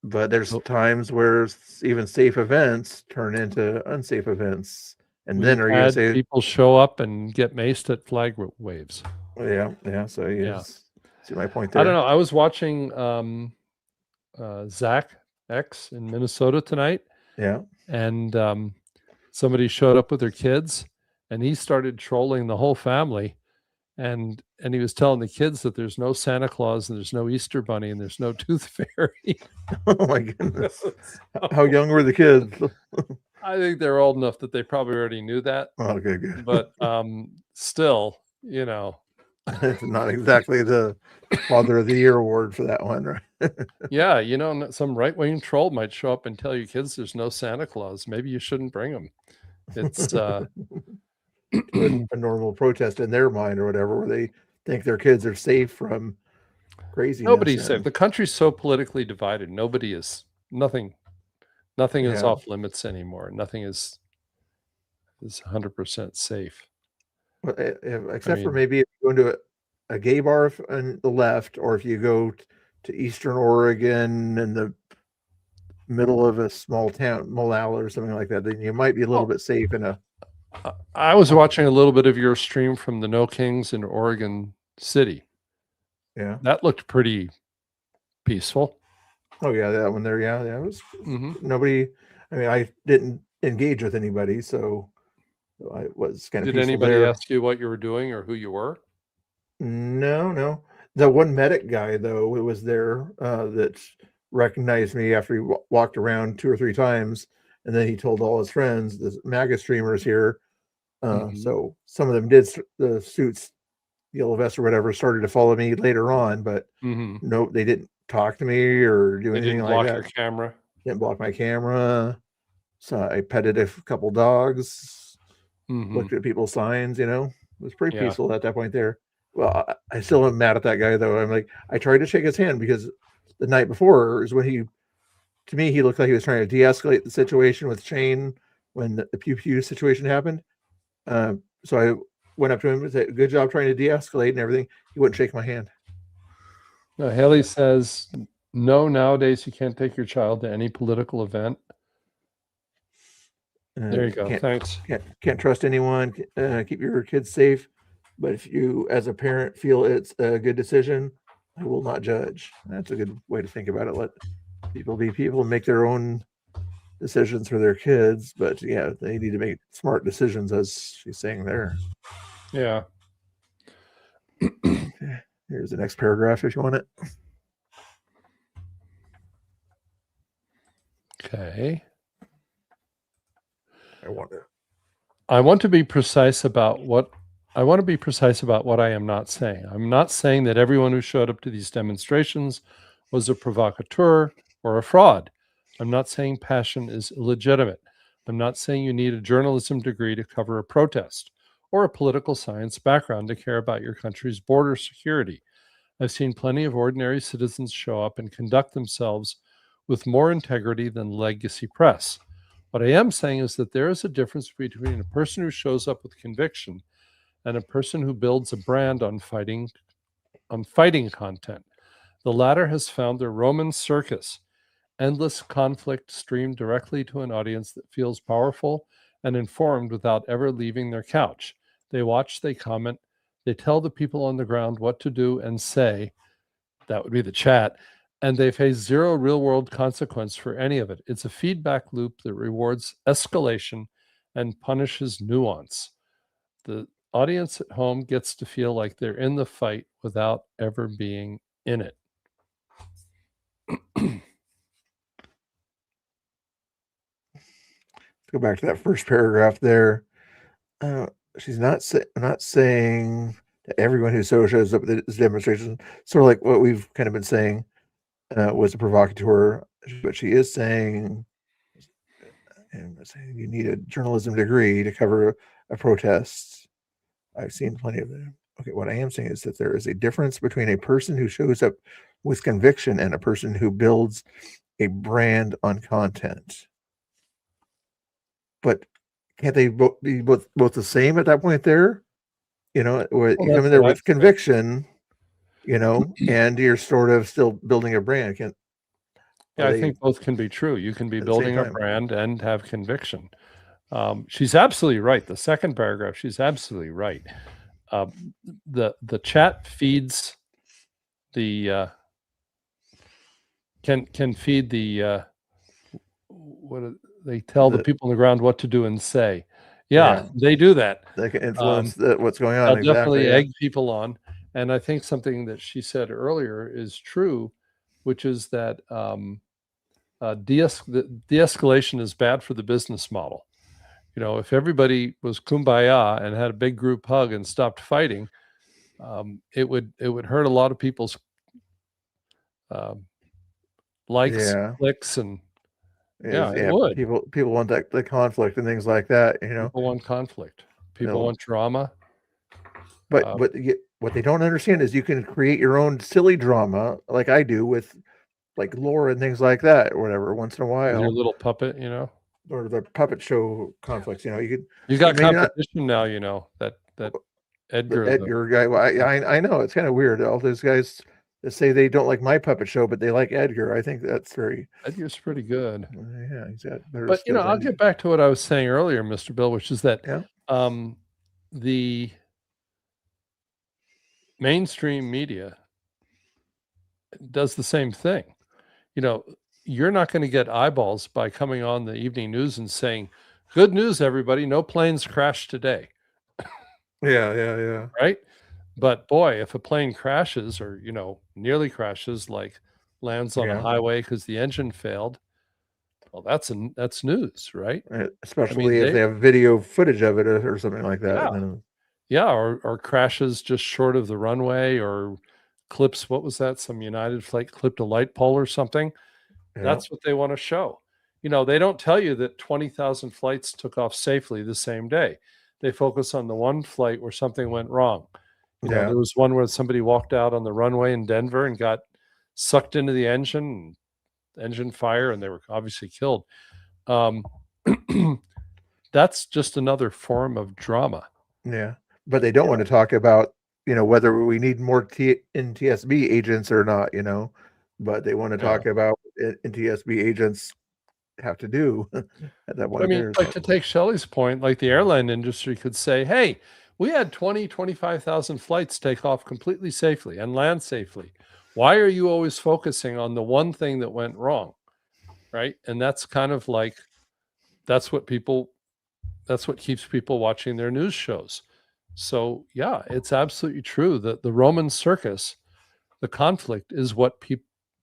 there's times where even safe events turn into unsafe events. And then are you going to say people show up and get maced at flag waves? Yeah. So see my point there. I don't know. I was watching Zach X in Minnesota tonight. Yeah. And somebody showed up with their kids, and he started trolling the whole family. And he was telling the kids that there's no Santa Claus and there's no Easter Bunny and there's no Tooth Fairy. Oh my goodness! How young were the kids? I think they're old enough that they probably already knew that. Oh, good. But still, you know, not exactly the Father of the Year award for that one, right? yeah, you know, some right-wing troll might show up and tell you kids there's no Santa Claus. Maybe you shouldn't bring them. It's a normal protest in their mind or whatever, where they think their kids are safe from craziness. Nobody's safe. The country's so politically divided. Nothing is off limits anymore. Nothing is 100% safe. Well, except for maybe if you go into a gay bar on the left, or if you go to Eastern Oregon in the middle of a small town, Molalla or something like that, then you might be a little bit safe in a. I was watching a little bit of your stream from the No Kings in Oregon City. Yeah. That looked pretty peaceful. Oh yeah, that one there. Yeah. It was nobody. I mean, I didn't engage with anybody, so I was kind of. Did anybody ask you what you were doing or who you were? No. The one medic guy though, it was there that recognized me after he walked around 2 or 3 times, and then he told all his friends, the MAGA streamers here. So some of them did, the suits, yellow vest or whatever, started to follow me later on, but no, they didn't talk to me or do anything like that. Block your camera. Didn't block my camera. So I petted a couple dogs, looked at people's signs, you know, it was pretty peaceful at that point there. Well, I still am mad at that guy though. I'm like, I tried to shake his hand because the night before is when to me, he looked like he was trying to de-escalate the situation with Shane when the pew pew situation happened. So I went up to him and said, "Good job trying to de-escalate and everything." He wouldn't shake my hand. No, Haley says, no, nowadays you can't take your child to any political event. There you go. Thanks. Can't trust anyone. Keep your kids safe. But if you, as a parent, feel it's a good decision, I will not judge. That's a good way to think about it. Let people be people and make their own decisions for their kids. But yeah, they need to make smart decisions, as she's saying there. Yeah. Here's the next paragraph if you want it. Okay. I want to be precise about what I am not saying. I'm not saying that everyone who showed up to these demonstrations was a provocateur or a fraud. I'm not saying passion is illegitimate. I'm not saying you need a journalism degree to cover a protest or a political science background to care about your country's border security. I've seen plenty of ordinary citizens show up and conduct themselves with more integrity than legacy press. What I am saying is that there is a difference between a person who shows up with conviction and a person who builds a brand on fighting content. The latter has found their Roman circus, endless conflict streamed directly to an audience that feels powerful and informed without ever leaving their couch. They watch, they comment, they tell the people on the ground what to do and say. That would be the chat. And they face zero real-world consequence for any of it. It's a feedback loop that rewards escalation and punishes nuance. The audience at home gets to feel like they're in the fight without ever being in it. Go back to that first paragraph there. She's not saying that everyone who shows up at this demonstration, sort of like what we've kind of been saying, was a provocateur, but she is saying, you need a journalism degree to cover a protest. I've seen plenty of them. Okay, what I am saying is that there is a difference between a person who shows up with conviction and a person who builds a brand on content. But can't they be both the same at that point there? You know, where you come in there with conviction, you know, and you're sort of still building a brand. I think both can be true. You can be building a brand and have conviction. She's absolutely right. The second paragraph, she's absolutely right. The chat feeds the can feed the they tell the people on the ground what to do and say. Yeah. They do that. They can influence what's going They'll on. definitely Exactly. egg people on. And I think something that she said earlier is true, which is that de-escalation is bad for the business model. You know, if everybody was kumbaya and had a big group hug and stopped fighting, it would hurt a lot of people's likes, clicks, and it would. People want the conflict and things like that. You know, people want conflict. People want drama. But what they don't understand is you can create your own silly drama, like I do with like lore and things like that, or whatever. Once in a while, your little puppet, you know, or the puppet show conflicts. You know, you got competition now. You know that Edgar, the Edgar guy. Well, I know it's kind of weird. All those guys that say they don't like my puppet show, but they like Edgar. I think that's Edgar's pretty good. Yeah, exactly. But you know, I'll get back to what I was saying earlier, Mr. Bill, which is that the mainstream media does the same thing. You know, you're not going to get eyeballs by coming on the evening news and saying, "Good news, everybody! No planes crashed today." Yeah. Right. But boy, if a plane crashes or, you know, nearly crashes, like lands on a highway because the engine failed, well, that's news, right? Especially if they have video footage of it or something like that. Yeah, or crashes just short of the runway, or clips. What was that? Some United flight clipped a light pole or something. Yeah. That's what they want to show. You know, they don't tell you that 20,000 flights took off safely the same day. They focus on the one flight where something went wrong. You know, there was one where somebody walked out on the runway in Denver and got sucked into the engine fire, and they were obviously killed. That's just another form of drama. Yeah, but they don't want to talk about, you know, whether we need more NTSB agents or not, you know, but they want to talk about what NTSB agents have to do at that point. I mean, like to take Shelley's point, like the airline industry could say, hey, we had 25,000 flights take off completely safely and land safely. Why are you always focusing on the one thing that went wrong? Right. And that's kind of like, that's what keeps people watching their news shows. So yeah, it's absolutely true that the Roman circus, the conflict, is what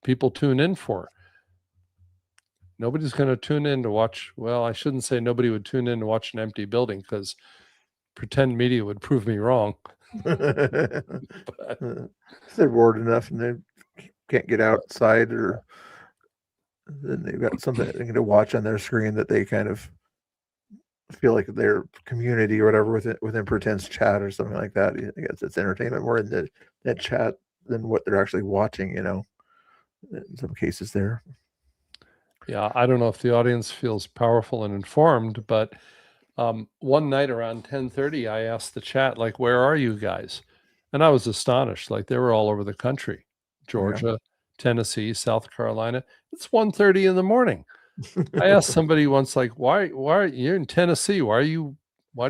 people tune in for. Nobody's going to tune in to watch. Well, I shouldn't say nobody would tune in to watch an empty building, because pretend media would prove me wrong. They're bored enough and they can't get outside, or then they've got something to watch on their screen that they kind of feel like their community or whatever within pretends chat or something like that. I guess it's entertainment more in that chat than what they're actually watching, you know, in some cases there. Yeah, I don't know if the audience feels powerful and informed, but one night around 10:30, I asked the chat, like, where are you guys? And I was astonished. Like, they were all over the country, Georgia, Tennessee, South Carolina. It's 1:30 in the morning. I asked somebody once, like, why are you in Tennessee? Why do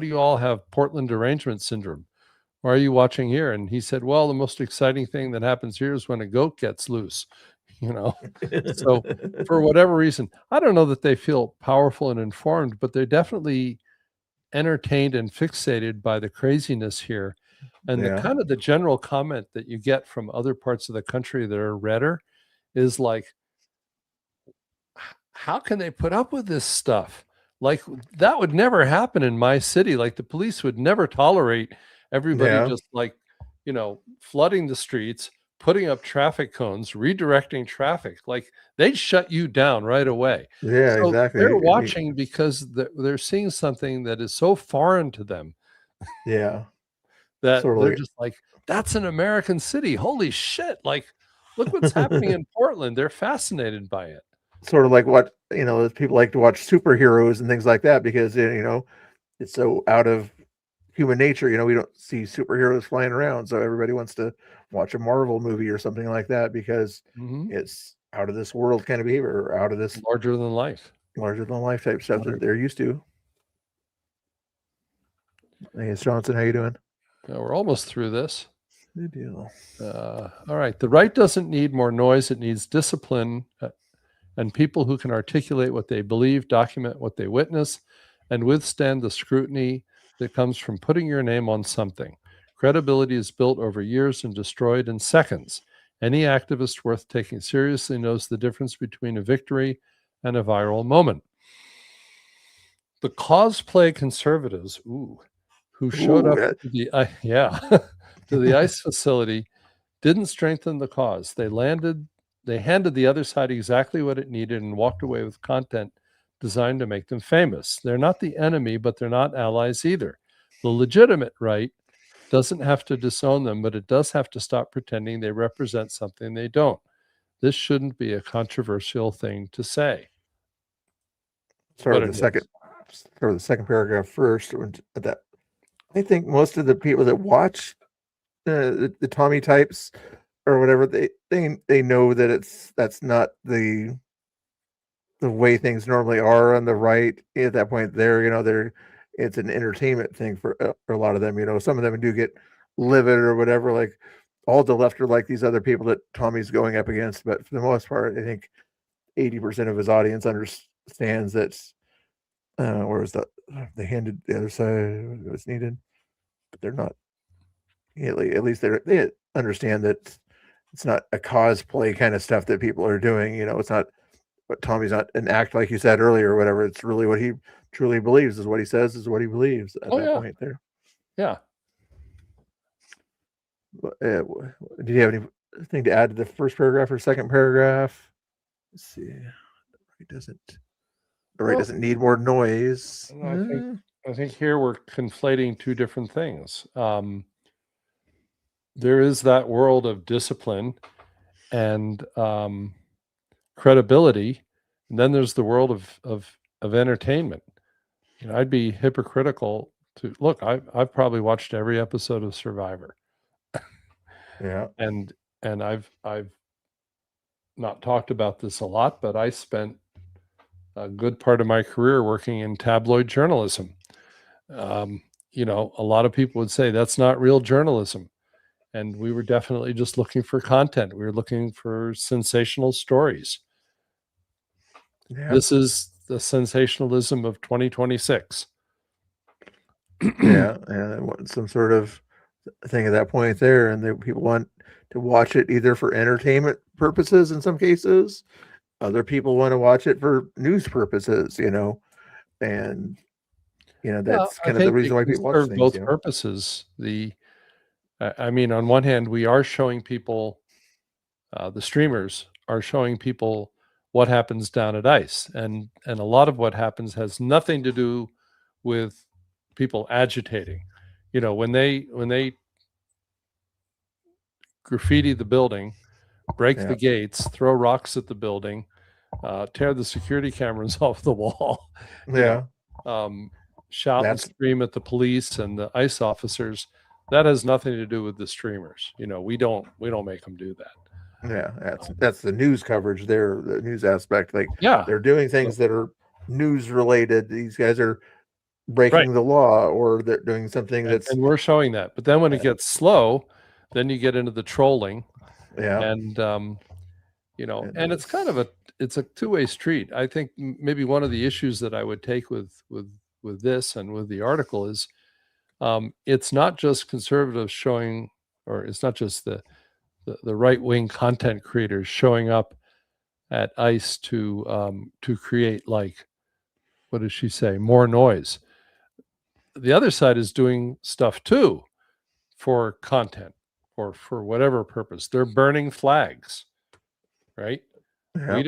you all have Portland derangement syndrome? Why are you watching here? And he said, well, the most exciting thing that happens here is when a goat gets loose, you know? So for whatever reason, I don't know that they feel powerful and informed, but they're definitely entertained and fixated by the craziness here. And the kind of the general comment that you get from other parts of the country that are redder is like, how can they put up with this stuff? Like, that would never happen in my city. Like, the police would never tolerate everybody just, like, you know, flooding the streets, putting up traffic cones, redirecting traffic. Like, they'd shut you down right away. Yeah, So exactly. They're watching because they're seeing something that is so foreign to them. Yeah. That Sort of they're like- just like, that's an American city. Holy shit. Like, look what's happening in Portland. They're fascinated by it. Sort of like what, you know, people like to watch superheroes and things like that, because, you know, it's so out of human nature. You know, we don't see superheroes flying around, so everybody wants to watch a Marvel movie or something like that because it's out of this world kind of behavior, or out of this larger than life type stuff that they're used to. Hey, it's Johnson. How you doing? We're almost through this. Good deal. All right. The right doesn't need more noise. It needs discipline and people who can articulate what they believe, document what they witness, and withstand the scrutiny that comes from putting your name on something. Credibility is built over years and destroyed in seconds. Any activist worth taking seriously knows the difference between a victory and a viral moment. The cosplay conservatives, who showed up to the to the ICE facility, didn't strengthen the cause. They handed the other side exactly what it needed and walked away with content designed to make them famous. They're not the enemy, but they're not allies either. The legitimate right doesn't have to disown them, but it does have to stop pretending they represent something they don't. This shouldn't be a controversial thing to say. Start with the second paragraph first. That I think most of the people that watch the Tommy types or whatever, they know that that's not the way things normally are on the right. At that point, it's an entertainment thing for a lot of them. Some of them do get livid or whatever. Like all the left are like these other people that Tommy's going up against, but for the most part, I think 80% of his audience understands that. Whereas they handed the other side what's needed, but they're not. At least they understand that it's not a cosplay kind of stuff that people are doing. It's not. But Tommy's not an act like you said earlier or whatever. It's really what he truly believes. Is what he says is what he believes at that point there. Yeah. Do you have anything to add to the first paragraph or second paragraph? Let's see. The right doesn't need more noise. I think here we're conflating two different things. There is that world of discipline and credibility, and then there's the world of entertainment. I'd be hypocritical to look. I've probably watched every episode of Survivor. Yeah, and I've not talked about this a lot, but I spent a good part of my career working in tabloid journalism. A lot of people would say that's not real journalism. And we were definitely just looking for content. We were looking for sensational stories. Yeah. This is the sensationalism of 2026. Yeah, and some sort of thing at that point there, and people want to watch it either for entertainment purposes in some cases. Other people want to watch it for news purposes, and that's kind of the reason why people watch things. Both purposes. On one hand, we are showing people, the streamers are showing people what happens down at ICE, and a lot of what happens has nothing to do with people agitating. When they graffiti the building, break the gates, throw rocks at the building, tear the security cameras off the wall, shout and scream at the police and the ICE officers. That has nothing to do with the streamers. We don't make them do that. Yeah, that's the news coverage there, the news aspect. They're doing things that are news related. These guys are breaking the law, or they're doing something and we're showing that. But then when it gets slow, then you get into the trolling. Yeah. And and it's kind of it's a two-way street. I think maybe one of the issues that I would take with this and with the article is it's not just conservatives showing, or it's not just the right-wing content creators showing up at ICE to create, like, what does she say, more noise. The other side is doing stuff too for content or for whatever purpose. They're burning flags, right? Yeah.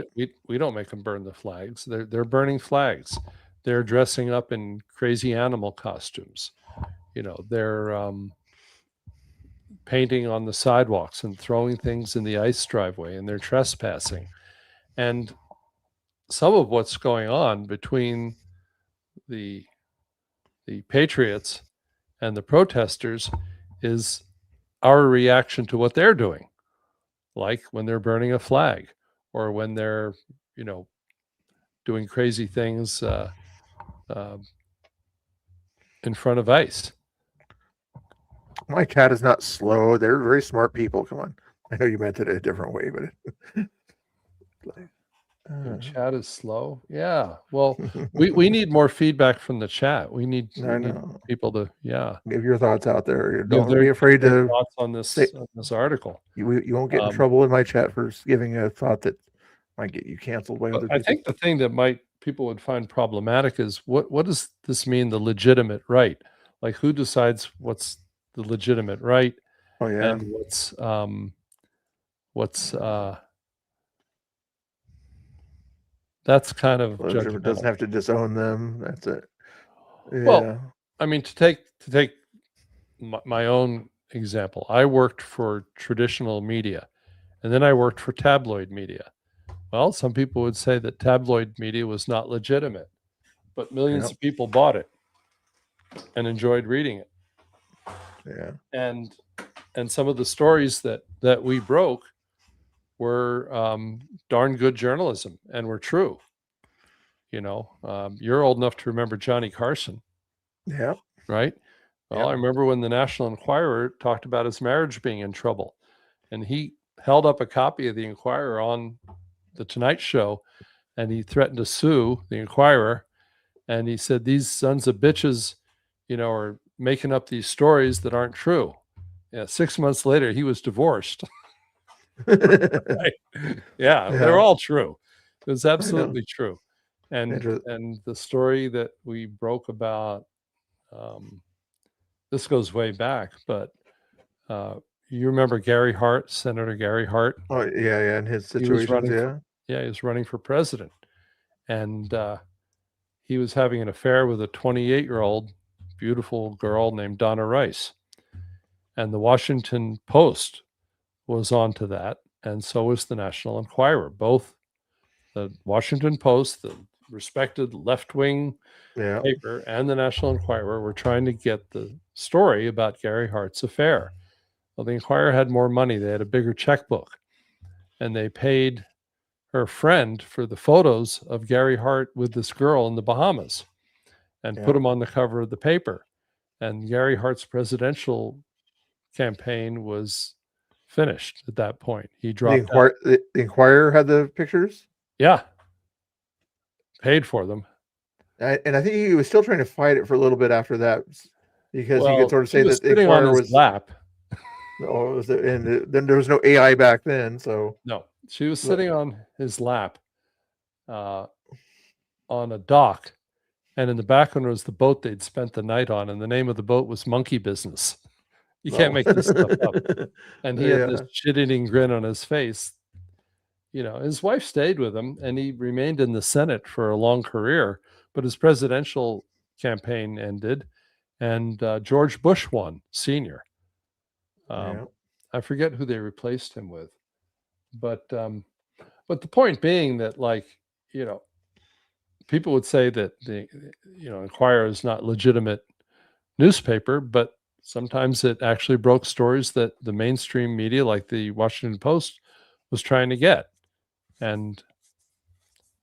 We don't make them burn the flags. They're burning flags. They're dressing up in crazy animal costumes. They're painting on the sidewalks and throwing things in the ICE driveway, and they're trespassing. And some of what's going on between the patriots and the protesters is our reaction to what they're doing, like when they're burning a flag or when they're doing crazy things in front of ICE. My chat is not slow. They're very smart people. Come on. I know you meant it a different way, but Your chat is slow. Yeah. Well, we need more feedback from the chat. We need people to give your thoughts out there. give Don't their- be afraid their to thoughts on this article. You won't get in trouble in my chat for giving a thought that might get you canceled by other I people. think the thing that people would find problematic is what does this mean, the legitimate right? Like, who decides what's the legitimate right? Oh yeah. And what's that's kind of Well, it doesn't have to disown them. That's it. Yeah. Well, I mean, to take my own example, I worked for traditional media, and then I worked for tabloid media. Well, some people would say that tabloid media was not legitimate, but millions of people bought it and enjoyed reading it. Yeah. And some of the stories that we broke were darn good journalism and were true. You know, you're old enough to remember Johnny Carson. Yeah. Right. Well, I remember when the National Enquirer talked about his marriage being in trouble, and he held up a copy of the Enquirer on the Tonight Show, and he threatened to sue the Enquirer. And he said, these sons of bitches, you know, are making up these stories that aren't true. Yeah. 6 months later, he was divorced. Right. Yeah, they're all true. It was absolutely true. And the story that we broke about, this goes way back, but you remember Gary Hart, Senator Gary Hart? Oh yeah, and his situation. He was running for president, and he was having an affair with a 28-year-old beautiful girl named Donna Rice, and the Washington Post was onto that, and so was the National Enquirer. Both the Washington Post, the respected left-wing paper, and the National Enquirer were trying to get the story about Gary Hart's affair. Well, the Enquirer had more money. They had a bigger checkbook, and they paid her friend for the photos of Gary Hart with this girl in the Bahamas and put them on the cover of the paper. And Gary Hart's presidential campaign was finished at that point. He dropped out. The Enquirer had the pictures? Yeah. Paid for them. And I think he was still trying to fight it for a little bit after that, because he could sort of say that the sitting on Enquirer his lap. No, it was then there was no AI back then, so no, she was sitting on his lap on a dock, and in the background was the boat they'd spent the night on, and the name of the boat was Monkey Business. You can't make this stuff up. And he had this shit-eating grin on his face. You know, his wife stayed with him, and he remained in the Senate for a long career, but his presidential campaign ended, and George Bush won, Sr. I forget who they replaced him with, but the point being that, like, you know, people would say that the Enquirer is not legitimate newspaper, but sometimes it actually broke stories that the mainstream media, like the Washington Post, was trying to get. And,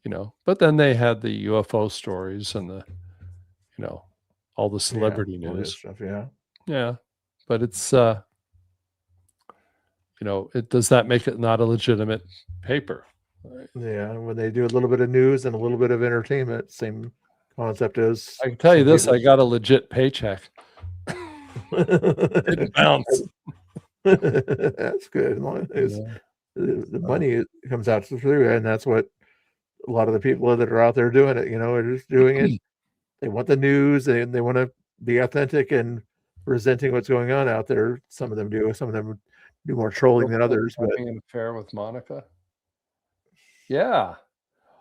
you know, but then they had the UFO stories and the, you know, all the celebrity all that news stuff. Yeah. Yeah. But it's, you know, does that make it not a legitimate paper? Right? Yeah. When they do a little bit of news and a little bit of entertainment, same concept as. I can tell you this, I got a legit paycheck. It didn't bounce. That's good. As long as the money comes out through, and that's what a lot of the people that are out there doing it, you know, are just doing it. They want the news, and they want to be authentic and presenting what's going on out there. Some of them do. Some of them do more trolling than others. But having an affair with Monica. Yeah.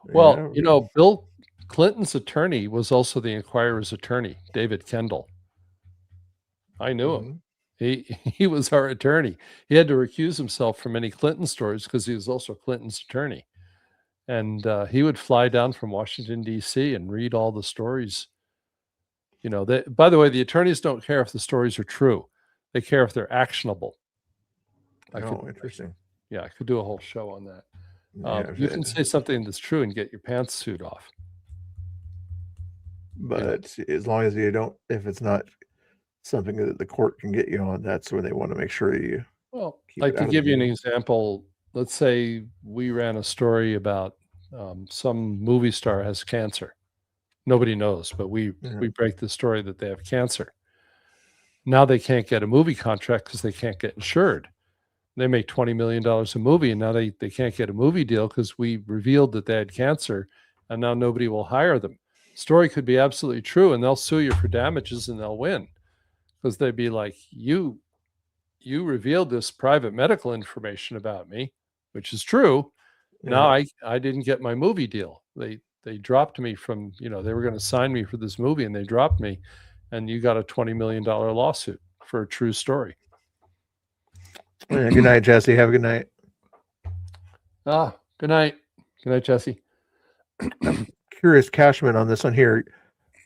Well, you know, Bill Clinton's attorney was also the Enquirer's attorney, David Kendall. I knew him. He was our attorney. He had to recuse himself from any Clinton stories because he was also Clinton's attorney. And he would fly down from Washington, D.C. and read all the stories. You know, by the way, the attorneys don't care if the stories are true. They care if they're actionable. Interesting. Yeah, I could do a whole show on that. You can say something that's true and get your pantsuit off. But as long as you don't, if it's not something that the court can get you on, that's where they want to make sure you. Well, keep like it to out of give the you an movie. example, let's say we ran a story about some movie star has cancer. Nobody knows, but we break the story that they have cancer. Now they can't get a movie contract because they can't get insured. They make $20 million a movie, and now they can't get a movie deal because we revealed that they had cancer, and now nobody will hire them. Story could be absolutely true, and they'll sue you for damages, and they'll win because they'd be like, you revealed this private medical information about me, which is true. Now I didn't get my movie deal. They dropped me from, they were going to sign me for this movie, and they dropped me, and you got a $20 million lawsuit for a true story. Yeah, good night, Jesse. Have a good night. Good night. Good night, Jesse. I'm curious, Cashman, on this one here.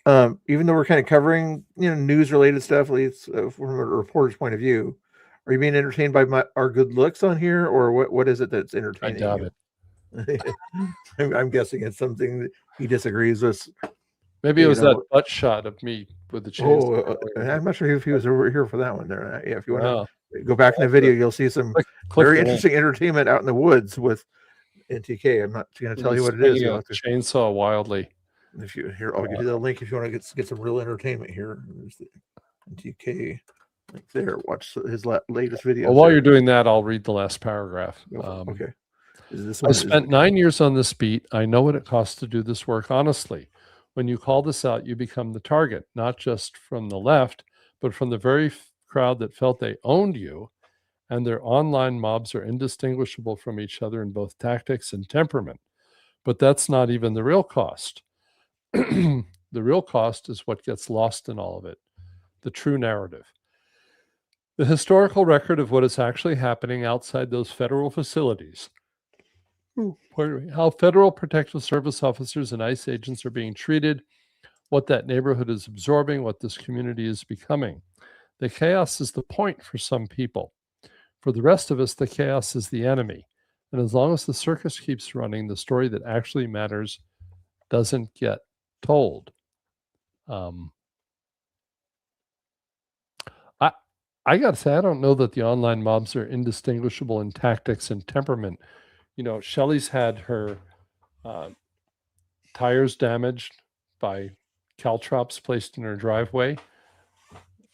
Even though we're kind of covering, news related stuff, at least from a reporter's point of view, are you being entertained by our good looks on here, or what is it that's entertaining? I doubt it. I'm guessing it's something that he disagrees with. Maybe it was that butt shot of me with the chainsaw. I'm not sure if he was over here for that one there. Yeah, if you want to go back in the video, you'll see some very interesting entertainment out in the woods with NTK. I'm not going to tell you what it is. You'll have to chainsaw wildly. If you here, I'll give you the link if you want to get some real entertainment here. There's the NTK link there. Watch his latest video. Well, while you're doing that, I'll read the last paragraph. Okay. I spent 9 years on this beat. I know what it costs to do this work honestly. When you call this out, you become the target, not just from the left, but from the very crowd that felt they owned you, and their online mobs are indistinguishable from each other in both tactics and temperament. But that's not even the real cost. The real cost is what gets lost in all of it, the true narrative. The historical record of what is actually happening outside those federal facilities. How federal protective service officers and ICE agents are being treated, what that neighborhood is absorbing, what this community is becoming. The chaos is the point for some people. For the rest of us, the chaos is the enemy. And as long as the circus keeps running, the story that actually matters doesn't get told. I got to say, I don't know that the online mobs are indistinguishable in tactics and temperament. Shelley's had her tires damaged by caltrops placed in her driveway.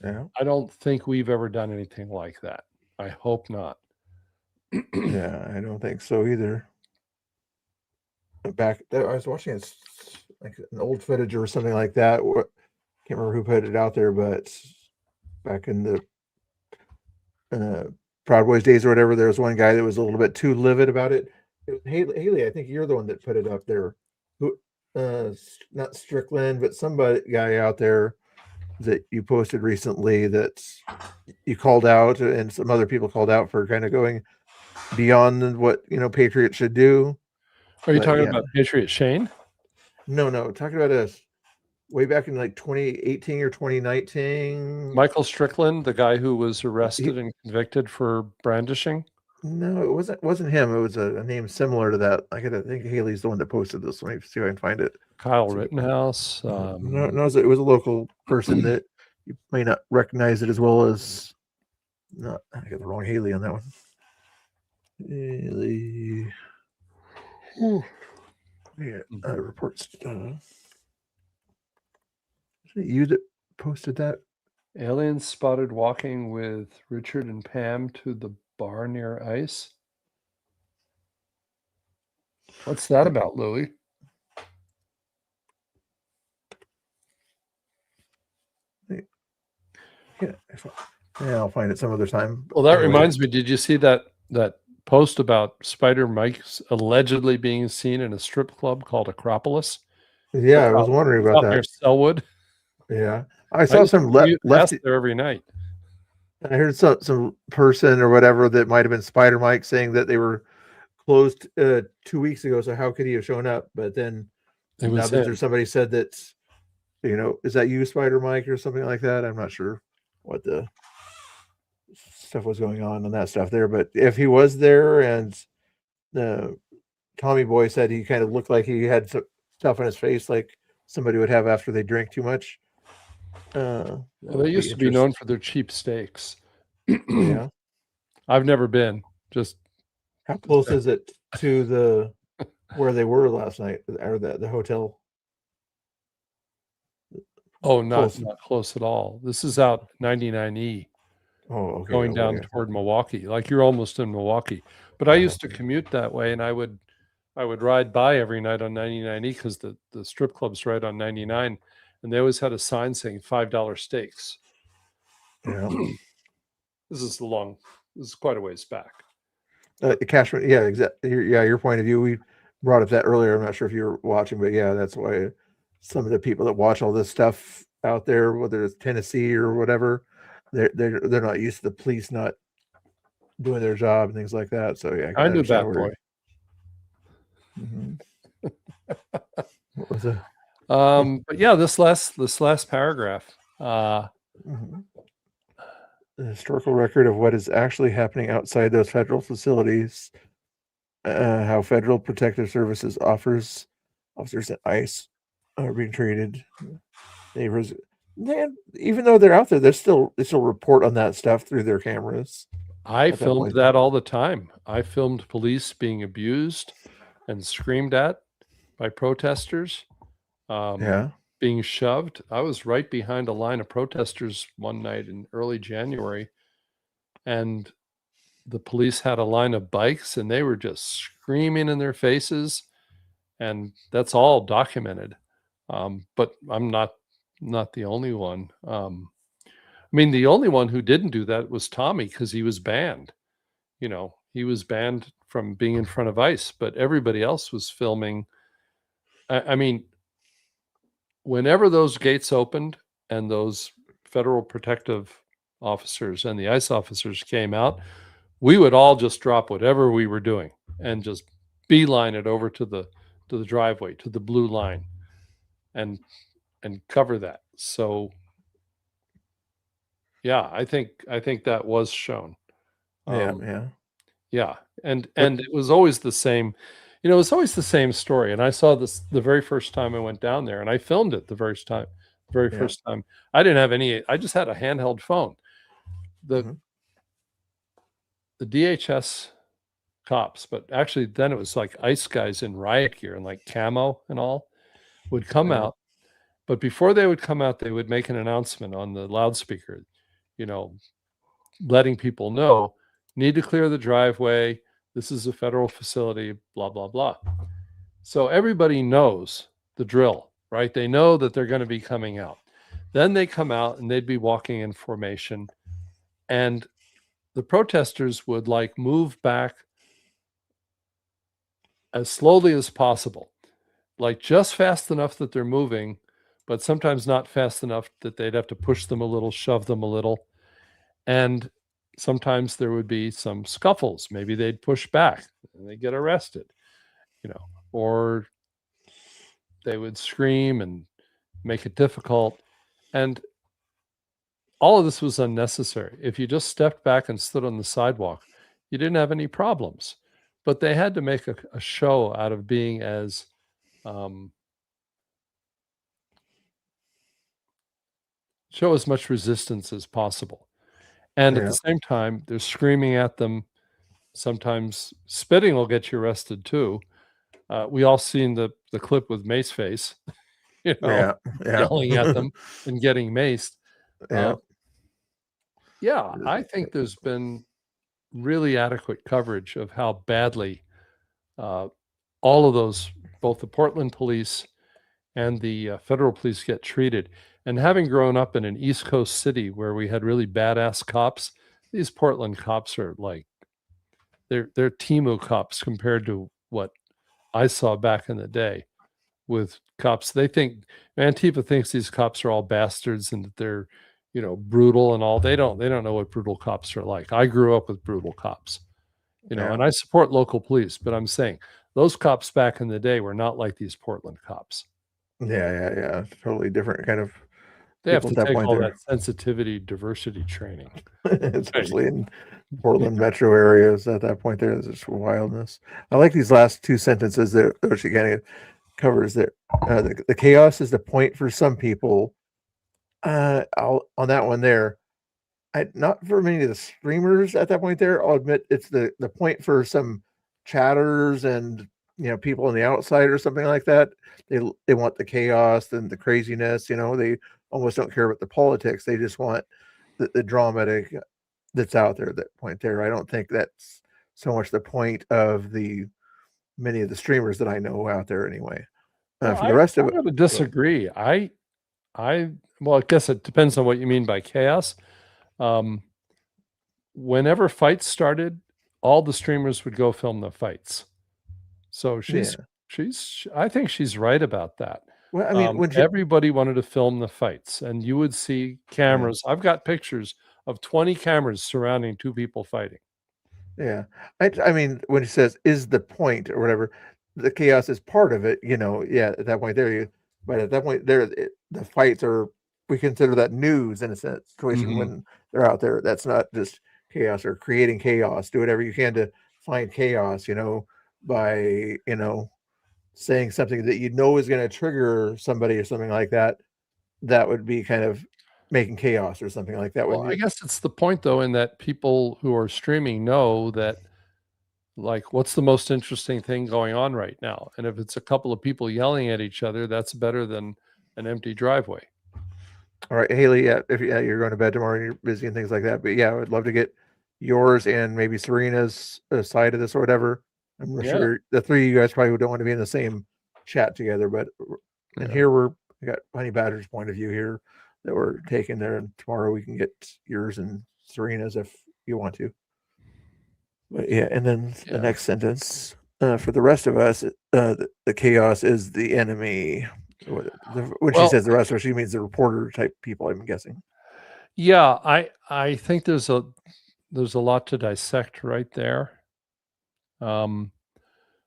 Yeah. I don't think we've ever done anything like that. I hope not. Yeah, I don't think so either. Back there, I was watching it, like an old footage or something like that. Can't remember who put it out there, but back in the Proud Boys days or whatever, there was one guy that was a little bit too livid about it. It was Haley, I think you're the one that put it up there. Who, not Strickland, but somebody guy out there that you posted recently that you called out, and some other people called out for kind of going beyond what Patriots should do. Are you talking about Patriot Shane? No, talking about us way back in like 2018 or 2019. Michael Strickland, the guy who was arrested and convicted for brandishing. No, it wasn't him. It was a name similar to that. I think Haley's the one that posted this. Let me see if I can find it. Kyle Rittenhouse. No, it was a local person that you may not recognize it as well as. No, I got the wrong Haley on that one. Haley. Yeah, reports. Is it you that posted that? Aliens spotted walking with Richard and Pam to the bar near ICE. What's that about, Louis? Yeah, I'll find it some other time. Well, that reminds me. Did you see that post about Spider Mike's allegedly being seen in a strip club called Acropolis? Yeah, I was wondering about that. Near Selwood. Yeah, I saw some left there every night. I heard some person or whatever that might have been Spider Mike saying that they were closed 2 weeks ago. So how could he have shown up? But then now that somebody said that, is that you, Spider Mike, or something like that? I'm not sure what the stuff was going on that stuff there. But if he was there, and Tommy Boy said he kind of looked like he had some stuff on his face, like somebody would have after they drink too much. Well, that'll they used to be known for their cheap steaks. Yeah. I've never been. Just How close is it to the where they were last night, or the hotel? Oh, not Close. not close at all. This is out 99E. Oh, okay. Going down toward Milwaukee, like you're almost in Milwaukee. But I used to commute that way, and I would ride by every night on 99E because the strip club's right on 99, and they always had a sign saying $5 steaks. Yeah. This is quite a ways back. Cashman, yeah, exactly. Your point of view. We brought up that earlier. I'm not sure if you were watching, but yeah, that's why some of the people that watch all this stuff out there, whether it's Tennessee or whatever, they're not used to the police not doing their job and things like that. So yeah, I knew that boy. Mm-hmm. What was it? But yeah, this last paragraph. Mm-hmm. The historical record of what is actually happening outside those federal facilities, how Federal Protective Services officers at ICE are being treated. Neighbors, even though they're out there, they still report on that stuff through their cameras. I filmed that all the time. I filmed police being abused and screamed at by protesters. Being shoved. I was right behind a line of protesters one night in early January, and the police had a line of bikes, and they were just screaming in their faces, and that's all documented. But I'm not the only one. I mean, the only one who didn't do that was Tommy, because he was banned. You know, he was banned from being in front of ICE, but everybody else was filming. I mean, whenever those gates opened and those federal protective officers and the ICE officers came out, we would all just drop whatever we were doing and just beeline it over to the driveway, to the blue line, and cover that. So yeah, I think that was shown. Yeah. And it was always the same. You know, it's always the same story. And I saw this the very first time I went down there, and I filmed it the first time. I didn't have I just had a handheld phone. The DHS cops, but actually then it was like ICE guys in riot gear and like camo and all, would come out. But before they would come out, they would make an announcement on the loudspeaker, you know, letting people know, need to clear the driveway. This is a federal facility, blah, blah, blah. So everybody knows the drill, right? They know that they're going to be coming out. Then they come out and they'd be walking in formation, and the protesters would like move back as slowly as possible, like just fast enough that they're moving, but sometimes not fast enough that they'd have to push them a little, shove them a little. And sometimes there would be some scuffles. Maybe they'd push back and they get arrested, you know, or they would scream and make it difficult. And all of this was unnecessary. If you just stepped back and stood on the sidewalk, you didn't have any problems. But they had to make a show out of being as show as much resistance as possible. And at the same time, they're screaming at them. Sometimes spitting will get you arrested too. We all seen the clip with Mace Face, you know, yelling at them and getting maced. I think there's been really adequate coverage of how badly all of those, both the Portland police and the federal police, get treated. And having grown up in an East Coast city where we had really badass cops, these Portland cops are like, they're Timu cops compared to what I saw back in the day with cops. They think, Antifa thinks these cops are all bastards and that they're, you know, brutal and all. They don't know what brutal cops are like. I grew up with brutal cops, you know, and I support local police, but I'm saying those cops back in the day were not like these Portland cops. Yeah. Totally different kind of. They have to take all that sensitivity, diversity training, especially in Portland metro areas. At that point, there's just wildness. I like these last two sentences that she kind of covers. That the chaos is the point for some people, On that one there, not for many of the streamers at that point there. I'll admit it's the point for some chatters and people on the outside or something like that. They want the chaos and the craziness. They almost don't care about the politics. They just want the drama that's out there at that point there. I don't think that's so much the point of many of the streamers that I know out there anyway. For the rest of it, I would disagree. Well, I guess it depends on what you mean by chaos. Whenever fights started, all the streamers would go film the fights. So I think she's right about that. Well, I mean, everybody wanted to film the fights, and you would see cameras. I've got pictures of 20 cameras surrounding two people fighting. Yeah. I mean, when he says is the point or whatever, the chaos is part of it, at that point there, but at that point there, the fights we consider that news in a situation when they're out there. That's not just chaos or creating chaos. Do whatever you can to find chaos, by, saying something that is going to trigger somebody or something like that. That would be kind of making chaos or something like that. Well, I guess it's the point though, in that people who are streaming know that, like, what's the most interesting thing going on right now? And if it's a couple of people yelling at each other, that's better than an empty driveway. All right, Haley, if you're going to bed tomorrow and you're busy and things like that, but I would love to get yours and maybe Serena's side of this or whatever. I'm sure the three of you guys probably don't want to be in the same chat together, but here we got Honey Badger's point of view here that we're taking there, and tomorrow we can get yours and Serena's if you want to. But and then the next sentence for the rest of us, the chaos is the enemy. When she says the rest of us, she means the reporter type people, I'm guessing. Yeah, I think there's a lot to dissect right there.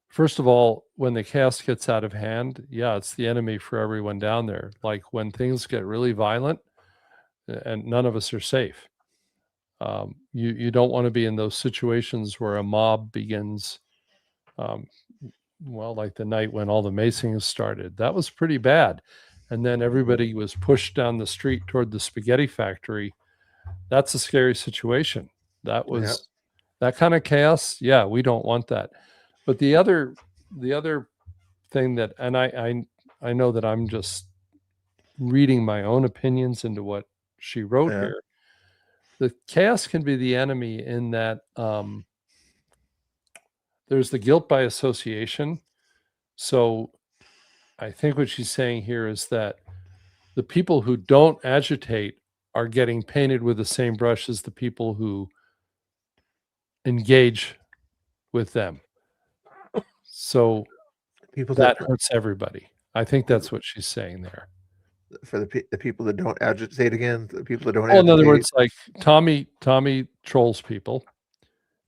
First of all, when the chaos gets out of hand, it's the enemy for everyone down there. Like when things get really violent, and none of us are safe. You don't want to be in those situations where a mob begins. Like the night when all the macing started, that was pretty bad. And then everybody was pushed down the street toward the spaghetti factory. That's a scary situation. That was that kind of chaos. Yeah, we don't want that. But the other thing that, and I know that I'm just reading my own opinions into what she wrote here. The chaos can be the enemy in that there's the guilt by association. So I think what she's saying here is that the people who don't agitate are getting painted with the same brush as the people who engage with them. So that hurts everybody. I think that's what she's saying there. For the people that don't agitate again, the people that don't in other words, like Tommy trolls people,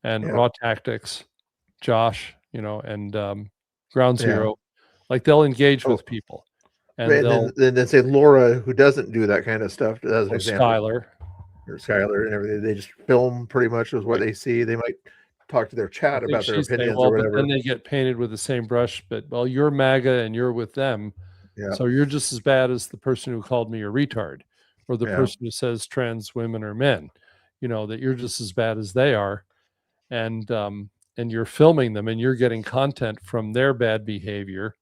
and Raw Tactics, Josh, and Ground Zero, like they'll engage with people. And then say Laura, who doesn't do that kind of stuff, as an example. Skylar and everything. They just film pretty much with what they see. They might talk to their chat about their opinions or whatever. But then they get painted with the same brush. But you're MAGA and you're with them. Yeah. So you're just as bad as the person who called me a retard, or the person who says trans women are men. That you're just as bad as they are, and you're filming them, and you're getting content from their bad behavior.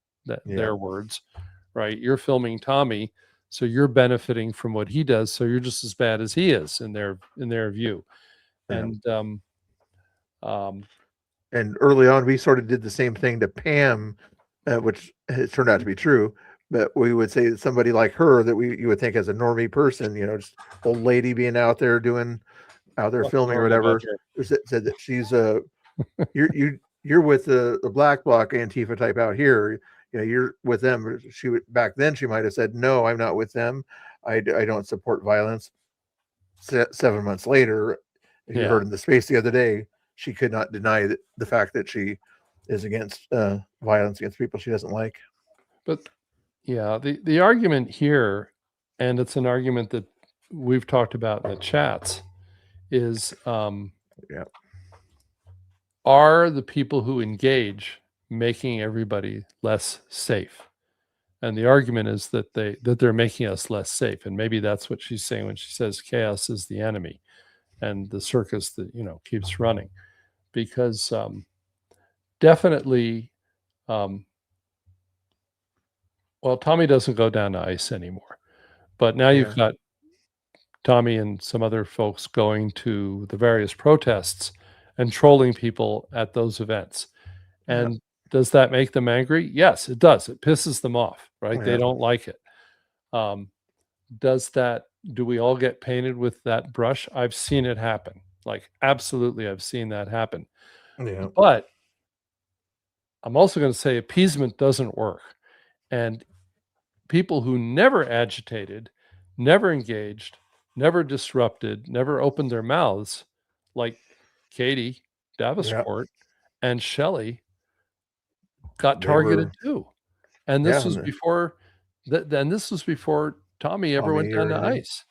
Their words, right? You're filming Tommy, so you're benefiting from what he does. So you're just as bad as he is in their view, and early on we sort of did the same thing to Pam, which has turned out to be true. But we would say that somebody like her that you would think as a normie person, just old lady being out there filming or whatever, said that she's you're with the black bloc Antifa type out here. You're with them. Back then she might have said, no, I'm not with them. I don't support violence. 7 months later, you heard in the space the other day, she could not deny the fact that she is against violence against people she doesn't like. But the argument here, and it's an argument that we've talked about in the chats, is are the people who engage making everybody less safe? And the argument is that they're making us less safe. And maybe that's what she's saying when she says chaos is the enemy and the circus that, keeps running. Because definitely, well, Tommy doesn't go down to ICE anymore. But now you've got Tommy and some other folks going to the various protests and trolling people at those events. And does that make them angry? Yes, it does. It pisses them off, right? They don't like it. Do we all get painted with that brush? I've seen it happen. Like, absolutely, I've seen that happen. Yeah. But I'm also going to say appeasement doesn't work. And people who never agitated, never engaged, never disrupted, never opened their mouths, like Katie Davenport and Shelley, got targeted too. And this was before this was before Tommy ever went down to ICE.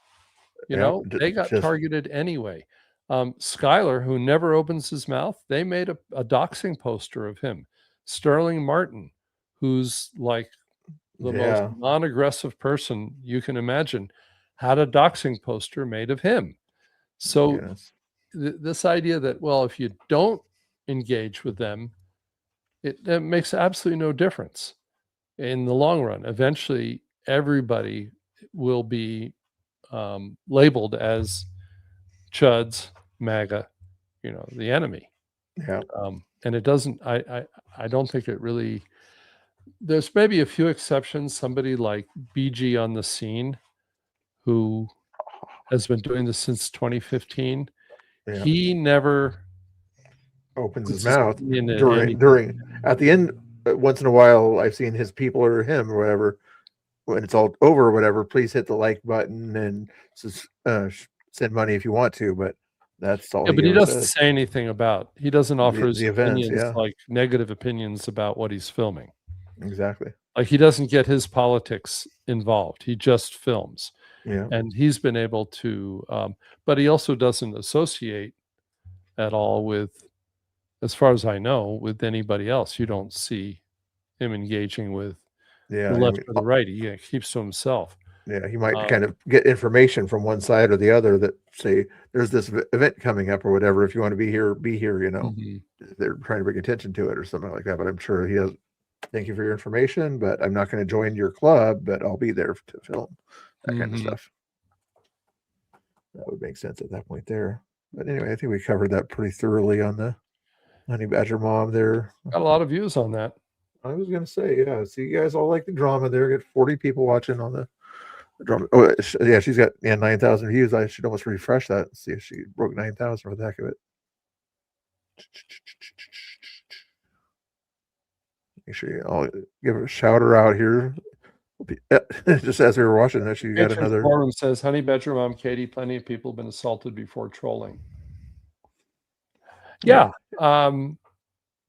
They got targeted anyway. Skylar, who never opens his mouth, they made a doxing poster of him. Sterling Martin, who's like the most non-aggressive person you can imagine, had a doxing poster made of him. So this idea that, well, if you don't engage with them, it makes absolutely no difference in the long run. Eventually, everybody will be labeled as chuds, MAGA, the enemy. Yeah. And it doesn't. I don't think it really. There's maybe a few exceptions. Somebody like BG on the Scene, who has been doing this since 2015. Yeah. He never opens his mouth during at the end. Once in a while, I've seen his people or him or whatever. When it's all over or whatever, please hit the like button and send money if you want to. But that's all. Yeah, but he doesn't say anything about. He doesn't offer his events, opinions, like negative opinions about what he's filming. Exactly. Like, he doesn't get his politics involved. He just films. Yeah. And he's been able to, but he also doesn't associate at all with, as far as I know, with anybody else. You don't see him engaging with the left or the right. He keeps to himself. Yeah, he might kind of get information from one side or the other that say there's this event coming up or whatever. If you want to be here, They're trying to bring attention to it or something like that. But I'm sure he has. Thank you for your information, but I'm not going to join your club, but I'll be there to film that kind of stuff. That would make sense at that point there. But anyway, I think we covered that pretty thoroughly on the Honey Badger Mom there. Got a lot of views on that. I was going to say, yeah. So you guys all like the drama there. Get 40 people watching on the drama. Oh, yeah, she's got 9,000 views. I should almost refresh that and see if she broke 9,000 for the heck of it. Make sure I'll give a shout her out here. Just as we were watching that, she got another. Forum says, Honey Badger Mom Katie, plenty of people have been assaulted before trolling. Yeah.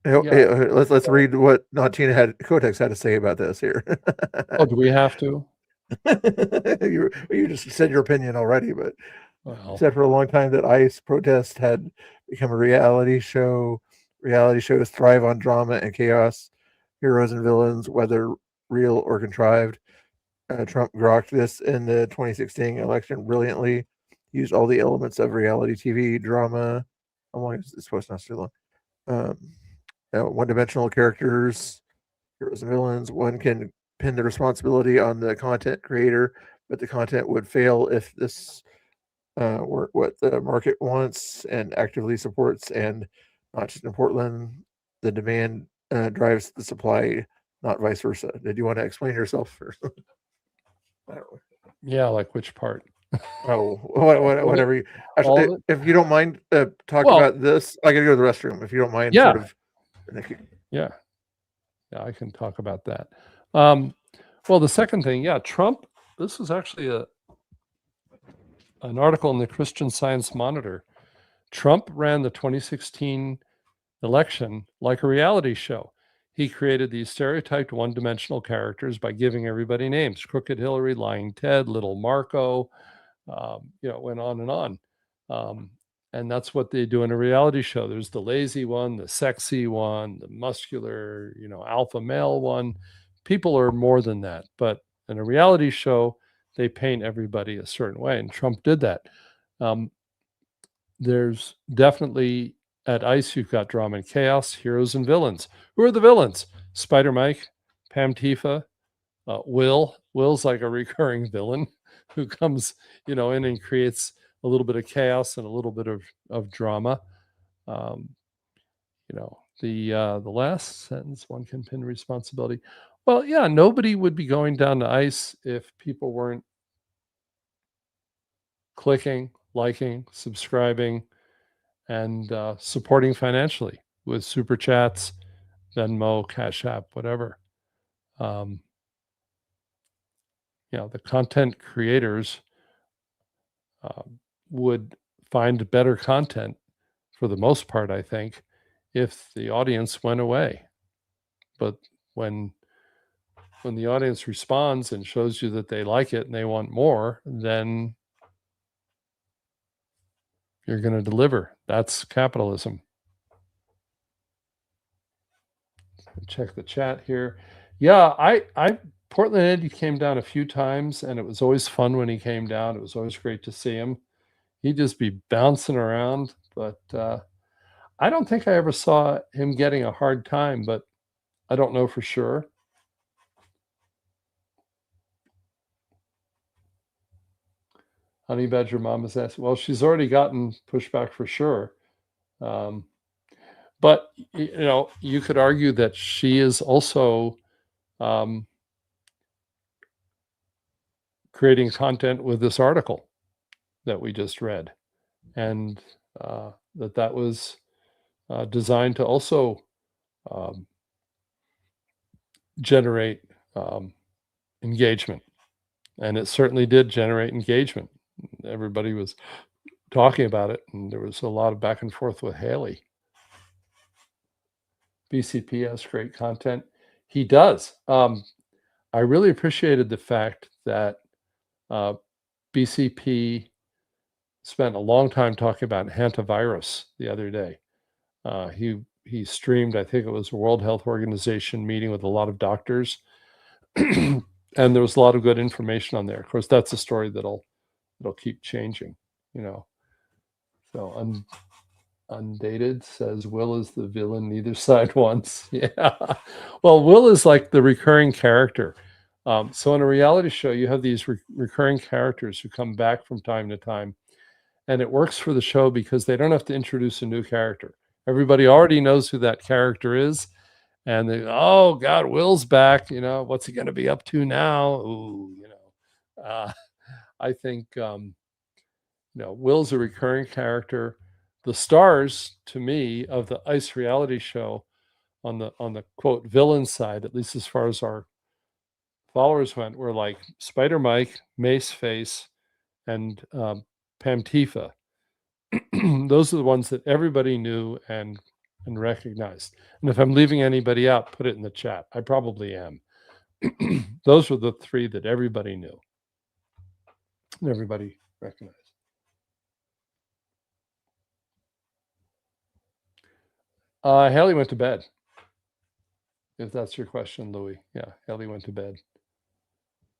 Let's read what Tina Kotex had to say about this here. Oh, do we have to? you just said your opinion already, but said for a long time that ICE protest had become a reality show. Reality shows thrive on drama and chaos, heroes and villains, whether real or contrived. Trump grokked this in the 2016 election brilliantly, used all the elements of reality TV drama. How long is this supposed to not too long? One-dimensional characters, heroes and villains. One can pin the responsibility on the content creator, but the content would fail if this were what the market wants and actively supports, and not just in Portland. The demand drives the supply, not vice versa. Did you want to explain yourself first? Yeah, like which part? Whatever. Actually, if you don't mind, talk about this. I got to go to the restroom. If you don't mind, yeah, sort of. Yeah, I can talk about that. Well, the second thing, Trump. This was actually an article in the Christian Science Monitor. Trump ran the 2016 election like a reality show. He created these stereotyped one-dimensional characters by giving everybody names: Crooked Hillary, Lying Ted, Little Marco. It went on and on. And that's what they do in a reality show. There's the lazy one, the sexy one, the muscular, alpha male one. people are more than that. But in a reality show, they paint everybody a certain way, and Trump did that. There's definitely at ICE, you've got drama and chaos, heroes and villains. Who are the villains? Spider Mike, Pam Tifa, Will. Will's like a recurring villain who comes, in and creates a little bit of chaos and a little bit of drama. The last sentence, one can pin responsibility. Well, yeah, nobody would be going down to ICE if people weren't clicking, liking, subscribing, and supporting financially with super chats, Venmo, Cash App, whatever. The content creators would find better content for the most part, I think, if the audience went away. But when the audience responds and shows you that they like it and they want more, then you're going to deliver. That's capitalism. Check the chat here. Yeah, I Portland Ed came down a few times, and it was always fun when he came down. It was always great to see him. He'd just be bouncing around, but I don't think I ever saw him getting a hard time, but I don't know for sure. Honey Badger Mom is asking, well, she's already gotten pushback for sure. But, you could argue that she is also creating content with this article that we just read. And that was designed to also generate engagement. And it certainly did generate engagement. Everybody was talking about it, and there was a lot of back and forth with Haley. BCP has great content. He does. I really appreciated the fact that BCP spent a long time talking about hantavirus the other day. He streamed, I think it was a World Health Organization meeting with a lot of doctors, and there was a lot of good information on there. Of course, that's a story that'll keep changing, So Undated says Will is the villain neither side wants. Yeah. Well, Will is like the recurring character. So in a reality show, you have these recurring characters who come back from time to time. And it works for the show because they don't have to introduce a new character. Everybody already knows who that character is. And they, oh, God, Will's back. What's he going to be up to now? Ooh, I think, Will's a recurring character. The stars, to me, of the ICE reality show on the quote villain side, at least as far as our followers went, were like Spider Mike, Mace Face, and Pam Tifa. Those are the ones that everybody knew and recognized. And if I'm leaving anybody out, put it in the chat. I probably am. Those were the three that everybody knew and everybody recognized. Haley went to bed. If that's your question, Louis. Yeah, Haley went to bed.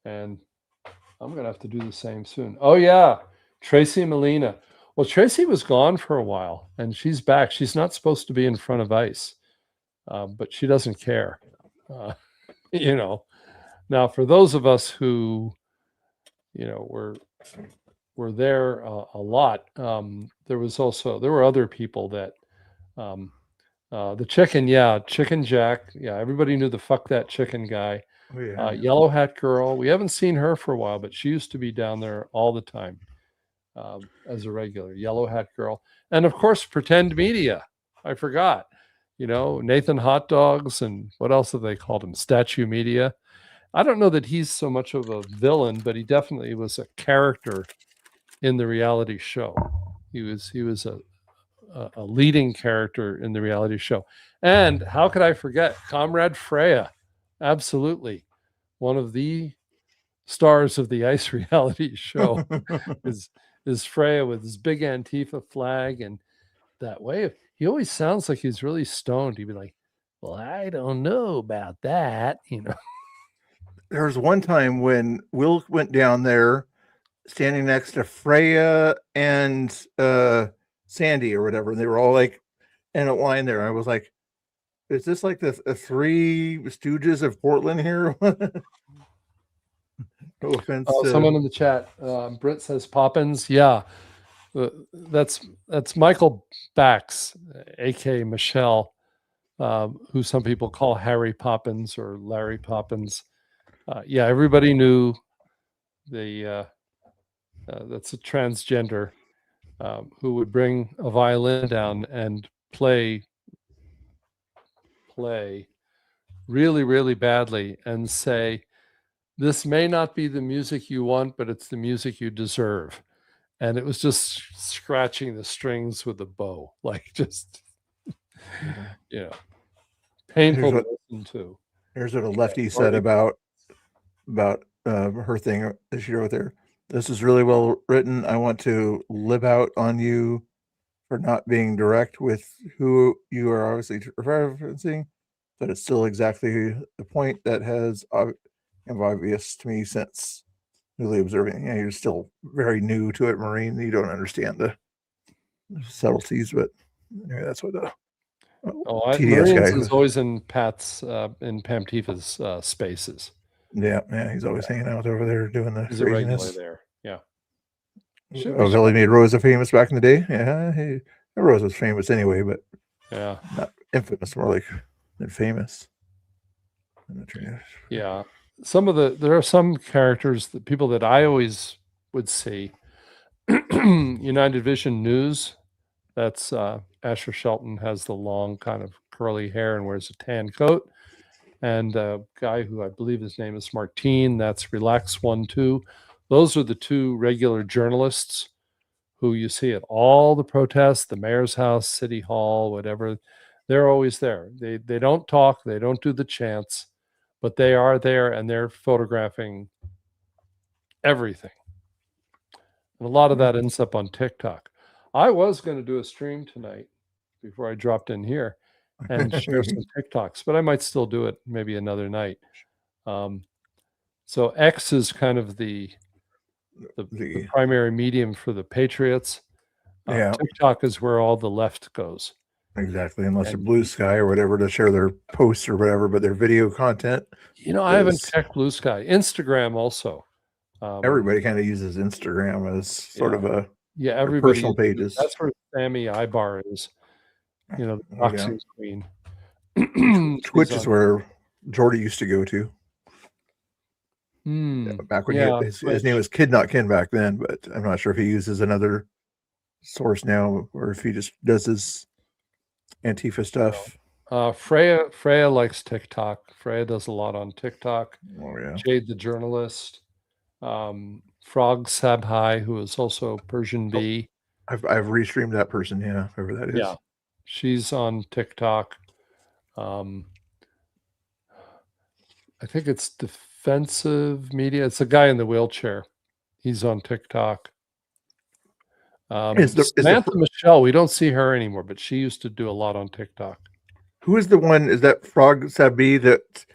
And I'm going to have to do the same soon. Oh, yeah. Tracy Molina. Well, Tracy was gone for a while, and she's back. She's not supposed to be in front of ICE, but she doesn't care. Now, for those of us who, were there a lot, there were other people that, the chicken, Chicken Jack. Yeah, everybody knew the fuck that chicken guy. Oh, yeah. Yellow Hat Girl. We haven't seen her for a while, but she used to be down there all the time as a regular. Yellow Hat Girl. And of course, Pretend Media. I forgot. Nathan Hot Dogs, and what else have they called him? Statue Media. I don't know that he's so much of a villain, but he definitely was a character in the reality show. He was a leading character in the reality show. And how could I forget Comrade Freya? Absolutely. One of the stars of the ICE reality show is Freya with his big Antifa flag and that way. He always sounds like he's really stoned. He'd be like, well, I don't know about that, there was one time when Will went down there standing next to Freya and Sandy or whatever, and they were all like in a line there. I was like, is this like the Three Stooges of Portland here? No offense. Someone in the chat, Britt says Poppins. Yeah, that's Michael Bax, aka Michelle, who some people call Harry Poppins or Larry Poppins. Yeah, everybody knew the that's a transgender who would bring a violin down and play really, really badly and say, this may not be the music you want, but it's the music you deserve. And it was just scratching the strings with a bow, like just, painful to listen to. Here's what a lefty said about her thing that she wrote there. This is really well written. I want to live out on you for not being direct with who you are obviously referencing, but it's still exactly the point that has obvious to me since newly observing. You're still very new to it, Maureen. You don't understand the subtleties, but anyway, that's what the TDS guy is always in Pat's in Pam Tifa's spaces. Yeah, he's always hanging out over there doing the He's a regular craziness. there. Yeah. Billy made Rosa famous back in the day. Yeah, Rosa was famous anyway, but yeah, not infamous, more like than famous. Yeah. There are some characters, that people that I always would see. United Vision News, that's Asher Shelton, has the long kind of curly hair and wears a tan coat. And a guy who I believe his name is Martine, that's Relax 1-2. Those are the two regular journalists who you see at all the protests, the mayor's house, city hall, whatever. They're always there. They don't talk, they don't do the chants, but they are there and they're photographing everything. And a lot of that ends up on TikTok. I was going to do a stream tonight before I dropped in here and share some TikToks, but I might still do it maybe another night. So X is kind of the primary medium for the patriots. TikTok is where all the left goes. Exactly, unless they're Blue Sky or whatever to share their posts or whatever, but their video content. I haven't checked Blue Sky. Instagram also. Everybody kind of uses Instagram as sort of a everybody personal pages. That's where Sammy Ibar is. The boxing queen. Twitch is where Jordy used to go to. Back when his name was Kid Not Kin back then, but I'm not sure if he uses another source now or if he just does his Antifa stuff. Freya likes TikTok. Freya does a lot on TikTok. Jade the journalist. Frog Sabhai, who is also Persian Bee. I've restreamed that person, whoever that is. Yeah. She's on TikTok. I think it's Defensive Media. It's a guy in the wheelchair. He's on TikTok. Samantha Michelle, we don't see her anymore, but she used to do a lot on TikTok. Who is the one? Is that Frog Sabi, that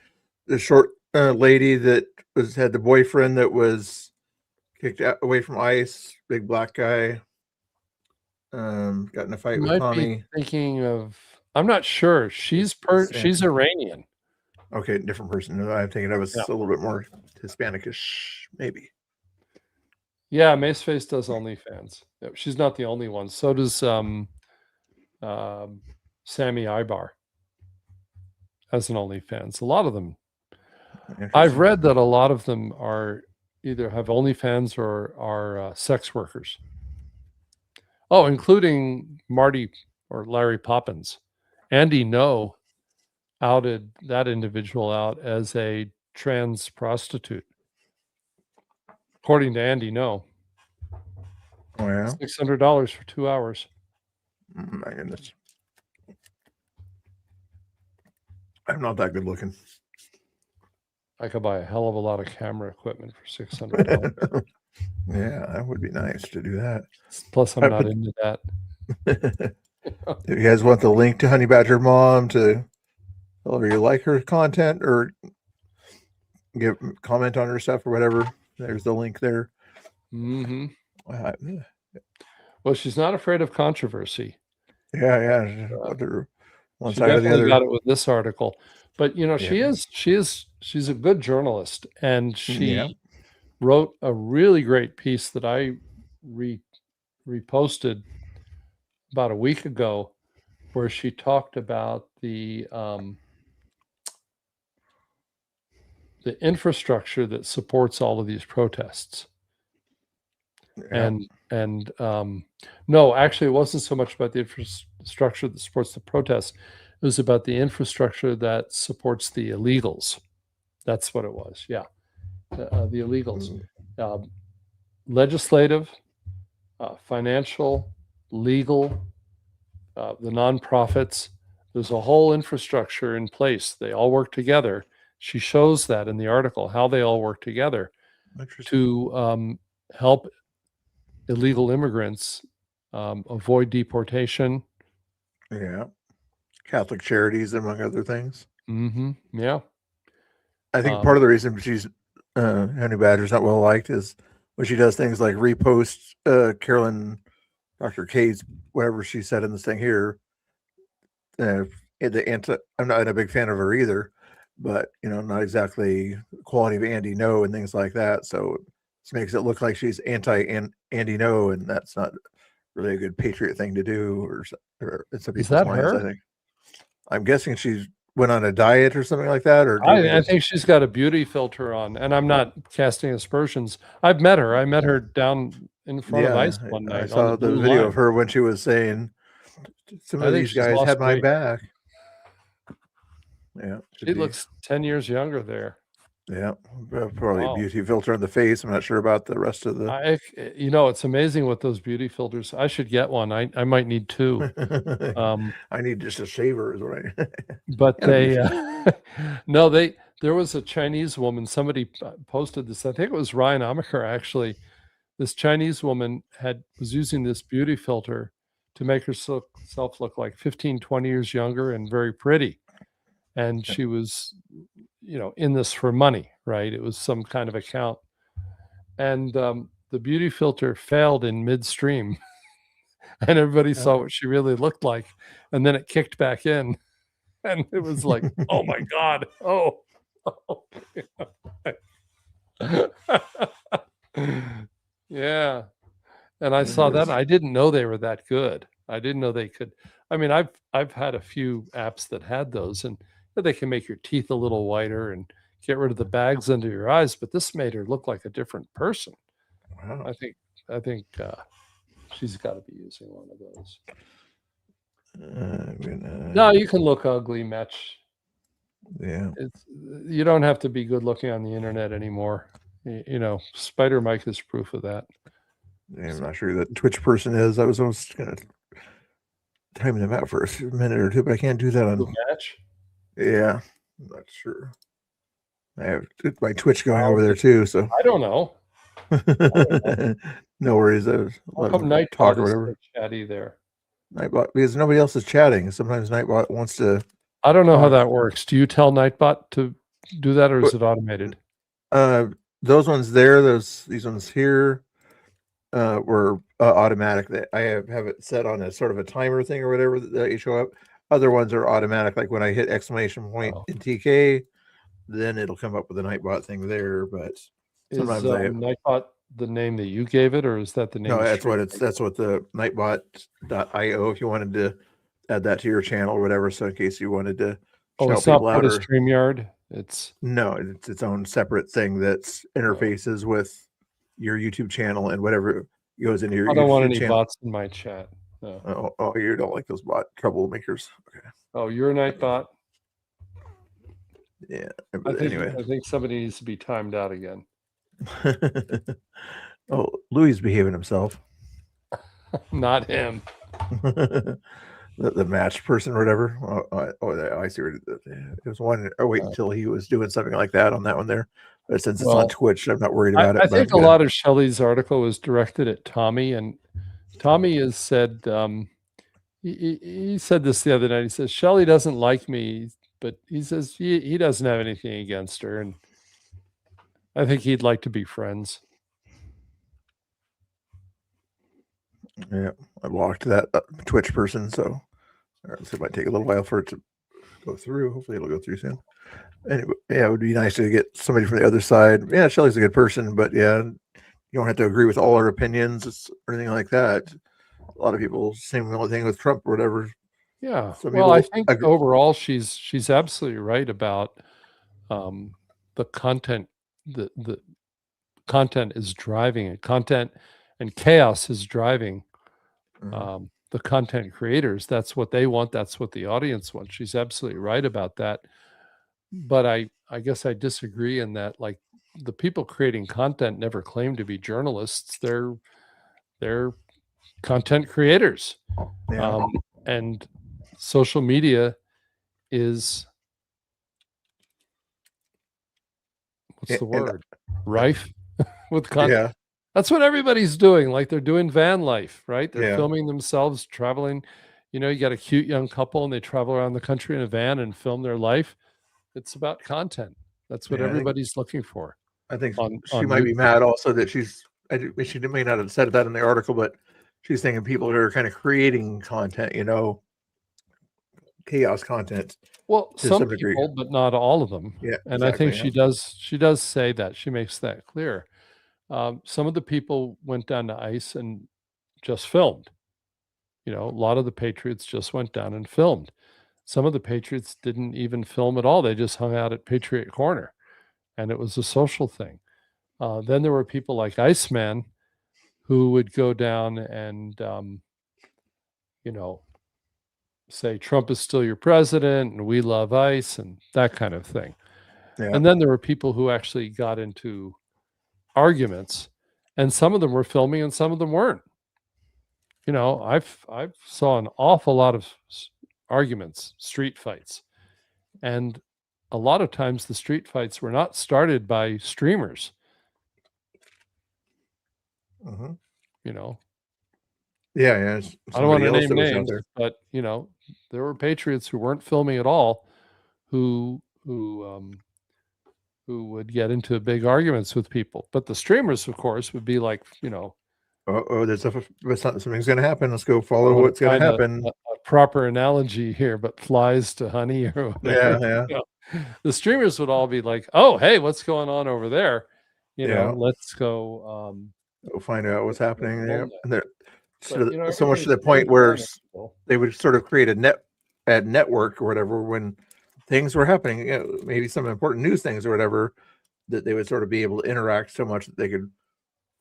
the short lady that had the boyfriend that was kicked away from ICE? Big black guy. Got in a fight with Tommy. Thinking of, I'm not sure. She's Iranian. Okay, different person. I'm thinking I was a little bit more Hispanicish, maybe. Yeah, Maceface does OnlyFans. She's not the only one. So does Sammy Ibar has an OnlyFans. A lot of them. I've read that a lot of them are either have OnlyFans or are sex workers. Oh, including Marty or Larry Poppins. Andy No outed that individual out as a trans prostitute. According to Andy No. Oh, yeah? $600 for 2 hours. My goodness. I'm not that good looking. I could buy a hell of a lot of camera equipment for $600. Yeah, that would be nice to do that. Plus, I'm not into that. If you guys want the link to Honey Badger Mom to tell her you like her content or comment on her stuff or whatever. There's the link there. Mm-hmm. Uh, Well, she's not afraid of controversy. yeah. Whether one She side or the definitely other. got it with this article. But you know, Yeah. she's a good journalist, and she Yeah. wrote a really great piece that I reposted about a week ago, where she talked about the infrastructure that supports all of these protests. Yeah. And no, actually, it wasn't so much about the infrastructure that supports the protests. It was about the infrastructure that supports the illegals. That's what it was. Yeah, the illegals, legislative, financial, legal, the nonprofits. There's a whole infrastructure in place. They all work together. She shows that in the article, how they all work together to help illegal immigrants avoid deportation. Yeah. Catholic Charities, among other things. Mm-hmm. Yeah. I think part of the reason she's Honey Badger's not well liked is when she does things like repost Carolyn, Dr. K's, whatever she said in this thing here. I'm not a big fan of her either, but not exactly the quality of Andy No and things like that. So it makes it look like she's anti Andy No, and that's not really a good patriot thing to do. Or it's a Is that her? I think. I'm guessing she went on a diet or something like that. Or I think she's got a beauty filter on, and I'm not casting aspersions. I've met her. I met her down in front of ICE one night. I saw the video of her when she was saying, "Some of these guys had my back." Yeah, she looks 10 years younger there. Yeah, probably a beauty filter on the face. I'm not sure about the rest of the. It's amazing with those beauty filters. I should get one. I might need two. I need just a shaver, is what I. But they, there was a Chinese woman. Somebody posted this. I think it was Ryan Amaker actually. This Chinese woman was using this beauty filter to make herself look like 15, 20 years younger and very pretty. And she was, in this for money, right? It was some kind of account. And the beauty filter failed in midstream. And everybody saw what she really looked like. And then it kicked back in. And it was like, oh my God. Oh. Yeah. And I saw that. I didn't know they were that good. I didn't know they could. I mean, I've had a few apps that had those, and they can make your teeth a little whiter and get rid of the bags under your eyes, but this made her look like a different person. Wow. I think she's got to be using one of those. No, you can look ugly, Metch. Yeah. You don't have to be good looking on the internet anymore. Spider Mike is proof of that. Yeah, I'm not sure who that Twitch person is. I was almost going to time them out for a minute or two, but I can't do that on Match. Yeah, I'm not sure. I have my Twitch going over there too, so I don't know. No worries. I was Nightbot or whatever. Chatty there. Nightbot, because nobody else is chatting. Sometimes Nightbot wants to. I don't know how that works. Do you tell Nightbot to do that, or is it automated? Those ones there, these ones here, were automatic. That I have it set on a sort of a timer thing or whatever that you show up. Other ones are automatic, like when I hit exclamation point in TK, then it'll come up with a Nightbot thing there. But sometimes I have Nightbot the name that you gave it, or is that the name? No, that's what the Nightbot.io. If you wanted to add that to your channel or whatever, so in case you wanted to. It's not part of StreamYard. It's its own separate thing that's interfaces with your YouTube channel and whatever goes into your. I don't want YouTube any channel. bots in my chat. No. Oh, you don't like those bot troublemakers. Okay. Oh, you're a Nightbot. Yeah. Anyway, I think somebody needs to be timed out again. Oh, Louis is behaving himself. Not him. The match person or whatever. I see. It was one. Or wait until he was doing something like that on that one there. But since it's on Twitch, I'm not worried about it. I think a lot of Shelley's article was directed at Tommy, and Tommy has said he said this the other night. He says Shelley doesn't like me, but he says he doesn't have anything against her, and I think he'd like to be friends. Yeah, I blocked that Twitch person, so it might take a little while for it to go through. Hopefully, it'll go through soon. Anyway, yeah, it would be nice to get somebody from the other side. Yeah, Shelly's a good person, but yeah, you don't have to agree with all her opinions or anything like that. A lot of people, same thing with Trump or whatever. Yeah. Some Well, I people think agree. overall she's absolutely right about the content. The content is driving it. Content and chaos is driving the content creators. That's what they want. That's what the audience wants. She's absolutely right about that. But I guess I disagree in that, like, the people creating content never claim to be journalists. They're content creators. Yeah. And social media is, what's the word? Rife with content. Yeah. That's what everybody's doing. Like, they're doing van life, right? They're Yeah. filming themselves traveling. You know, you got a cute young couple and they travel around the country in a van and film their life. It's about content. That's what Yeah, I think- everybody's looking for. I think she on might be YouTube. mad also that she may not have said that in the article, but she's thinking people that are kind of creating content, chaos content. Well, to some degree. people, but not all of them. Yeah, And I think exactly, she does say that. She makes that clear. Some of the people went down to ICE and just filmed. You know, a lot of the patriots just went down and filmed. Some of the patriots didn't even film at all. They just hung out at Patriot Corner, and it was a social thing. Then there were people like Iceman who would go down and, say Trump is still your president and we love ICE and that kind of thing. Yeah. And then there were people who actually got into arguments, and some of them were filming and some of them weren't. You know, I've saw an awful lot of arguments, street fights, and a lot of times the street fights were not started by streamers. Mhm. You know, Yeah, yeah. it's I don't want to somebody else name that was out names, there. but there were patriots who weren't filming at all, who would get into big arguments with people. But the streamers, of course, would be like, There's something's going to happen. Let's go follow I wanna what's going find to a- happen. A proper analogy here, but flies to honey or whatever. Yeah. you know. The streamers would all be like, "Oh, hey, what's going on over there? Yeah. Let's go." We'll find out what's happening. Yeah. film And they're But, so much to the everybody's point very where vulnerable. they would sort of create a network or whatever when things were happening, maybe some important news things or whatever, that they would sort of be able to interact so much that they could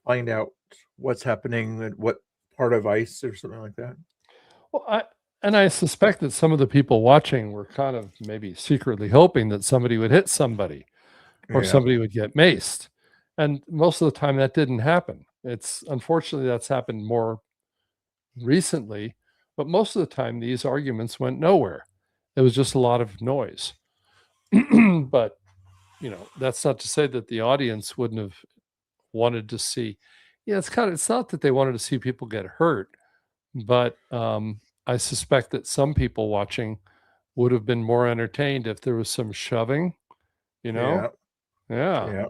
find out what's happening and what part of ICE or something like that. Well, I suspect that some of the people watching were kind of maybe secretly hoping that somebody would hit somebody or Yeah. somebody would get maced. And most of the time that didn't happen. Unfortunately that's happened more recently, but most of the time these arguments went nowhere. It was just a lot of noise. But, that's not to say that the audience wouldn't have wanted to see. Yeah, it's not that they wanted to see people get hurt, but I suspect that some people watching would have been more entertained if there was some shoving, Yeah. Yeah.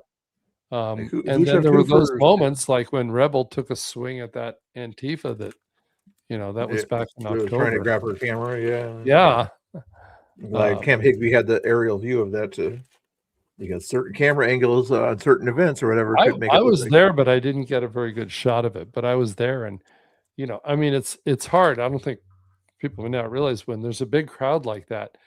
who And then shoved there who were those first? moments like when Rebel took a swing at that Antifa that, that was back in They were trying to October. grab her camera. Yeah. Yeah. Like Cam Higby had the aerial view of that too. Because certain camera angles on certain events or whatever could make it I look was like- there, but I didn't get a very good shot of it. But I was there, and I mean, it's hard. I don't think people may not realize when there's a big crowd like that,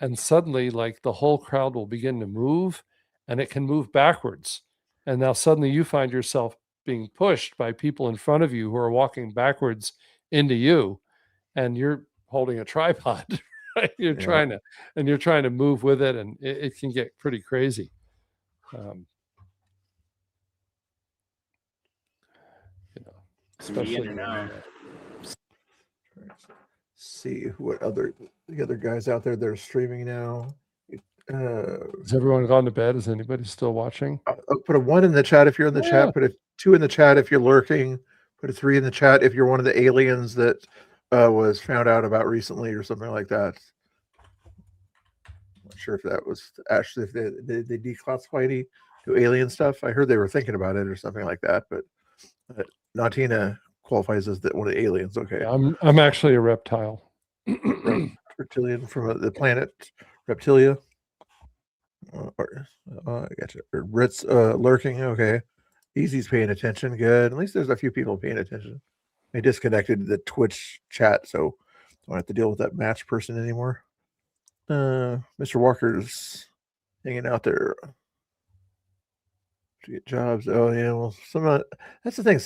and suddenly, like, the whole crowd will begin to move, and it can move backwards, and now suddenly you find yourself being pushed by people in front of you who are walking backwards into you, and you're holding a tripod. Right? You're Yeah. trying to move with it, and it can get pretty crazy. Especially See what the other guys out there that are streaming now. Has everyone gone to bed? Is anybody still watching? I'll put a 1 in the chat if you're in the Yeah. chat. Put a 2 in the chat if you're lurking. Put a 3 in the chat if you're one of the aliens that was found out about recently or something like that. Not sure if that was actually if they declassify do alien stuff. I heard they were thinking about it or something like that, but Natina qualifies as one of the aliens. Okay, I'm actually a reptile. Reptilian from the planet Reptilia. I gotcha. Ritz lurking. Okay, Easy's paying attention. Good. At least there's a few people paying attention. I disconnected the Twitch chat, so don't have to deal with that match person anymore. Mr. Walker's hanging out there to get jobs. Oh yeah, well, that's the thing.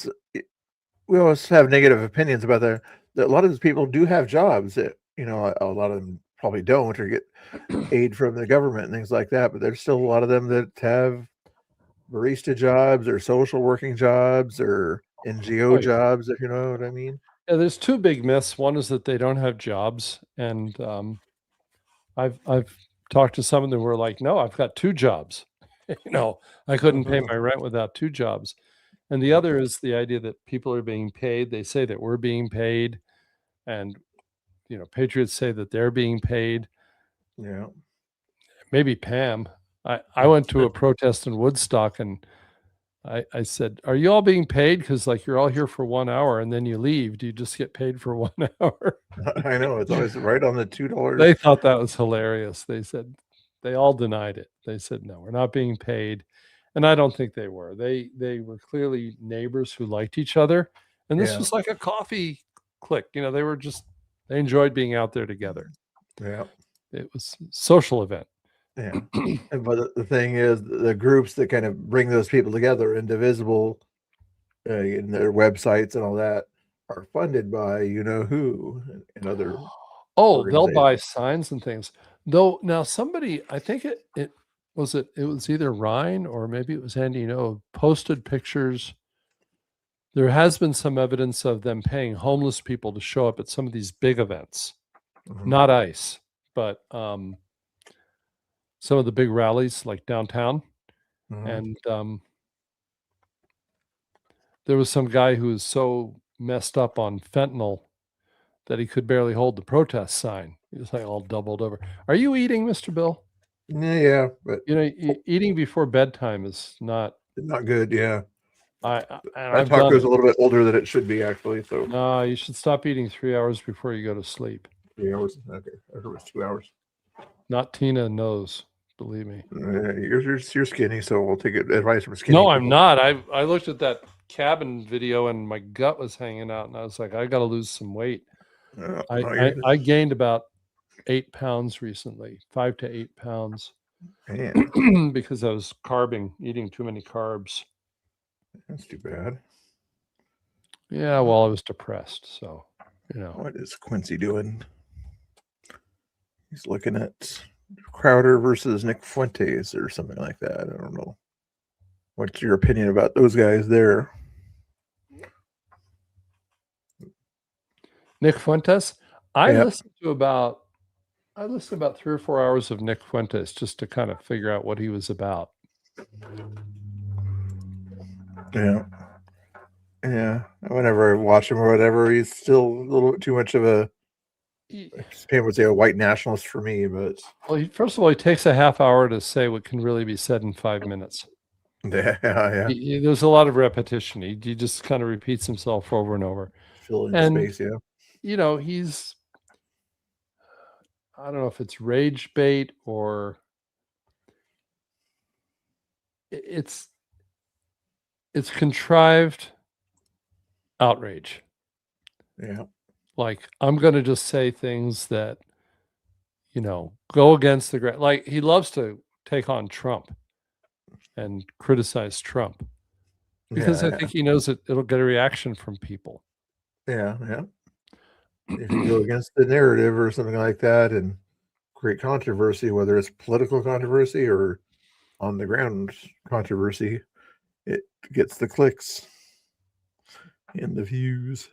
We always have negative opinions about that. A lot of these people do have jobs that, you know, a lot of them probably don't or get aid from the government and things like that. But there's still a lot of them that have barista jobs or social working jobs or NGO jobs, if you know what I mean. Yeah, there's two big myths. One is that they don't have jobs, and I've talked to some of them who are like, no, I've got 2 jobs. You know, I couldn't pay my rent without 2 jobs. And the other is the idea that people are being paid. They say that we're being paid, and you know, patriots say that they're being paid. Yeah, maybe Pam. I went to a protest in Woodstock, and I said, "Are you all being paid? Because like you're all here for 1 hour, and then you leave. Do you just get paid for 1 hour?" I know, it's always right on the $2. They thought that was hilarious. They said they all denied it. They said, "No, we're not being paid." And I don't think they were. They were clearly neighbors who liked each other. And this was like a coffee clique. You know, they enjoyed being out there together. Yeah. It was a social event. Yeah. But the thing is, the groups that kind of bring those people together, Indivisible, and their websites and all that, are funded by you know who and other. Oh, they'll buy signs and things. Though now somebody, I think it was either Ryan or maybe it was Andy, posted pictures. There has been some evidence of them paying homeless people to show up at some of these big events, not ICE, but some of the big rallies like downtown. And there was some guy who was so messed up on fentanyl that he could barely hold the protest sign. He was like all doubled over. Are you eating, Mr. Bill? Yeah, but eating before bedtime is not good. Yeah, my taco is a little bit older than it should be, actually. So no, you should stop eating 3 hours before you go to sleep. 3 hours. Okay, I heard it was 2 hours. Not Tina knows. Believe me. You're skinny, so we'll take advice from skinny. No, people. I'm not. I looked at that cabin video and my gut was hanging out, and I was like, I got to lose some weight. I gained about 8 pounds recently, 5 to 8 pounds, because I was eating too many carbs. That's too bad. Yeah, well, I was depressed, so What is Quincy doing? He's looking at Crowder versus Nick Fuentes or something like that. I don't know. What's your opinion about those guys there? Nick Fuentes? I listened about 3 or 4 hours of Nick Fuentes just to kind of figure out what he was about. Yeah. Whenever I watch him or whatever, he's still a little bit too much of a would say a white nationalist for me. But first of all, he takes a half hour to say what can really be said in 5 minutes. Yeah. There's a lot of repetition. He just kind of repeats himself over and over. Fill in space, yeah. He's, I don't know if it's rage bait or it's contrived outrage. Yeah. Like, I'm going to just say things that, go against the grain. Like, he loves to take on Trump and criticize Trump because I think he knows that it'll get a reaction from people. Yeah. If you go against the narrative or something like that and create controversy, whether it's political controversy or on the ground controversy, it gets the clicks and the views.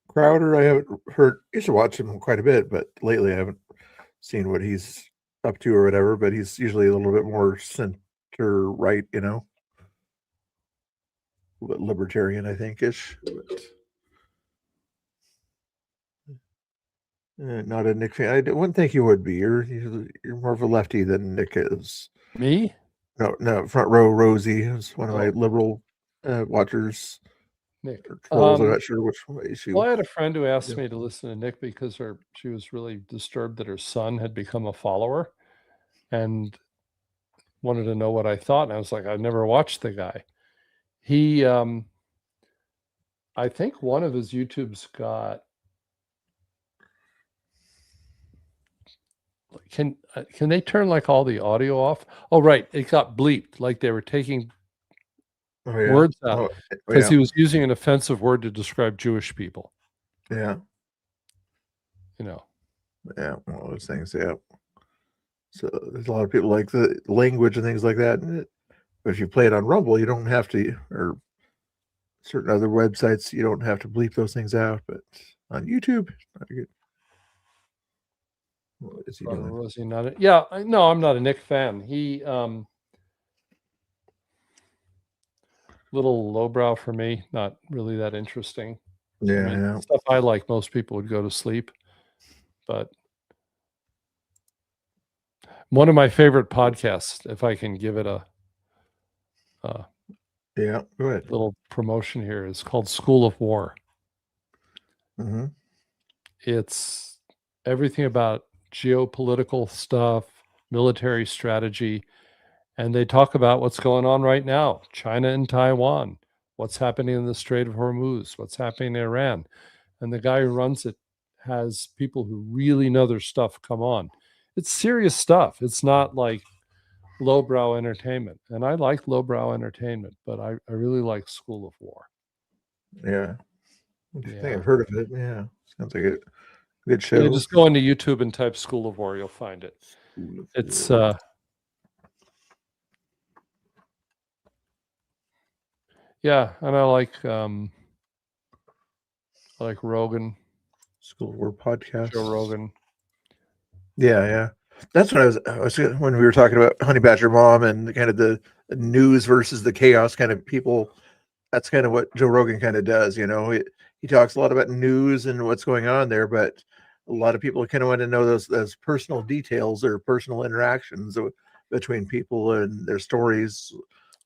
Crowder, I haven't heard. You should watch him quite a bit, but lately I haven't seen what he's up to or whatever. But he's usually a little bit more center right, a little bit libertarian, I think, ish. Not a Nick fan. I wouldn't think you would be. You're more of a lefty than Nick is. Me? No, front row Rosie is one of my liberal watchers. Nick. Or trolls. I'm not sure which way she. Well, I had a friend who asked Yeah. me to listen to Nick because she was really disturbed that her son had become a follower and wanted to know what I thought. And I was like, I've never watched the guy. He, I think one of his YouTubes got, can they turn like all the audio off? Oh, right. It got bleeped. Like they were taking words out because he was using an offensive word to describe Jewish people. Yeah. You know. Yeah, one of those things. Yeah. So there's a lot of people like the language and things like that. But if you play it on Rumble, you don't have to, or certain other websites, you don't have to bleep those things out. But on YouTube, not good. What is he doing? Was he not? Yeah, no, I'm not a Nick fan. He little lowbrow for me, not really that interesting. Yeah, yeah. Stuff I like, most people would go to sleep. But one of my favorite podcasts, if I can give it a yeah, go ahead. Little promotion here, is called School of War. Mm-hmm. It's everything about geopolitical stuff, military strategy, and they talk about what's going on right now, China and Taiwan, what's happening in the Strait of Hormuz, what's happening in Iran. And the guy who runs it has people who really know their stuff come on. It's serious stuff. It's not like lowbrow entertainment. And I like lowbrow entertainment, but I really like School of War. Yeah. I think I've heard of it. Yeah. Sounds like a good show. You just go into YouTube and type School of War, you'll find it. It's yeah, and I like Rogan. School of War podcast. Joe Rogan. Yeah, yeah. That's what I was when we were talking about Honey Badger Mom and kind of the news versus the chaos kind of people. That's kind of what Joe Rogan kind of does. You know, he talks a lot about news and what's going on there, but a lot of people kind of want to know those personal details or personal interactions between people and their stories,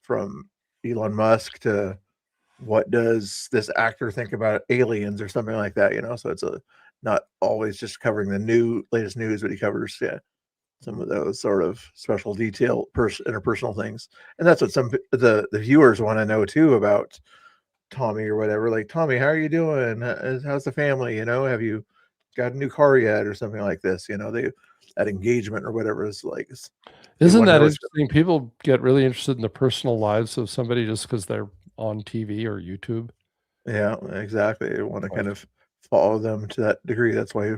from Elon Musk to what does this actor think about aliens or something like that, you know? So it's not always just covering the latest news, but he covers, some of those sort of special detail, interpersonal things. And that's what some the viewers want to know too about Tommy or whatever. Like, Tommy, how are you doing? How's the family? You know, have you got a new car yet or something like this? You know, that engagement or whatever is like. Isn't that interesting? People get really interested in the personal lives of somebody just because they're on TV or YouTube. Yeah, exactly. They want to kind of follow them to that degree. That's why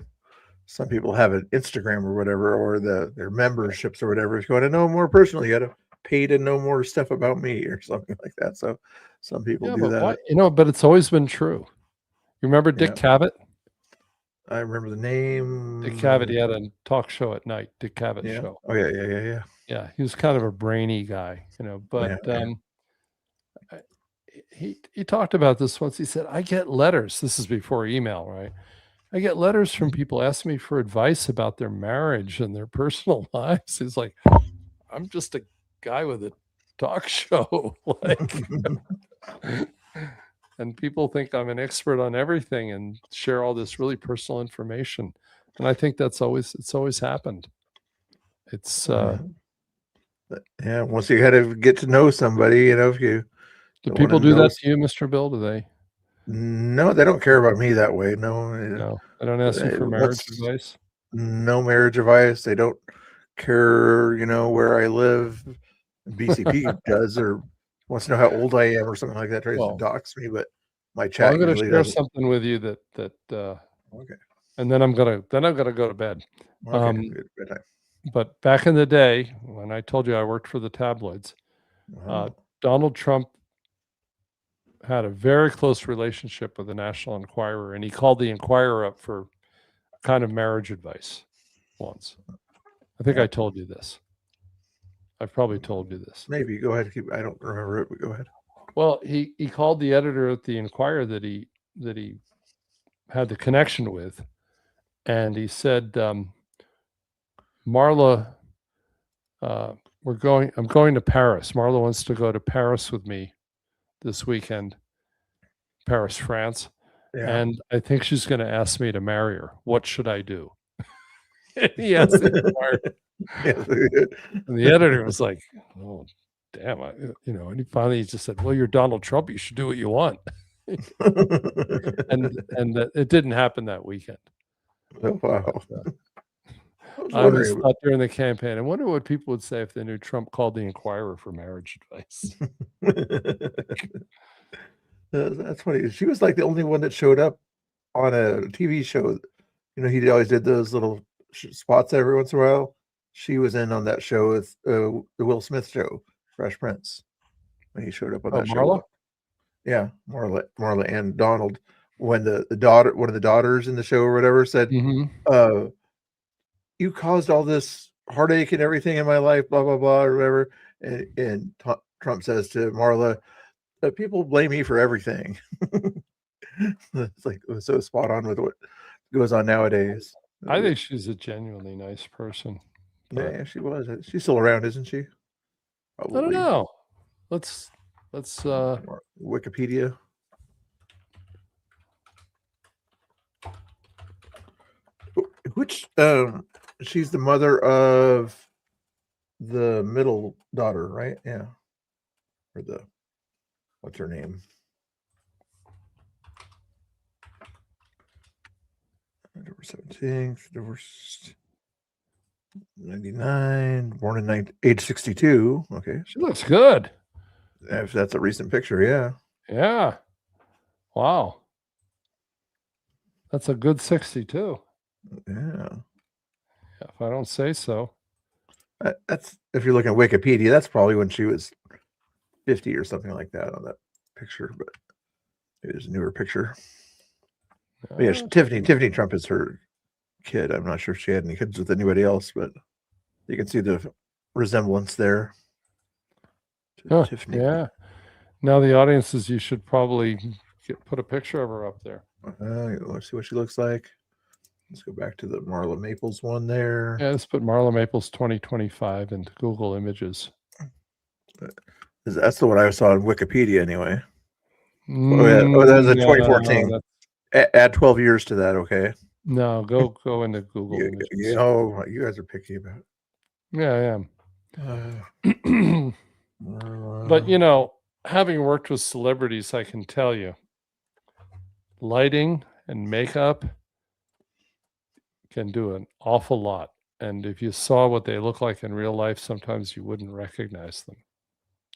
some people have an Instagram or whatever, or their memberships or whatever. If you want to know more personally, you got to pay to know more stuff about me or something like that. So some people do that. Why, but it's always been true. You remember Dick Cavett? I remember the name. Dick Cavett. He had a talk show at night. Dick Cavett show. Oh yeah. Yeah, he was kind of a brainy guy, but he talked about this once. He said, I get letters. This is before email, right? I get letters from people asking me for advice about their marriage and their personal lives. He's like, I'm just a guy with a talk show. And people think I'm an expert on everything and share all this really personal information. And I think it's always happened. It's once you kind of get to know somebody, if you do people do that to you, Mr. Bill? Do they? No, they don't care about me that way. No, I don't ask you for marriage advice. No marriage advice. They don't care, where I live. BCP does, or wants to know how old I am or something like that. Tries to dox me, but my chat. I'm going to share something with you that okay. And then I'm gonna go to bed. Okay, but back in the day, when I told you I worked for the tabloids, Donald Trump had a very close relationship with the National Enquirer, and he called the Enquirer up for kind of marriage advice once. I think I told you this. I've probably told you this. Maybe. Go ahead. I don't remember it, but go ahead. Well, he called the editor at the Enquirer that he had the connection with, and he said, Marla I'm going to Paris. Marla wants to go to Paris with me this weekend. Paris, France. Yeah. And I think she's going to ask me to marry her. What should I do? Yes. And the editor was like, "Oh, damn!" And he finally just said, "Well, you're Donald Trump. You should do what you want." and it didn't happen that weekend. Oh, wow. I was thought during the campaign. I wonder what people would say if they knew Trump called the Inquirer for marriage advice. That's funny. She was like the only one that showed up on a TV show. He always did those little spots every once in a while. She was in on that show with the Will Smith show, Fresh Prince, when he showed up on that Marla? show. Yeah, Marla and Donald. When the daughter, one of the daughters in the show or whatever, said, "You caused all this heartache and everything in my life, blah blah blah," or whatever. And Trump says to Marla, "People blame me for everything." It's like it was so spot on with what goes on nowadays. I think she's a genuinely nice person. Yeah, she was. She's still around, isn't she? Probably. I don't know. Let's Wikipedia. Which she's the mother of the middle daughter, right? Yeah. Or what's her name? November 17th, divorced 99, born in age 62. Okay. She looks good. If that's a recent picture, yeah. Yeah. Wow. That's a good 62. Yeah. If I don't say so. That's if you're looking at Wikipedia, that's probably when she was 50 or something like that on that picture, but it is a newer picture. But yeah, Tiffany Trump is her kid. I'm not sure if she had any kids with anybody else, but you can see the resemblance there. Tiffany. Yeah. Now the audience says you should probably put a picture of her up there. Let's see what she looks like. Let's go back to the Marla Maples one there. Yeah, let's put Marla Maples 2025 into Google Images. That's the one I saw on Wikipedia anyway. Oh, that was a 2014. Add 12 years to that, okay? No, go into Google Images. You guys are picky about it. Yeah, I am. But having worked with celebrities, I can tell you, lighting and makeup can do an awful lot. And if you saw what they look like in real life, sometimes you wouldn't recognize them.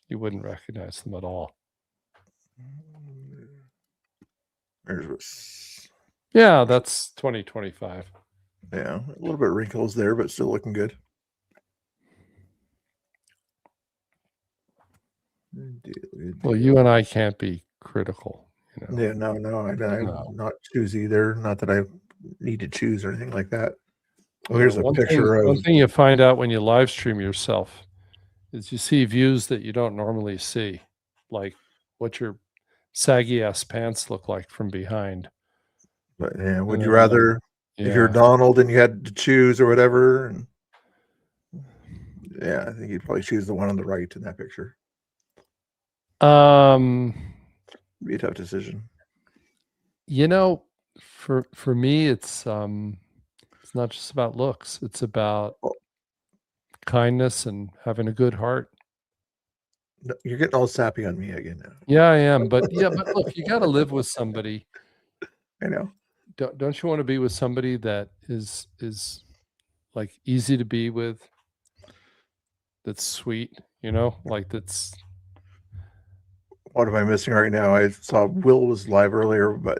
You wouldn't recognize them at all. Yeah, that's 2025. Yeah, a little bit of wrinkles there, but still looking good. Well, you and I can't be critical. Yeah, no, I'm not choose either. Not that I need to choose or anything like that. Well, here's a picture of one thing you find out when you live stream yourself is you see views that you don't normally see, like what your saggy ass pants look like from behind. But yeah, would you rather if you're Donald and you had to choose or whatever? And yeah, I think you'd probably choose the one on the right in that picture. Be a tough decision. For me, it's not just about looks. It's about kindness and having a good heart. No, you're getting all sappy on me again now. Yeah, I am. But look, you got to live with somebody. I know. Don't you want to be with somebody that is like easy to be with? That's sweet, like that's. What am I missing right now? I saw Will was live earlier, but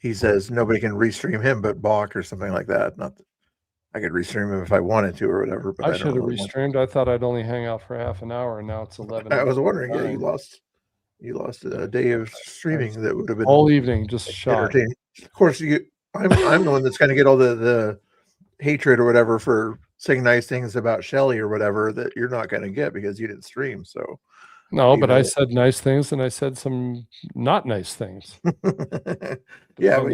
he says nobody can restream him but Bach or something like that. Not that I could restream him if I wanted to or whatever. But I should have restreamed. I thought I'd only hang out for half an hour, and now it's 11. I was wondering. Yeah, you lost a day of streaming that would have been all evening just shot. Of course, I'm the one that's going to get all the hatred or whatever for saying nice things about Shelly or whatever that you're not going to get because you didn't stream. So. No, but I said nice things and I said some not nice things. Yeah,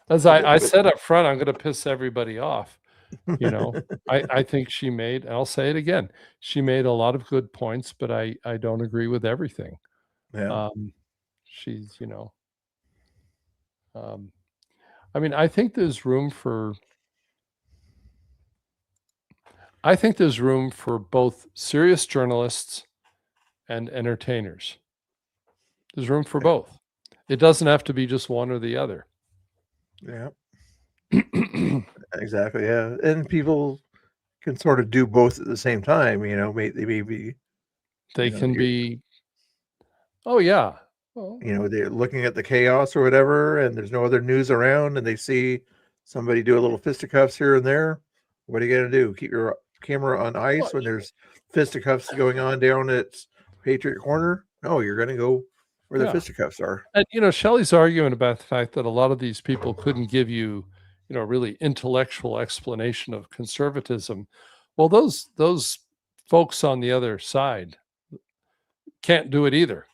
I said up front, I'm going to piss everybody off. You know, I think she made, I'll say it again, she made a lot of good points, but I don't agree with everything. Yeah. She's, I mean, I think there's room for both serious journalists and entertainers. There's room for both. It doesn't have to be just one or the other. Yeah. Exactly. Yeah. And people can sort of do both at the same time, they may be, They can be, oh yeah. Well, they're looking at the chaos or whatever, and there's no other news around, and they see somebody do a little fisticuffs here and there. What are you going to do? Keep your camera on ice when there's fisticuffs going on down at Patriot Corner? No, you're going to go where the fisticuffs are. And, Shelley's arguing about the fact that a lot of these people couldn't give you, really intellectual explanation of conservatism. Well, those folks on the other side can't do it either.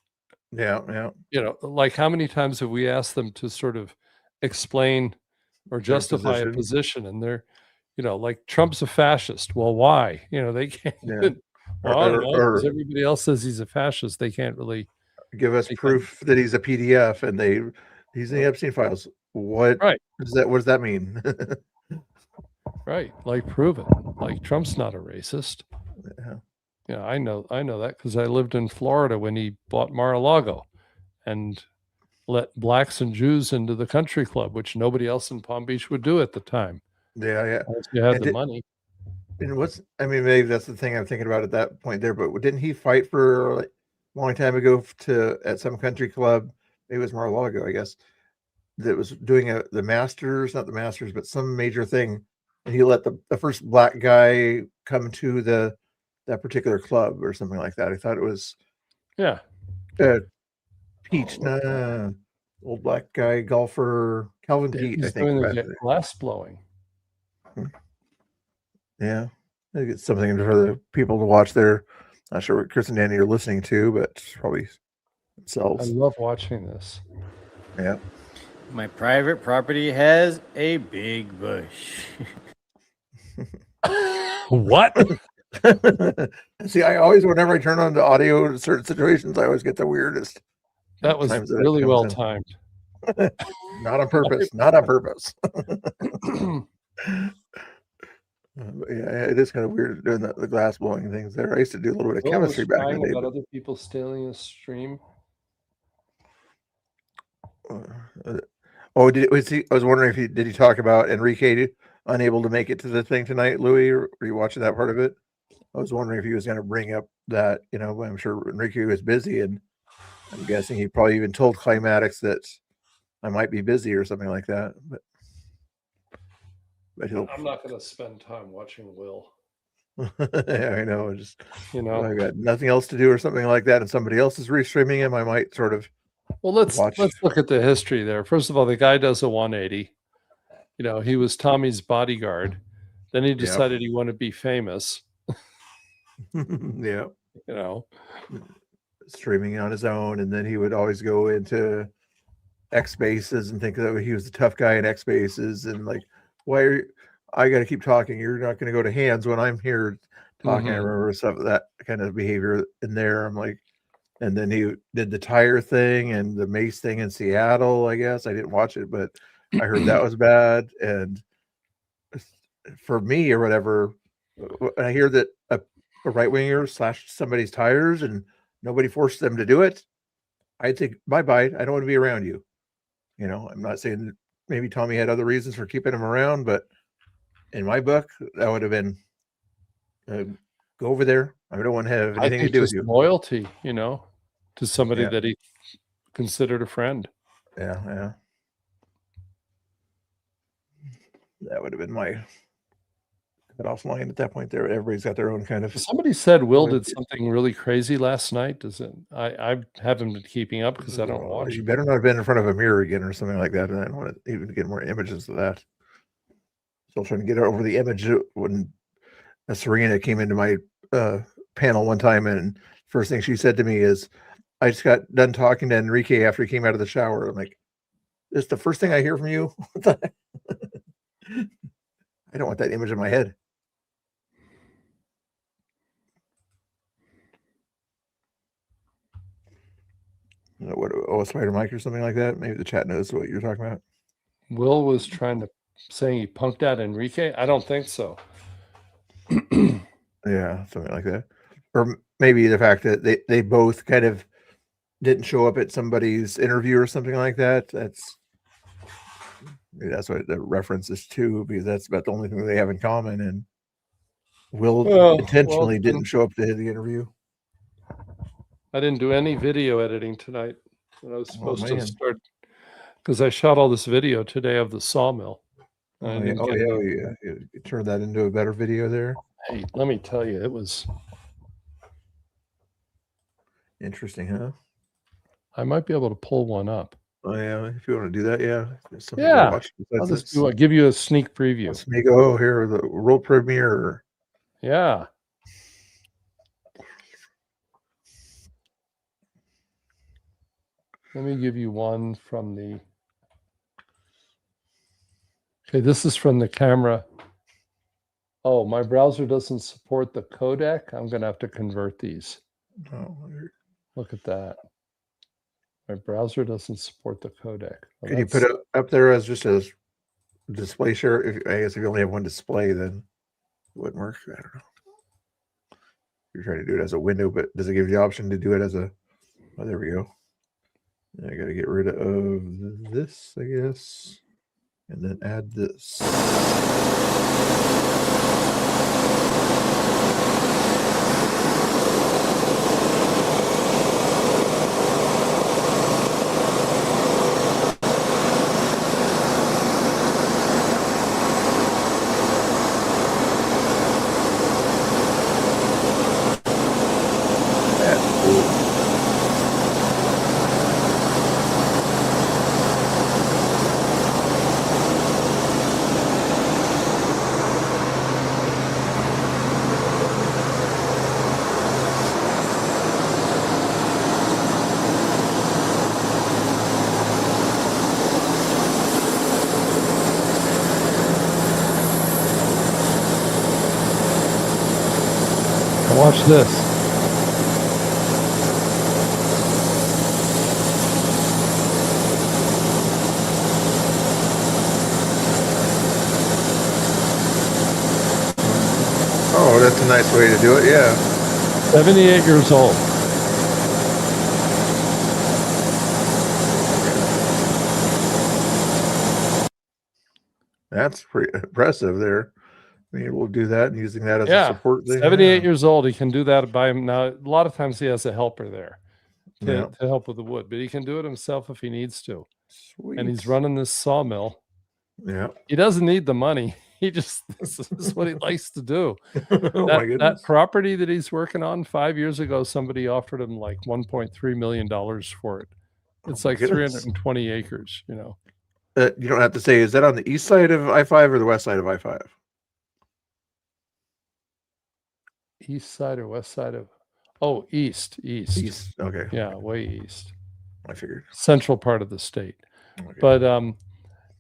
Yeah. Like how many times have we asked them to sort of explain or justify a position, and they're, like Trump's a fascist. Well, why? They can't. Yeah. Well, I don't know, 'cause everybody else says he's a fascist. They can't really give us proof that he's a PDF and he's in the Epstein files. What? Right. What does that mean? Right. Like, prove it. Like, Trump's not a racist. Yeah. I know that because I lived in Florida when he bought Mar-a-Lago and let blacks and Jews into the country club, which nobody else in Palm Beach would do at the time. Yeah. Unless you had the money. And maybe that's the thing I'm thinking about at that point there, but didn't he fight for a long time ago at some country club? Maybe it was Mar-a-Lago, I guess, that was doing not the Masters, but some major thing. And he let the first black guy come to that particular club or something like that. I thought it was Peach, old black guy golfer Calvin Pete. He's I think doing the glass blowing. Yeah, I think it's something for the people to watch there. Not sure what Chris and Danny are listening to, but probably themselves. I love watching this. Yeah. My private property has a big bush. What? See, I always, whenever I turn on the audio in certain situations, I always get the weirdest. That was really well timed. Not on purpose. Not on purpose. Yeah, it is kind of weird doing the glass blowing things there. I used to do a little bit of chemistry back in the day. About other people stealing a stream. Oh, I was wondering if did he talk about Enrique unable to make it to the thing tonight, Louis? Or were you watching that part of it? I was wondering if he was going to bring up that. I'm sure Enrique was busy, and I'm guessing he probably even told Climatics that I might be busy or something like that. But I'm not going to spend time watching Will. Yeah, I know. I got nothing else to do or something like that, and somebody else is restreaming him. I might sort of. Well, let's look at the history there. First of all, the guy does a 180. He was Tommy's bodyguard. Then he decided he wanted to be famous. Yeah. Streaming on his own, and then he would always go into X Spaces and think that he was the tough guy in X Spaces, and like, I got to keep talking. You're not going to go to hands when I'm here talking. I remember some of that kind of behavior in there. I'm like, and then he did the tire thing and the Mace thing in Seattle. I guess I didn't watch it, but I heard that was bad. And for me or whatever, when I hear that a right winger slashed somebody's tires and nobody forced them to do it, I'd think, bye-bye. I don't want to be around you. I'm not saying that maybe Tommy had other reasons for keeping him around, but in my book, that would have been go over there. I don't want to have anything to do with you. Loyalty, to somebody that he considered a friend. Yeah. That would have been my cut-off line at that point there. Everybody's got their own kind of... Somebody said Will did something really crazy last night. Does it? I haven't been keeping up because I don't watch. You better not have been in front of a mirror again or something like that. And I don't want to even get more images of that. Still trying to get over the image when Serena came into my panel one time, and first thing she said to me is, I just got done talking to Enrique after he came out of the shower. I'm like, this is the first thing I hear from you? I I don't want that image in my head. What? Oh, Spider Mike or something like that. Maybe the chat knows what you're talking about. Will was trying to saying he punked out Enrique. I don't think so. Yeah, something like that. Or maybe the fact that they both kind of didn't show up at somebody's interview or something like that. That's what the reference is to, because that's about the only thing they have in common. And Will intentionally didn't show up to the interview. I didn't do any video editing tonight. I was supposed to man. start because I shot all this video today of the sawmill. You turned that into a better video there. Hey, let me tell you, it was interesting, huh? I might be able to pull one up. Oh yeah, if you want to do that, yeah. Yeah, I'll just give you a sneak preview. Sneak. Oh, here the world premiere. Yeah. Let me give you one from the. Okay, this is from the camera. Oh, my browser doesn't support the codec. I'm going to have to convert these. Oh, look at that. My browser doesn't support the codec. Well, Could you put it up there as just a display share? I guess if you only have one display, then it wouldn't work. I don't know. You're trying to do it as a window, but does it give you the option to do it as a? Oh, there we go. I got to get rid of this, I guess, and then add this. Watch this. Oh, that's a nice way to do it. Yeah. 78 years old. That's pretty impressive there. Being able to do that and using that as a Yeah, support thing. 78 years old. He can do that by him now. A lot of times he has a helper there Yeah. to help with the wood, but he can do it himself if he needs to. Sweet. And he's running this sawmill. Yeah. He doesn't need the money. He just this is what he likes to do. Oh my That goodness. property that he's working on 5 years ago, somebody offered him like $1.3 million for it. It's like goodness. 320 acres, you know. You don't have to say, is that on the east side of I-5 or the west side of I-5? East side or west side of east. East. Okay. Yeah, way east. I figured. Central part of the state. Okay. But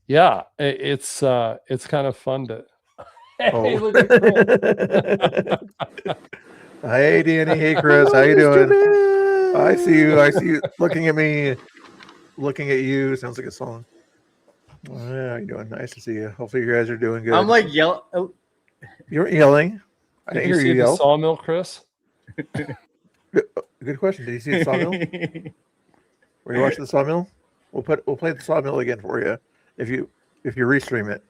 yeah, it's kind of fun to hey, look at Cole. Hey, Danny. Hey, Chris. How you doing? I see you. I see you looking at me, looking at you. Sounds like a song. Oh, yeah, how you doing? Nice to see you. Hopefully you guys are doing good. I'm like yell. You're yelling. I Did didn't you hear see you the yell. sawmill, Chris? Good question. Did you see the sawmill? Were you watching the sawmill? We'll play the sawmill again for you if you restream it.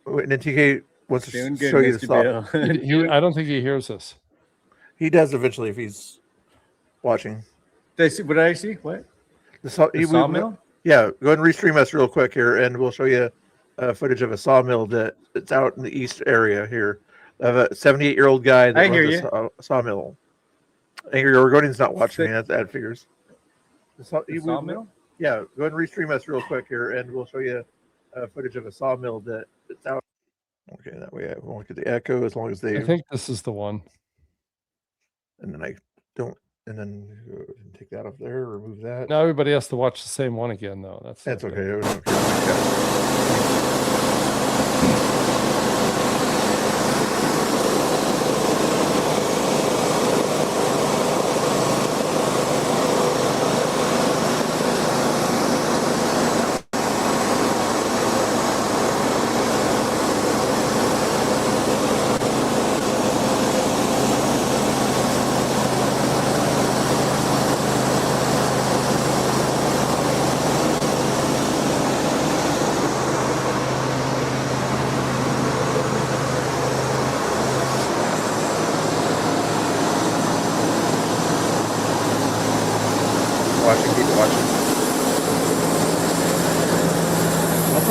And then TK wants to Doing good, show you the Mr. saw. I don't think he hears us. He does eventually if he's watching. Did I see, what did I see? What? The sawmill? Yeah, go ahead and restream us real quick here, and we'll show you footage of a sawmill that's out in the east area here of a 78-year-old guy that I hear runs a sawmill. I hear your Oregonian's not watching me. That figures. The sawmill? Yeah, go ahead and restream us real quick here, and we'll show you footage of a sawmill that's out. Okay, that way I won't get the echo as long as they. I think this is the one. And then I don't. And then take that off there, remove that. Now everybody has to watch the same one again, though. That's okay.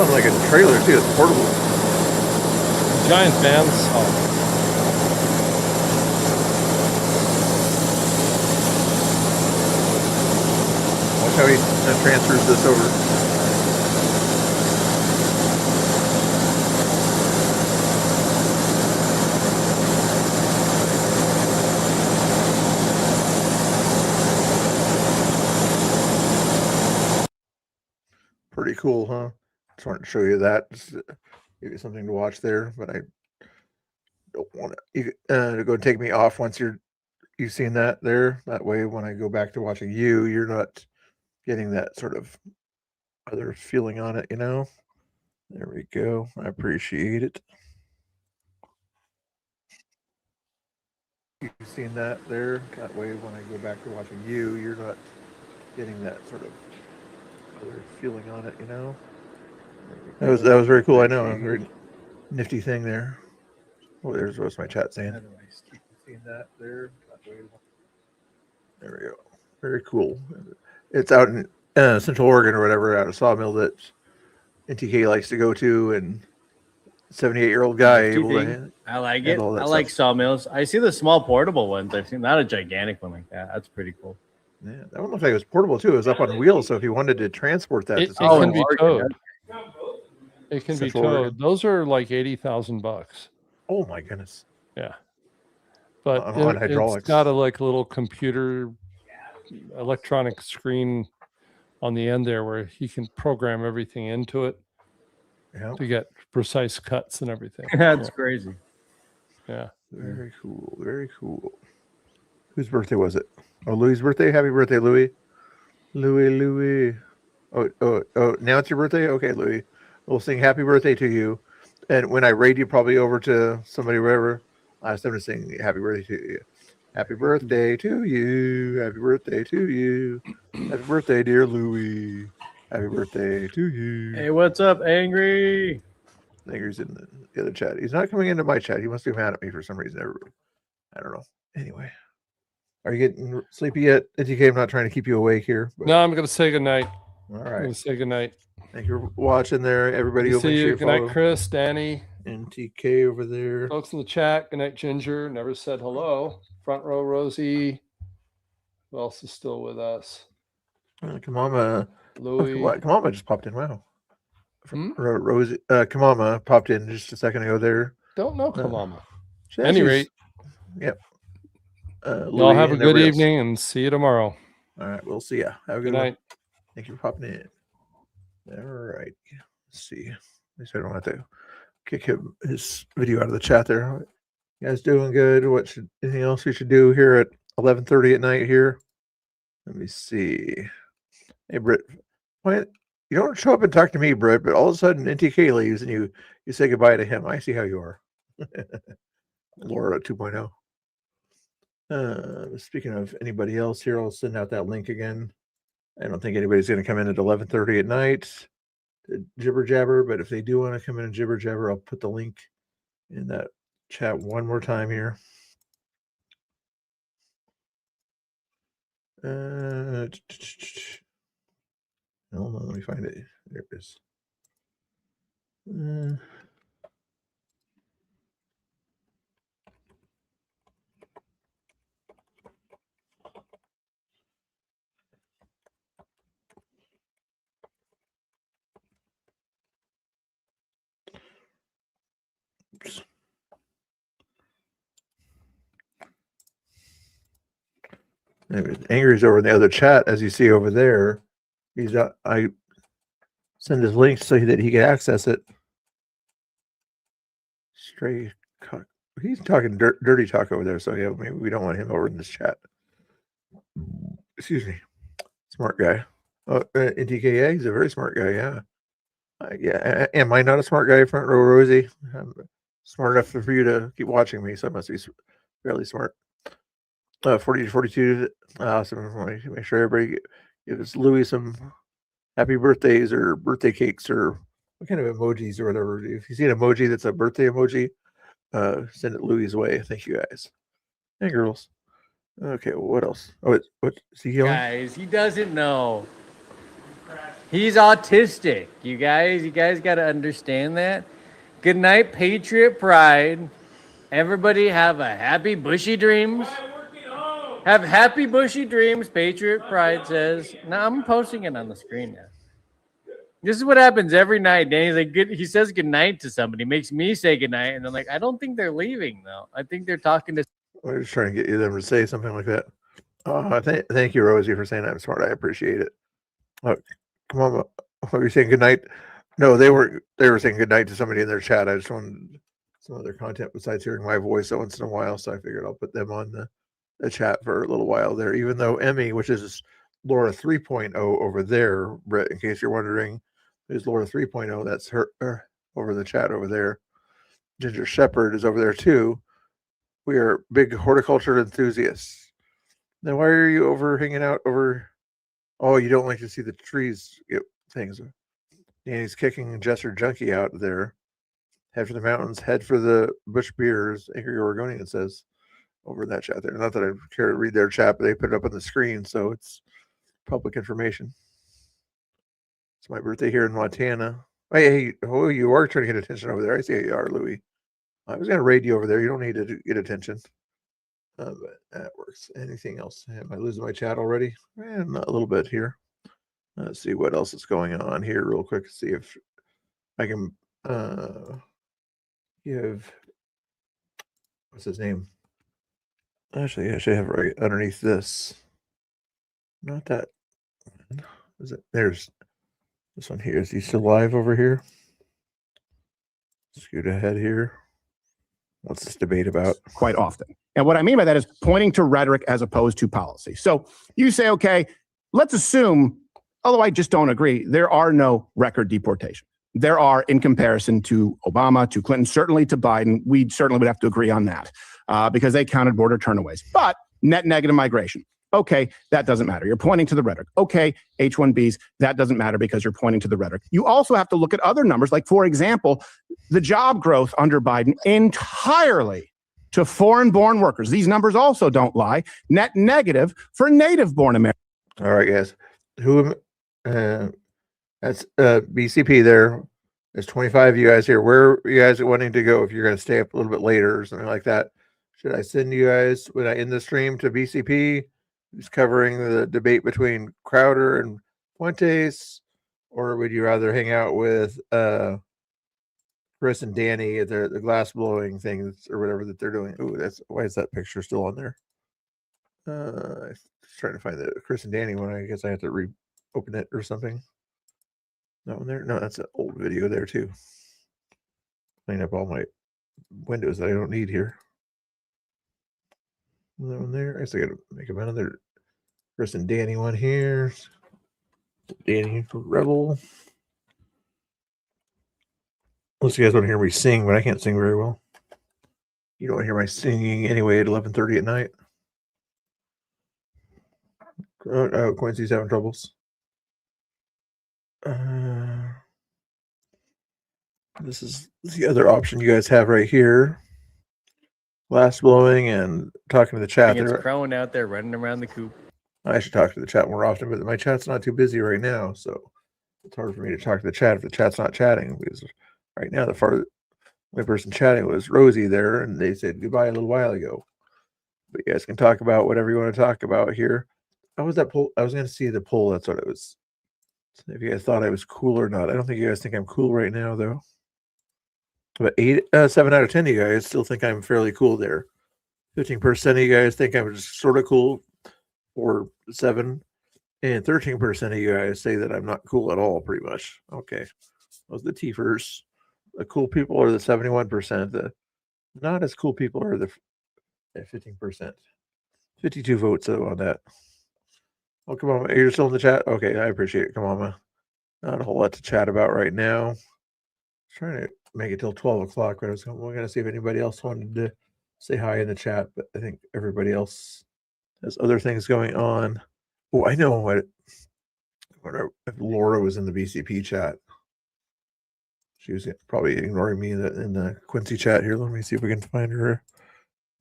on like a trailer too. It's portable. Giant fans. Oh. Watch how he transfers this over. Pretty cool, huh? Just wanted to show you that. Just give you something to watch there, but I don't want to go take me off once you've seen that there. That way, when I go back to watching you, you're not getting that sort of other feeling on it, you know? There we go. I appreciate it. You've seen that there. That way, when I go back to watching you, you're not getting that sort of other feeling on it, you know? That was very cool. I know. A very nifty thing there. Oh, there's what's my chat saying. Seen that there. There we go. Very cool. It's out in Central Oregon or whatever, out of Sawmill that NTK likes to go to, and 78-year-old guy able to I like it. handle all that I like stuff. sawmills. I see the small portable ones. I've seen not a gigantic one like that. That's pretty cool. Yeah, that one looked like it was portable too. It was up on wheels, so if you wanted to transport that, It to can be somewhere- towed. It can be Central towed. Oregon. Those are like $80,000. Oh my goodness! Yeah, but On hydraulics. it's got a like little computer, electronic screen on the end there where he can program everything into it to get precise cuts and everything. That's Yeah. crazy. Yeah. Very cool. Very cool. Whose birthday was it? Oh, Louis' birthday. Happy birthday, Louis. Louis. Oh! Now it's your birthday. Okay, Louis. We'll sing happy birthday to you. And when I raid you probably over to somebody, wherever, I ask them to sing happy birthday to you. Happy birthday to you. Happy birthday to you. Happy birthday, dear Louis. Happy birthday to you. Hey, what's up, Angry? Angry's in the other chat. He's not coming into my chat. He must be mad at me for some reason. I don't know. Anyway. Are you getting sleepy yet? NTK, I'm not trying to keep you awake here. But... No, I'm going to say goodnight. All I'm right. going to say goodnight. Thank you for watching there. Everybody Good to over see you. here. Good night, Chris, Danny. NTK over there. Folks in the chat. Good night, Ginger. Never said hello. Front row, Rosie. Who else is still with us? Kamama. Louis. Kamama just popped in. Wow. Rosie. Kamama popped in just a second ago there. Don't know Kamama. At Any rate. Yep. Y'all have a good evening and see you tomorrow. All right. We'll see ya. Have a good night. one. Thank you for popping in. All right. Let's see. At least I don't have to kick his video out of the chat there. You guys doing good? Anything else we should do here at 11:30 at night here? Let me see. Hey, Britt. Why you don't show up and talk to me, Britt, but all of a sudden NTK leaves and you say goodbye to him. I see how you are. Laura 2.0. Speaking of anybody else here, I'll send out that link again. I don't think anybody's going to come in at 11:30 at night to jibber jabber, but if they do want to come in and jibber jabber, I'll put the link in that chat one more time here. Hold on, let me find it. There it is. Oops. Angry's over in the other chat, as you see over there. I send his link so that he can access it. Stray cock. He's talking dirty talk over there, so yeah, maybe we don't want him over in this chat. Excuse me. Smart guy. NTKA, he's a very smart guy, yeah. Yeah. Am I not a smart guy, front row Rosie? I'm smart enough for you to keep watching me, so I must be fairly smart. 40 to 42. Awesome. Make sure everybody gives Louis some happy birthdays or birthday cakes or what kind of emojis or whatever. If you see an emoji that's a birthday emoji, send it Louis' way. Thank you guys and girls. Okay, what else? Oh, what is he yelling? Guys, he doesn't know. He's autistic. You guys got to understand that. Good night, Patriot Pride. Everybody have a happy bushy dreams. Have happy bushy dreams, Patriot Pride says. Now I'm posting it on the screen now. This is what happens every night. Danny's like, he says good night to somebody, makes me say good night, and I'm like, I don't think they're leaving though. I think they're talking to. We're just trying to get you them to say something like that. Thank you, Rosie, for saying I'm smart. I appreciate it. Come on, what were you saying? Good night? No, they were saying good night to somebody in their chat. I just wanted some other content besides hearing my voice once in a while, so I figured I'll put them on the chat for a little while there. Even though Emmy, which is Laura 3.0 over there, Brett, in case you're wondering, is Laura 3.0. That's her over the chat over there. Ginger Shepherd is over there too. We are big horticulture enthusiasts. Then why are you over hanging out over? Oh, you don't like to see the trees things. Danny's kicking Jester Junkie out there. Head for the mountains, head for the Bush Beers. Angry Oregonian says over in that chat there. Not that I care to read their chat, but they put it up on the screen, so it's public information. It's my birthday here in Montana. Hey, oh, you are trying to get attention over there. I see how you are, Louis. I was going to raid you over there. You don't need to get attention. But that works. Anything else? Am I losing my chat already? Not a little bit here. Let's see what else is going on here real quick. See if I can give, what's his name? Actually, I should have right underneath this. Not that. Is it? There's this one here. Is he still live over here? Scoot ahead here. What's this debate about? Quite often. And what I mean by that is pointing to rhetoric as opposed to policy. So you say, okay, let's assume, although I just don't agree, there are no record deportations. There are in comparison to Obama, to Clinton, certainly to Biden. We certainly would have to agree on that because they counted border turnaways. But net negative migration. Okay, that doesn't matter. You're pointing to the rhetoric. Okay, H-1Bs, that doesn't matter because you're pointing to the rhetoric. You also have to look at other numbers, like, for example, the job growth under Biden entirely to foreign-born workers. These numbers also don't lie. Net negative for native-born Americans. All right, guys. That's BCP there. There's 25 of you guys here. Where are you guys wanting to go if you're going to stay up a little bit later or something like that? Should I send you guys, when I end the stream, to BCP? Who's covering the debate between Crowder and Fuentes, or would you rather hang out with Chris and Danny at the glass blowing things or whatever that they're doing? Ooh, that's why is that picture still on there? I'm trying to find the Chris and Danny one. I guess I have to reopen it or something. That one there? No, that's an old video there too. Clean up all my windows that I don't need here. That one there. I guess I gotta make another Chris and Danny one here. Danny Rebel. Unless you guys want to hear me sing, but I can't sing very well. You don't want to hear my singing anyway at 11:30 at night. Oh, Quincy's having troubles. This is the other option you guys have right here. Glass blowing and talking to the chat. It's crowing out there, running around the coop. I should talk to the chat more often, but my chat's not too busy right now, so it's hard for me to talk to the chat if the chat's not chatting. Because right now, the only person chatting was Rosie there, and they said goodbye a little while ago. But you guys can talk about whatever you want to talk about here. How was that poll? I was going to see the poll. That's what it was. So if you guys thought I was cool or not. I don't think you guys think I'm cool right now, though. But 7 out of 10 of you guys still think I'm fairly cool there. 15% of you guys think I'm just sort of cool, or 7, and 13% of you guys say that I'm not cool at all, pretty much. Okay, those are the T-fers. The cool people are the 71%. The not as cool people are the 15%. 52 votes though on that. Oh, come on, you're still in the chat. Okay, I appreciate it. Come on, man. Not a whole lot to chat about right now. Trying to make it till 12 o'clock, but we're going to see if anybody else wanted to say hi in the chat, but I think everybody else has other things going on. Oh, I know what if Laura was in the BCP chat. She was probably ignoring me in the Quincy chat here. Let me see if we can find her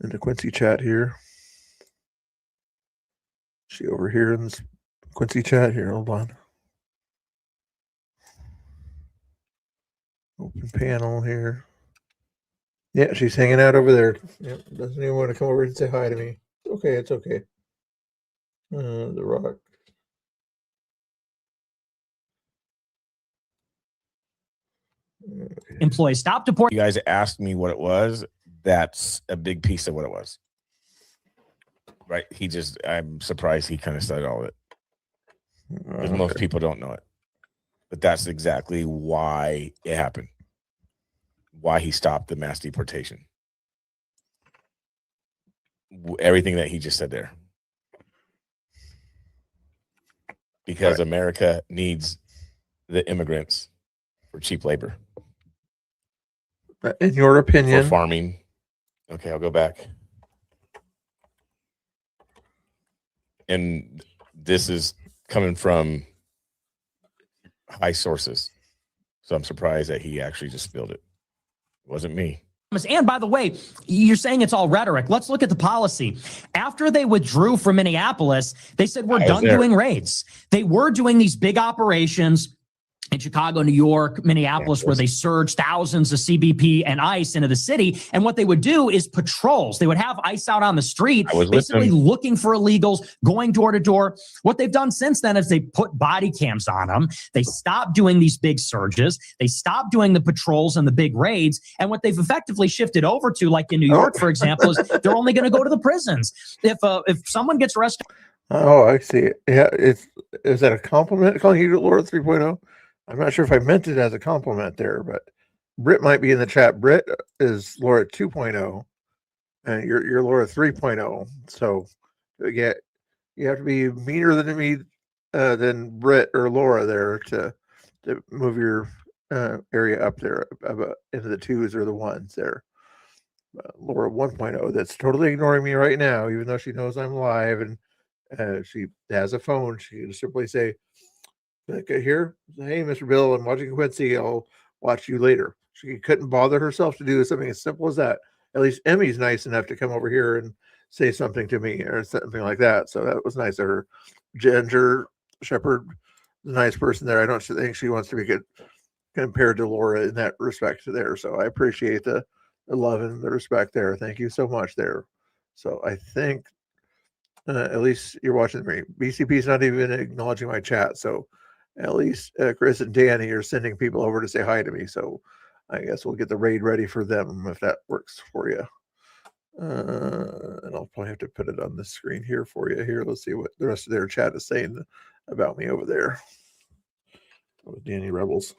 in the Quincy chat here. She over here in this Quincy chat here. Hold on. Open panel here. Yeah, she's hanging out over there. Yep, doesn't even want to come over and say hi to me. Okay, it's okay. The Rock. Employees stop deporting. You guys asked me what it was. That's a big piece of what it was. Right? I'm surprised he kind of started all of it. Because most people don't know it. But that's exactly why it happened. Why he stopped the mass deportation. Everything that he just said there. Because America needs the immigrants for cheap labor. In your opinion? For farming. Okay, I'll go back. And this is coming from high sources. So I'm surprised that he actually just spilled it. It wasn't me. And by the way, you're saying it's all rhetoric. Let's look at the policy. After they withdrew from Minneapolis, they said, we're done doing raids. They were doing these big operations in Chicago, New York, Minneapolis, where they surged thousands of CBP and ICE into the city. And what they would do is patrols. They would have ICE out on the street, basically looking for illegals, going door to door. What they've done since then is they put body cams on them. They stopped doing these big surges. They stopped doing the patrols and the big raids. And what they've effectively shifted over to, like in New York, for example, is they're only going to go to the prisons. If someone gets arrested. Oh, I see. Yeah, is that a compliment calling you Laura 3.0? I'm not sure if I meant it as a compliment there, but Britt might be in the chat. Britt is Laura 2.0, and you're Laura 3.0. So yeah, you have to be meaner than me, than Britt or Laura there to move your area up there into the 2s or the 1s there. Laura 1.0 that's totally ignoring me right now, even though she knows I'm live and she has a phone. She can simply say, here, hey, Mr. Bill, I'm watching Quincy. I'll watch you later. She couldn't bother herself to do something as simple as that. At least Emmy's nice enough to come over here and say something to me or something like that. So that was nice of her. Ginger Shepherd, the nice person there. I don't think she wants to be compared to Laura in that respect there. So I appreciate the love and the respect there. Thank you so much there. So I think at least you're watching me. BCP is not even acknowledging my chat. So at least Chris and Danny are sending people over to say hi to me. So I guess we'll get the raid ready for them if that works for you. And I'll probably have to put it on the screen here for you. Here, let's see what the rest of their chat is saying about me over there. With Danny Rebels.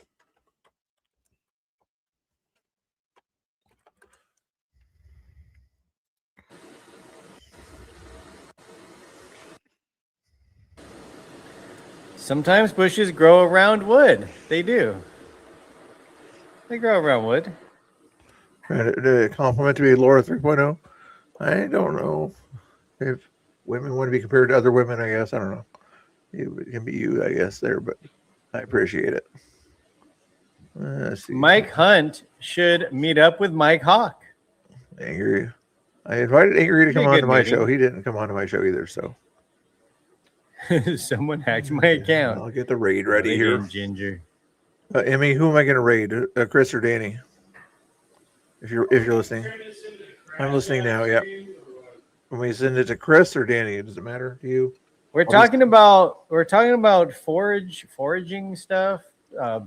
Sometimes bushes grow around wood. They do. They grow around wood. A compliment to be Laura 3.0. I don't know if women want to be compared to other women. I guess I don't know. It can be you, I guess there, but I appreciate it. Mike Hunt should meet up with Mike Hawk. Angry. I invited Angry to come on to my show. He didn't come on to my show either. So someone hacked my account. I'll get the raid ready here. Ginger. Emmy, who am I going to raid? Chris or Danny? If you're listening, I'm listening now. Yeah. When we send it to Chris or Danny, does it matter to you? We're talking about foraging stuff,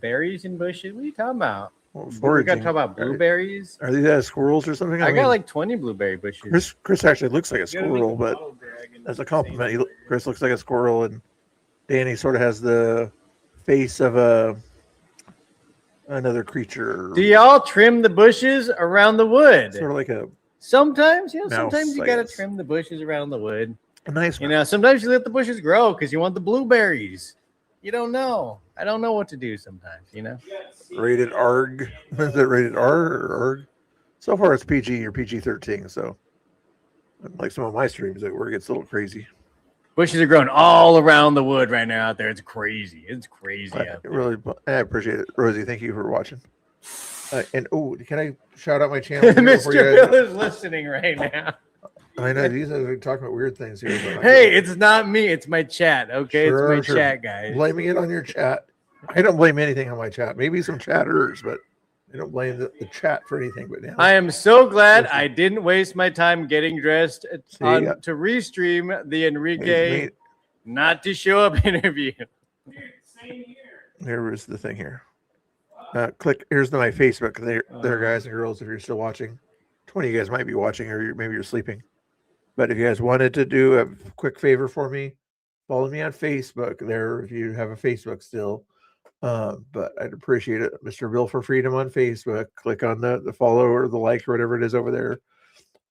berries and bushes. What are you talking about? We got to talk about blueberries. Are these squirrels or something? I got like 20 blueberry bushes. Chris actually looks like a squirrel, but as a compliment, Chris looks like a squirrel, and Danny sort of has the face of another creature. Do y'all trim the bushes around the wood? Sort of like a sometimes, mouse, sometimes you got to trim the bushes around the wood. A nice, sometimes you let the bushes grow because you want the blueberries. You don't know. I don't know what to do sometimes, Rated ARG. Is it rated R or ARG? So far it's PG or PG-13. So like some of my streams where it gets a little crazy. Bushes are growing all around the wood right now out there. It's crazy. It's crazy out there. Really, I appreciate it. Rosie, thank you for watching. And can I shout out my channel? Mr. Bill is listening right now. I know these are talking about weird things here. But hey, it's not me. It's my chat. Okay, sure, it's my chat, guys. Blaming it on your chat. I don't blame anything on my chat. Maybe some chatters, but I don't blame the chat for anything, but now I am so glad I didn't waste my time getting dressed to restream the Enrique not to show up interview. Here was the thing here. Click. Here's my Facebook. There, guys and girls. If you're still watching, 20 of you guys might be watching, or maybe you're sleeping. But if you guys wanted to do a quick favor for me, follow me on Facebook. There, if you have a Facebook still. But I'd appreciate it. Mr. Bill for Freedom on Facebook. Click on the follow or the like or whatever it is over there.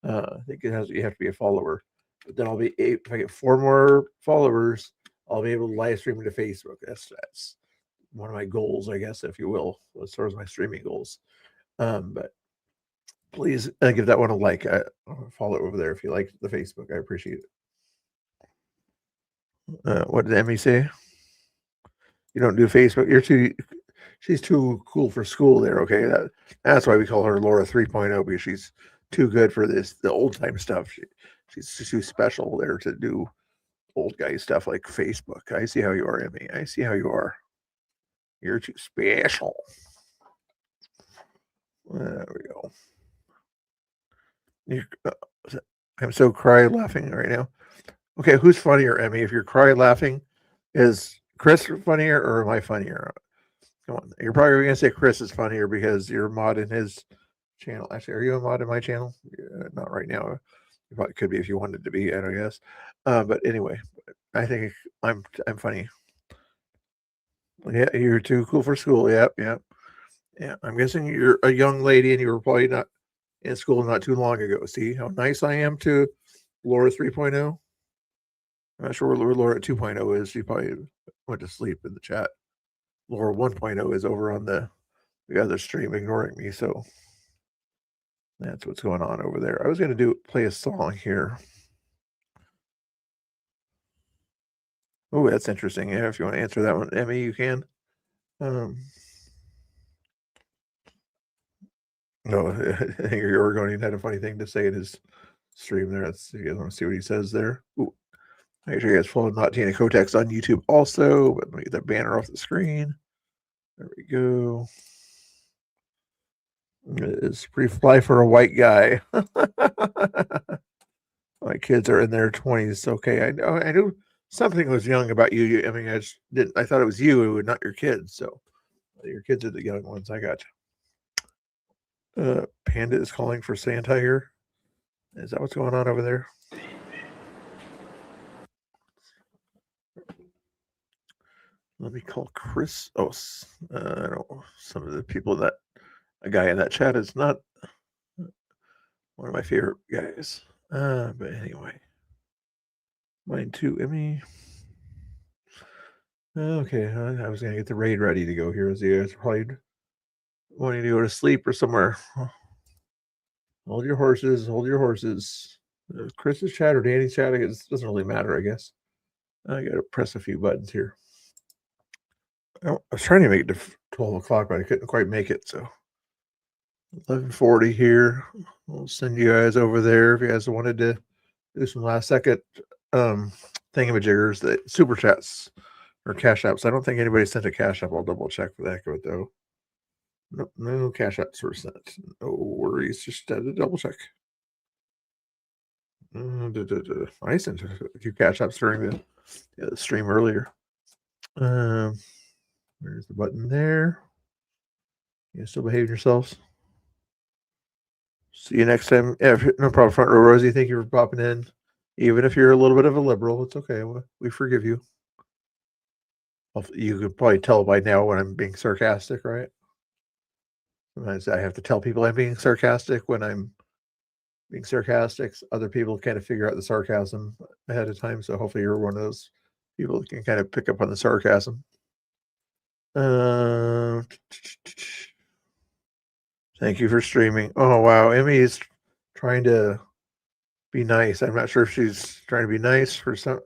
I think you have to be a follower. But then if I get 4 more followers, I'll be able to live stream to Facebook. That's one of my goals, I guess, if you will, as far as my streaming goals. But please give that one a like. Follow over there if you like the Facebook. I appreciate it. What did Emmy say? You don't do Facebook. She's too cool for school there. Okay. That's why we call her Laura 3.0, because she's too good for the old time stuff. She's too special there to do old guy stuff like Facebook. I see how you are, Emmy. I see how you are. You're too special. There we go. I'm so cry laughing right now. Okay. Who's funnier, Emmy? If you're cry laughing, is Chris funnier or am I funnier? Come on. You're probably going to say Chris is funnier because you're a mod in his channel. Actually, are you a mod in my channel? Not right now. You probably could be if you wanted to be, I don't guess. But anyway, I think I'm funny. Yeah, you're too cool for school. Yep. Yeah. I'm guessing you're a young lady and you were probably not in school not too long ago. See how nice I am to Laura 3.0? I'm not sure where Laura 2.0 is. She probably went to sleep in the chat. Laura 1.0 is over on the other stream ignoring me. So that's what's going on over there. I was going to play a song here. Oh, that's interesting. Yeah, if you want to answer that one, Emmy, you can. No, I think your Oregonian had a funny thing to say in his stream there. Let's see. You guys want to see what he says there? Ooh. Make sure you guys follow Not Tina Kotex on YouTube also. But let me get that banner off the screen. There we go. It's pretty fly for a white guy. My kids are in their 20s. Okay, I knew something was young about you. I mean, I thought it was you, not your kids. So your kids are the young ones. I got you. Panda is calling for Santa here. Is that what's going on over there? Let me call Chris. I don't know. Some of the people a guy in that chat is not one of my favorite guys. But anyway, mine too, Emmy. Okay, I was gonna get the raid ready to go here, as you guys are probably wanting to go to sleep or somewhere. Hold your horses. Hold your horses. Chris's chat or Danny's chat, it doesn't really matter, I guess. I gotta press a few buttons here. I was trying to make it to 12 o'clock, but I couldn't quite make it. So 11:40 here. We'll send you guys over there if you guys wanted to do some last second thingamajiggers, the super chats or cash apps. I don't think anybody sent a cash app. I'll double check for the heck of it though. No cash apps were sent. No worries. Just had to double check. I sent a few cash apps during the stream earlier. There's the button there. You still behaving yourselves? See you next time. Yeah, no problem. Front row Rosie, thank you for popping in. Even if you're a little bit of a liberal, it's okay. We forgive you. You could probably tell by now when I'm being sarcastic, right? Sometimes I have to tell people I'm being sarcastic when I'm being sarcastic. Other people kind of figure out the sarcasm ahead of time. So hopefully you're one of those people that can kind of pick up on the sarcasm. Thank you for streaming. Oh wow, Emmy is trying to be nice. I'm not sure if she's trying to be nice for some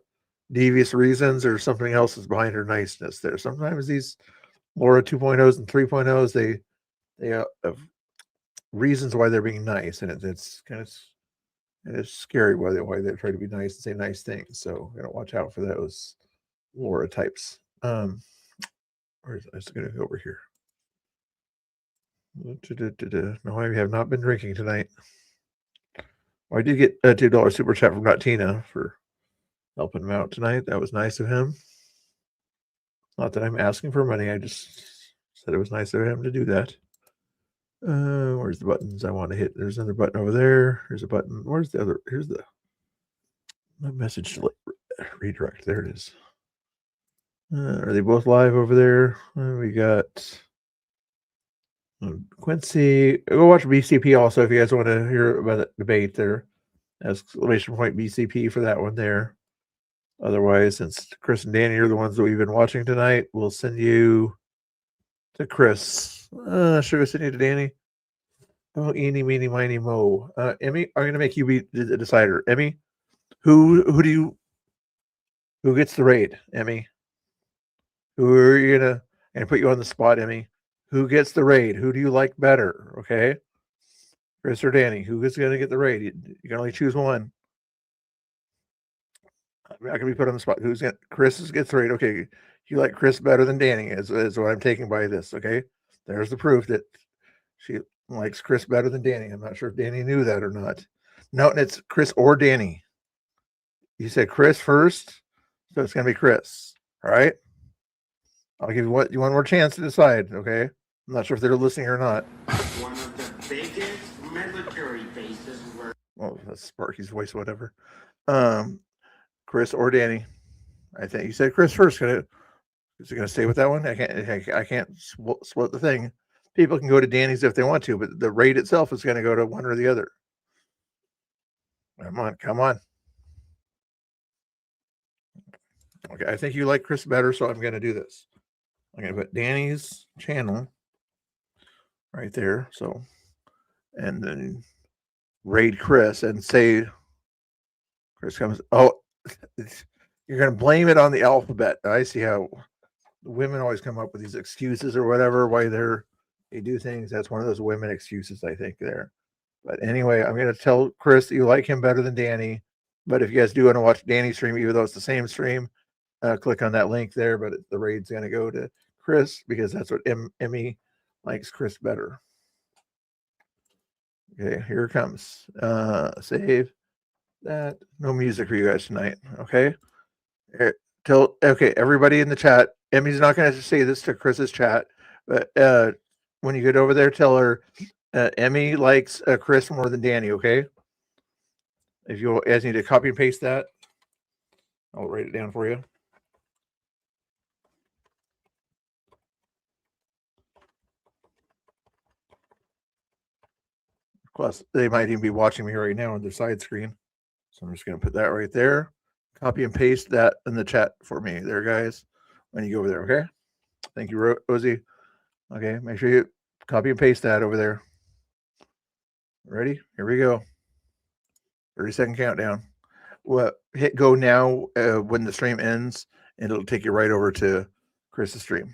devious reasons or something else is behind her niceness there. Sometimes these Laura 2.0s and 3.0s, they have reasons why they're being nice, and it's kind of it's scary why they try to be nice and say nice things. So you gotta watch out for those Laura types. Where is it? I'm just gonna go over here. No, I have not been drinking tonight. Well, I did get a $2 super chat from Tina for helping him out tonight. That was nice of him. Not that I'm asking for money. I just said it was nice of him to do that. Where's the buttons I want to hit? There's another button over there. Here's a button. Where's the other? Here's the my message to redirect. There it is. Are they both live over there? We got Quincy. Go watch BCP also if you guys want to hear about that debate there. Exclamation point BCP for that one there. Otherwise, since Chris and Danny are the ones that we've been watching tonight, we'll send you to Chris. Should we send you to Danny? Oh, eeny, meeny, miny, mo. Emmy, I'm going to make you be the decider. Emmy, who gets the raid? Emmy, who are you gonna put you on the spot? Emmy, who gets the raid? Who do you like better? Okay, Chris or Danny? Who is going to get the raid? You can only choose one. I'm not going to be put on the spot. Chris gets the raid. Okay, you like Chris better than Danny is what I'm taking by this. Okay, there's the proof that she likes Chris better than Danny. I'm not sure if Danny knew that or not. No, it's Chris or Danny. You said Chris first, so it's going to be Chris. All right. I'll give you one more chance to decide. Okay. I'm not sure if they're listening or not. One of the biggest military bases where. Oh, that's Sparky's voice, whatever. Chris or Danny. I think you said Chris first. Is it going to stay with that one? I can't split the thing. People can go to Danny's if they want to, but the raid itself is going to go to one or the other. Come on. Okay, I think you like Chris better, so I'm going to do this. I'm going to put Danny's channel right there. So, and then raid Chris and say Chris comes. Oh, you're going to blame it on the alphabet. I see how women always come up with these excuses or whatever why they do things. That's one of those women excuses, I think, there. But anyway, I'm going to tell Chris that you like him better than Danny. But if you guys do want to watch Danny's stream, even though it's the same stream, click on that link there. But the raid's going to go to Chris because that's what Emmy likes Chris better. Okay, here it comes. Save that. No music for you guys tonight. Okay. Okay, everybody in the chat. Emmy's not going to say this to Chris's chat, but when you get over there, tell her Emmy likes Chris more than Danny. Okay. If you guys need to copy and paste that, I'll write it down for you. Plus, they might even be watching me right now on their side screen. So I'm just going to put that right there. Copy and paste that in the chat for me there, guys, when you go over there, okay? Thank you, Rosie. Okay, make sure you copy and paste that over there. Ready? Here we go. 30-second countdown. Well, hit go now when the stream ends, and it'll take you right over to Chris's stream.